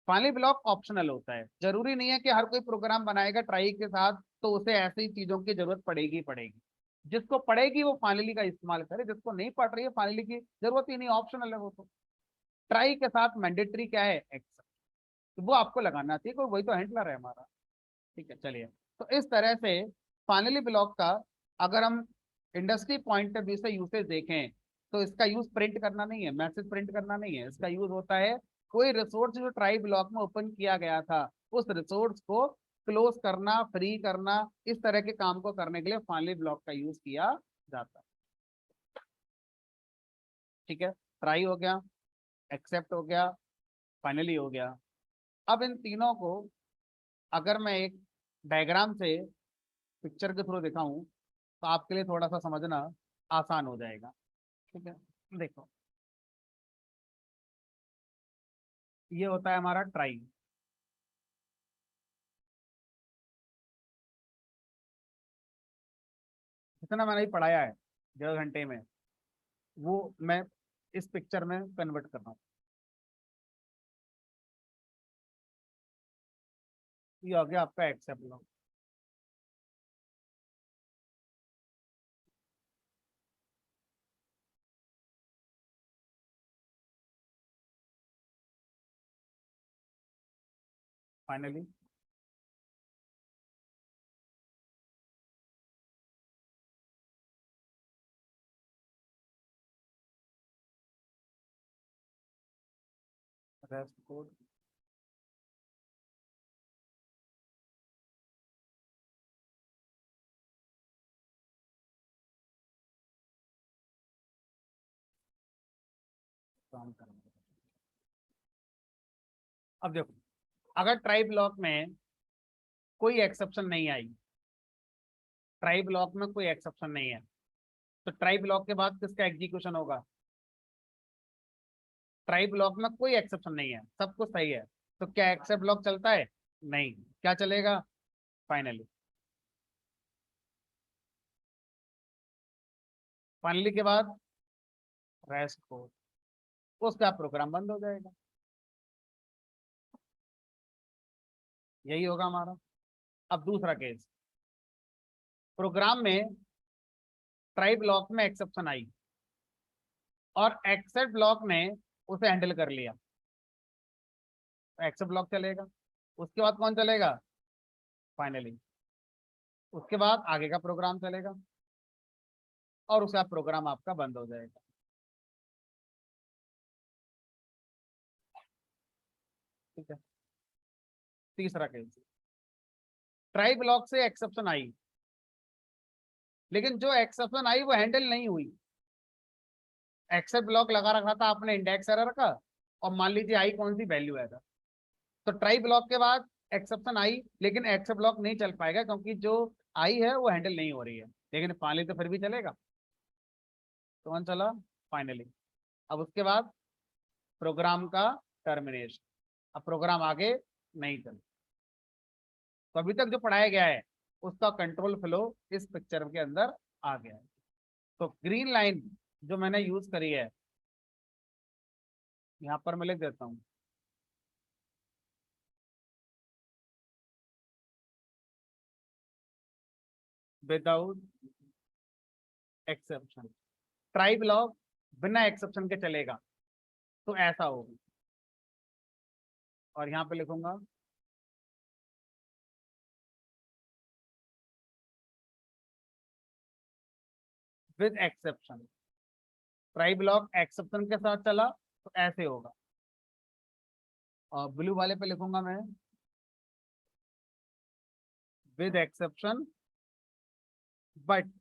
फाइनली ब्लॉक ऑप्शनल होता है, जरूरी नहीं है कि हर कोई प्रोग्राम बनाएगा ट्राई के साथ तो उसे ऐसी चीजों की जरूरत पड़ेगी पड़ेगी। जिसको पड़ेगी वो फाइनली का इस्तेमाल करे, जिसको नहीं पड़ रही है फाइनली की जरूरत ही नहीं, ऑप्शनल है वो तो। ट्राई के साथ मैंडेटरी क्या है, एक्सेप्ट, तो वो आपको लगाना चाहिए, कोई वही तो हैंडलर है हमारा, ठीक है। चलिए, तो इस तरह से फाइनली ब्लॉक का अगर हम इंडस्ट्री पॉइंट ऑफ व्यू से यूसेज देखें तो इसका यूज प्रिंट करना नहीं है, मैसेज प्रिंट करना नहीं है, इसका यूज होता है कोई रिसोर्स जो ट्राई ब्लॉक में ओपन किया गया था उस रिसोर्स को क्लोज करना, फ्री करना, इस तरह के काम को करने के लिए फाइनली ब्लॉक का यूज किया जाता है, ठीक है। ट्राई हो गया, एक्सेप्ट हो गया, फाइनली हो गया। अब इन तीनों को अगर मैं एक डायग्राम से पिक्चर के थ्रू दिखाऊं तो आपके लिए थोड़ा सा समझना आसान हो जाएगा, ठीक है। देखो, ये होता है हमारा ट्राई। जितना मैंने अभी पढ़ाया है 1.5 घंटे में वो मैं इस पिक्चर में कन्वर्ट कर रहा हूँ। ये हो गया आपका एक्सेप्ट लो, फाइनली रेस्ट कोड, काम करेंगे। अब देखो, अगर ट्राई ब्लॉक में कोई एक्सेप्शन नहीं आई, ट्राई ब्लॉक में कोई एक्सेप्शन नहीं है, तो ट्राई ब्लॉक के बाद किसका एग्जीक्यूशन होगा, ट्राई ब्लॉक में कोई एक्सेप्शन नहीं है, सब कुछ सही है, तो क्या एक्सेप्ट ब्लॉक चलता है, नहीं, क्या चलेगा, फाइनली। फाइनली के बाद रेस्ट कोड, उसका प्रोग्राम बंद हो जाएगा, यही होगा हमारा। अब दूसरा केस, प्रोग्राम में ट्राई ब्लॉक में एक्सेप्शन आई और एक्सेप्ट ब्लॉक ने उसे हैंडल कर लिया, तो एक्सेप्ट ब्लॉक चलेगा। उसके बाद कौन चलेगा, फाइनली। उसके बाद आगे का प्रोग्राम चलेगा और उसका प्रोग्राम आपका बंद हो जाएगा, ठीक है। तीसरा केस, ट्राई ब्लॉक से एक्सेप्शन आई लेकिन जो एक्सेप्शन आई वो हैंडल नहीं हुई। एक्सेप्ट ब्लॉक लगा रखा था आपने इंडेक्स एरर का और मान लीजिए आई कौन सी वैल्यू है, तो ट्राई ब्लॉक के बाद एक्सेप्शन आई लेकिन एक्सेप्ट ब्लॉक नहीं चल पाएगा क्योंकि जो आई है वो हैंडल नहीं हो रही है, लेकिन फाइनली तो फिर भी चलेगा। तो कौन चला, फाइनली। अब उसके बाद प्रोग्राम का टर्मिनेशन, अब प्रोग्राम आगे नहीं चल। तो अभी तक जो पढ़ाया गया है उसका कंट्रोल फ्लो इस पिक्चर के अंदर आ गया है। तो ग्रीन लाइन जो मैंने यूज करी है यहाँ पर मैं लिख देता हूँ, विदाउट एक्सेप्शन, ट्राई ब्लॉक बिना एक्सेप्शन के चलेगा, तो ऐसा होगा। और यहाँ पे लिखूंगा with exception, try block exception के साथ चला तो ऐसे होगा। और ब्लू वाले पे लिखूंगा मैं with exception but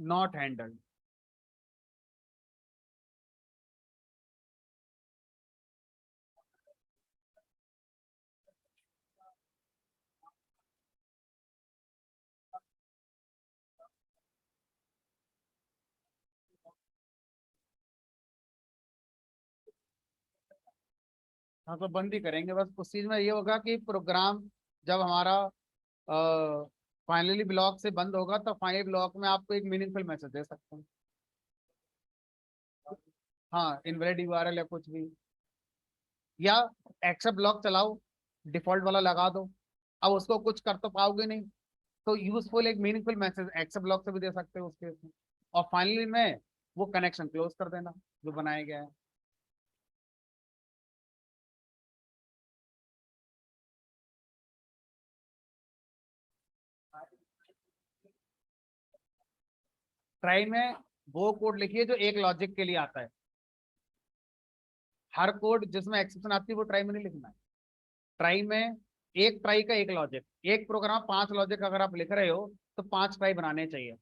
not handled. हाँ तो बंद ही करेंगे, बस उस चीज में ये होगा कि प्रोग्राम जब हमारा फाइनली ब्लॉक से बंद होगा तो फाइनली ब्लॉक में आपको एक मीनिंगफुल मैसेज दे सकते हैं। हाँ, इनवैलिड यूआरएल या कुछ भी, या एक्सेप्ट ब्लॉक चलाओ, डिफॉल्ट वाला लगा दो। अब उसको कुछ कर तो पाओगे नहीं, तो यूजफुल एक मीनिंगफुल मैसेज एक्सेप्ट ब्लॉक से भी दे सकते हो उस केस में। और फाइनली में वो कनेक्शन क्लोज कर देना जो बनाया गया है। ट्राई में वो कोड लिखिए जो एक लॉजिक के लिए आता है। हर कोड जिसमें एक्सेप्शन आती है वो ट्राई में नहीं लिखना है। ट्राई में एक ट्राई का एक लॉजिक, एक प्रोग्राम 5 लॉजिक अगर आप लिख रहे हो तो 5 ट्राई बनाने चाहिए।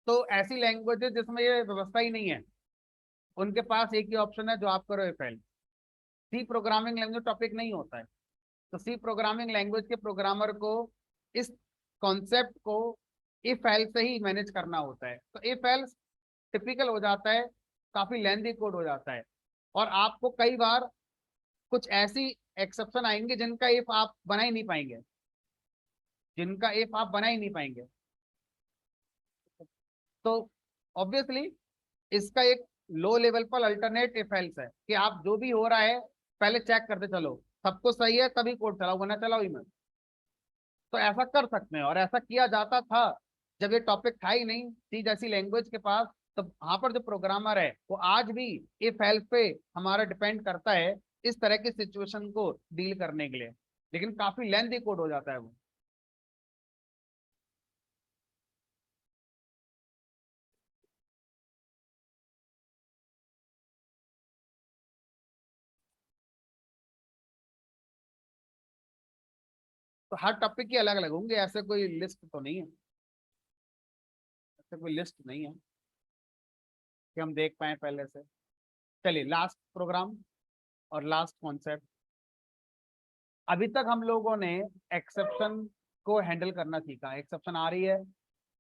तो ऐसी लैंग्वेजेस जिसमें ये व्यवस्था ही नहीं है, उनके पास एक ही ऑप्शन है जो आप करो if else. C programming language topic नहीं होता है, तो सी प्रोग्रामिंग लैंग्वेज के प्रोग्रामर को इस कॉन्सेप्ट को इफ एल्स से ही मैनेज करना होता है। तो इफ एल्स टिपिकल हो जाता है, काफी लेंथी कोड हो जाता है, और आपको कई बार कुछ ऐसी एक्सेप्शन आएंगे जिनका इफ आप बना ही नहीं पाएंगे, जिनका इफ आप बना ही नहीं पाएंगे। तो ऑब्वियसली इसका एक लो लेवल पर अल्टरनेट इफ एल्स है कि आप जो भी हो रहा है पहले चेक करते चलो, सब कुछ सही है तभी कोड चलाओ, वरना चलाओ ही मत। तो ऐसा कर सकते हैं, और ऐसा किया जाता था जब ये टॉपिक था ही नहीं सी जैसी लैंग्वेज के पास। तो वहां पर जो प्रोग्रामर है वो आज भी इफ हेल्प पे हमारा डिपेंड करता है इस तरह की सिचुएशन को डील करने के लिए, लेकिन काफी लेंथी कोड हो जाता है वो। तो हर टॉपिक की अलग अलग होंगे, ऐसे कोई लिस्ट तो नहीं है, ऐसे कोई लिस्ट नहीं है कि हम देख पाए पहले से। चलिए लास्ट प्रोग्राम और लास्ट कॉन्सेप्ट। अभी तक हम लोगों ने एक्सेप्शन को हैंडल करना सीखा। एक्सेप्शन आ रही है,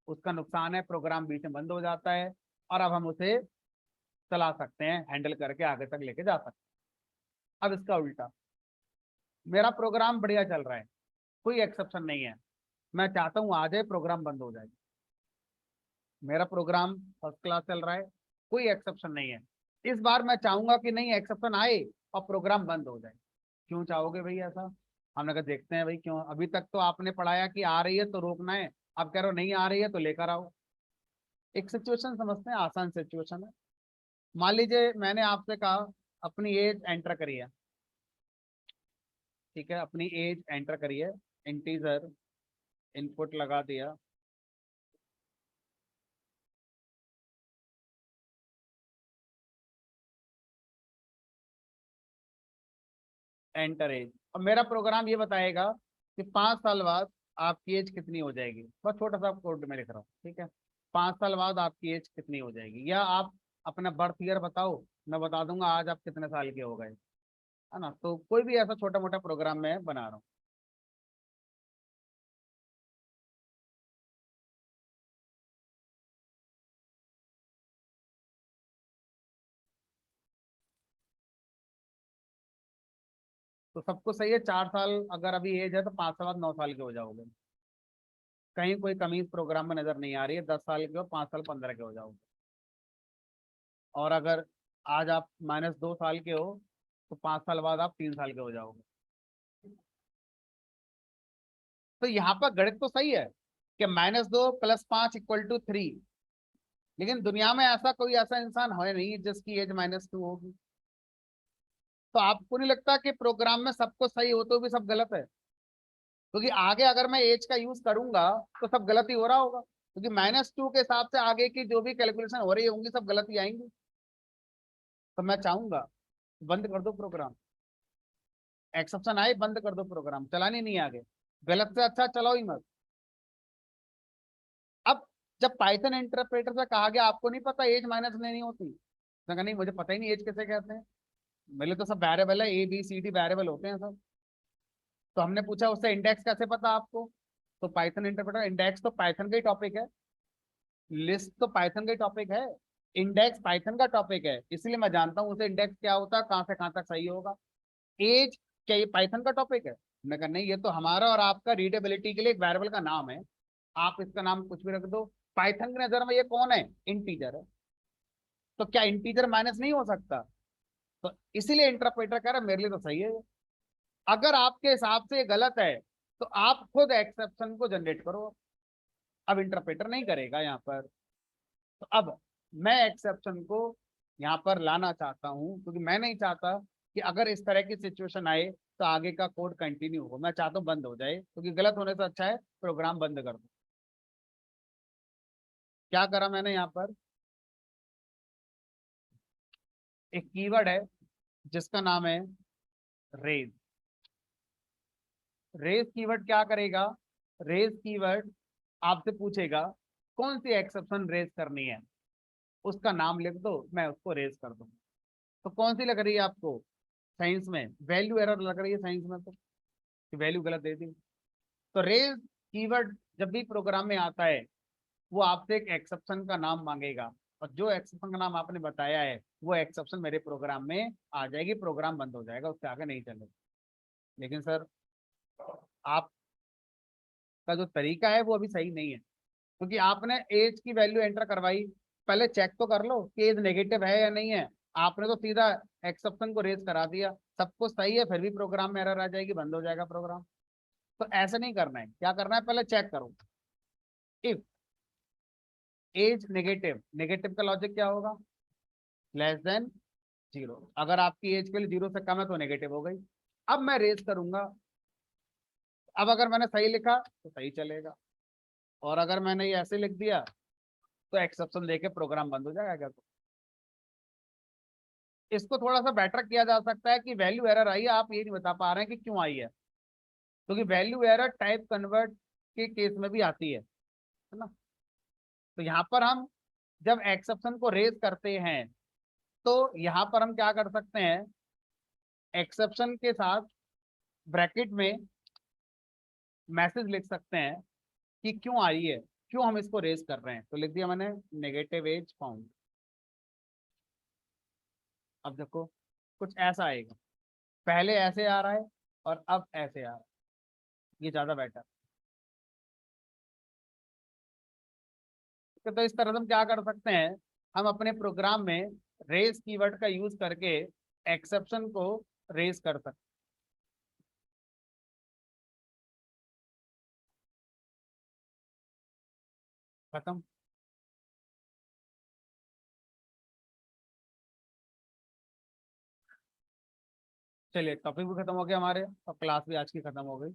उसका नुकसान है प्रोग्राम बीच में बंद हो जाता है, और अब हम उसे चला सकते हैं, हैंडल करके आगे तक लेके जा सकते हैं। अब इसका उल्टा, मेरा प्रोग्राम बढ़िया चल रहा है, कोई एक्सेप्शन नहीं है, मैं चाहता हूँ आ जाए प्रोग्राम बंद हो जाए। मेरा प्रोग्राम फर्स्ट क्लास चल रहा है, कोई एक्सेप्शन नहीं है, इस बार मैं चाहूंगा कि नहीं एक्सेप्शन आए और प्रोग्राम बंद हो जाए। क्यों चाहोगे भाई ऐसा? हमने कहा देखते हैं भाई क्यों। अभी तक तो आपने पढ़ाया कि आ रही है तो रोकना है, अब कह रहे हो नहीं आ रही है तो लेकर आओ। एक सिचुएशन समझते हैं, आसान सिचुएशन है। मान लीजिए मैंने आपसे कहा अपनी एज एंटर करिए, ठीक है, अपनी एज एंटर करिए, इंटीजर इनपुट लगा दिया, एंटर एज। अब मेरा प्रोग्राम ये बताएगा कि 5 साल बाद आपकी एज कितनी हो जाएगी। बस छोटा सा कोड में लिख रहा हूँ, ठीक है। 5 साल बाद आपकी एज कितनी हो जाएगी, या आप अपना बर्थ ईयर बताओ, मैं बता दूंगा आज आप कितने साल के हो गए, है ना। तो कोई भी ऐसा छोटा मोटा प्रोग्राम मैं बना रहा हूँ। तो सबको सही है, 4 साल अगर अभी एज है तो 5 साल बाद 9 साल के हो जाओगे। कहीं कोई कमी इस प्रोग्राम में नजर नहीं आ रही है, 10 साल के हो, 5 साल 15 के हो जाओगे। और अगर आज आप -2 साल के हो तो 5 साल बाद आप 3 साल के हो जाओगे। तो यहाँ पर गणित तो सही है कि -2 + 5 = 3, लेकिन दुनिया में ऐसा कोई ऐसा इंसान है नहीं जिसकी एज -2 होगी। तो आपको नहीं लगता कि प्रोग्राम में सबको सही हो तो भी सब गलत है? क्योंकि आगे अगर मैं एज का यूज करूंगा तो सब गलत ही हो रहा होगा, क्योंकि -2 के हिसाब से आगे की जो भी कैलकुलेशन हो रही होंगी सब गलत ही आएंगी। तो मैं चाहूंगा बंद कर दो प्रोग्राम। एक्सेप्शन आए बंद कर दो प्रोग्राम, चलाने नहीं आगे, गलत से अच्छा चलाओ ही मत। अब जब पाइथन इंटरप्रेटर से कहा गया आपको नहीं पता एज माइनस नहीं होती, उसने कहा नहीं मुझे पता ही नहीं एज कैसे कहते हैं, मेरे तो सब वेरिएबल है, A B C D variable होते हैं सब। तो हमने पूछा उससे इंडेक्स कैसे पता आपको, तो पाइथन इंटरप्रेटर, इंडेक्स तो पाइथन का ही टॉपिक है, लिस्ट तो पाइथन का ही टॉपिक है, इंडेक्स पाइथन का टॉपिक है, इसलिए मैं जानता हूँ उसे इंडेक्स क्या होता है, कहाँ से कहाँ तक सही होगा। एज क्या ये पाइथन का टॉपिक है? मैं कहा नहीं, ये तो हमारा और आपका रीडेबिलिटी के लिए एक वेरिएबल का नाम है, आप इसका नाम कुछ भी रख दो, पाइथन की नजर में ये कौन है, इंटीजर है, तो क्या इंटीजर माइनस नहीं हो सकता? तो इसीलिए इंटरप्रेटर कह रहा है मेरे लिए तो सही है ये। अगर आपके हिसाब से ये गलत है तो आप खुद एक्सेप्शन को जनरेट करो, अब इंटरप्रेटर नहीं करेगा यहाँ पर। तो अब मैं एक्सेप्शन को यहाँ पर लाना चाहता हूँ, क्योंकि मैं नहीं चाहता कि अगर इस तरह की सिचुएशन आए तो आगे का कोड कंटिन्यू हो, मैं चाहता हूँ बंद हो जाए, क्योंकि गलत होने से अच्छा है प्रोग्राम बंद कर दो। क्या करा मैंने यहाँ पर, एक कीवर्ड है जिसका नाम है रेज। रेज कीवर्ड क्या करेगा, रेज कीवर्ड आपसे पूछेगा कौन सी एक्सेप्शन रेज करनी है, उसका नाम लिख दो, मैं उसको रेज कर दूँ। तो कौन सी लग रही है आपको, साइंस में वैल्यू एरर लग रही है, साइंस में तो वैल्यू गलत दे दी। तो रेज कीवर्ड जब भी प्रोग्राम में आता है वो आपसे एक एक्सेप्शन का नाम मांगेगा, और जो एक्सेप्शन का नाम आपने बताया है वो एक्सेप्शन मेरे प्रोग्राम में आ जाएगी, प्रोग्राम बंद हो जाएगा, उससे आगे नहीं चलेगा। लेकिन सर आपका जो तरीका है वो अभी सही नहीं है, क्योंकि आपने एज की वैल्यू एंटर करवाई, पहले चेक तो कर लो कि एज नेगेटिव है या नहीं है, आपने तो सीधा एक्सेप्शन को रेज करा दिया, सब कुछ सही है, फिर भी प्रोग्राम में एरर आ जाएगी, बंद हो जाएगा प्रोग्राम। तो ऐसा नहीं करना है, क्या करना है, पहले चेक करो इफ एज नेगेटिव, नेगेटिव का लॉजिक क्या होगा, लेस देन जीरो, अगर आपकी एज के लिए जीरो से कम है तो नेगेटिव हो गई। अब मैं रेज करूंगा, अब अगर मैंने सही लिखा तो सही चलेगा, और अगर मैंने ये ऐसे लिख दिया तो एक्सेप्शन देके प्रोग्राम बंद हो जाएगा। तो इसको थोड़ा सा बेटर किया जा सकता है कि वैल्यू एरर आई है, आप ये नहीं बता पा रहे हैं कि क्यों आई है, क्योंकि वैल्यू एरर टाइप कन्वर्ट के केस में भी आती है ना। तो यहाँ पर हम जब एक्सेप्शन को रेज करते हैं तो यहाँ पर हम क्या कर सकते हैं, एक्सेप्शन के साथ ब्रैकेट में मैसेज लिख सकते हैं कि क्यों आई है, क्यों हम इसको रेज कर रहे हैं, तो लिख दिया मैंने नेगेटिव एज फाउंड। अब देखो कुछ ऐसा आएगा, पहले ऐसे आ रहा है और अब ऐसे आ रहा है, ये ज्यादा बेटर। तो इस तरह से हम क्या कर सकते हैं, हम अपने प्रोग्राम में रेज कीवर्ड का यूज करके एक्सेप्शन को रेज कर सकते हैं। खत्म। चलिए टॉपिक भी खत्म हो गया हमारे, और क्लास भी आज की खत्म हो गई।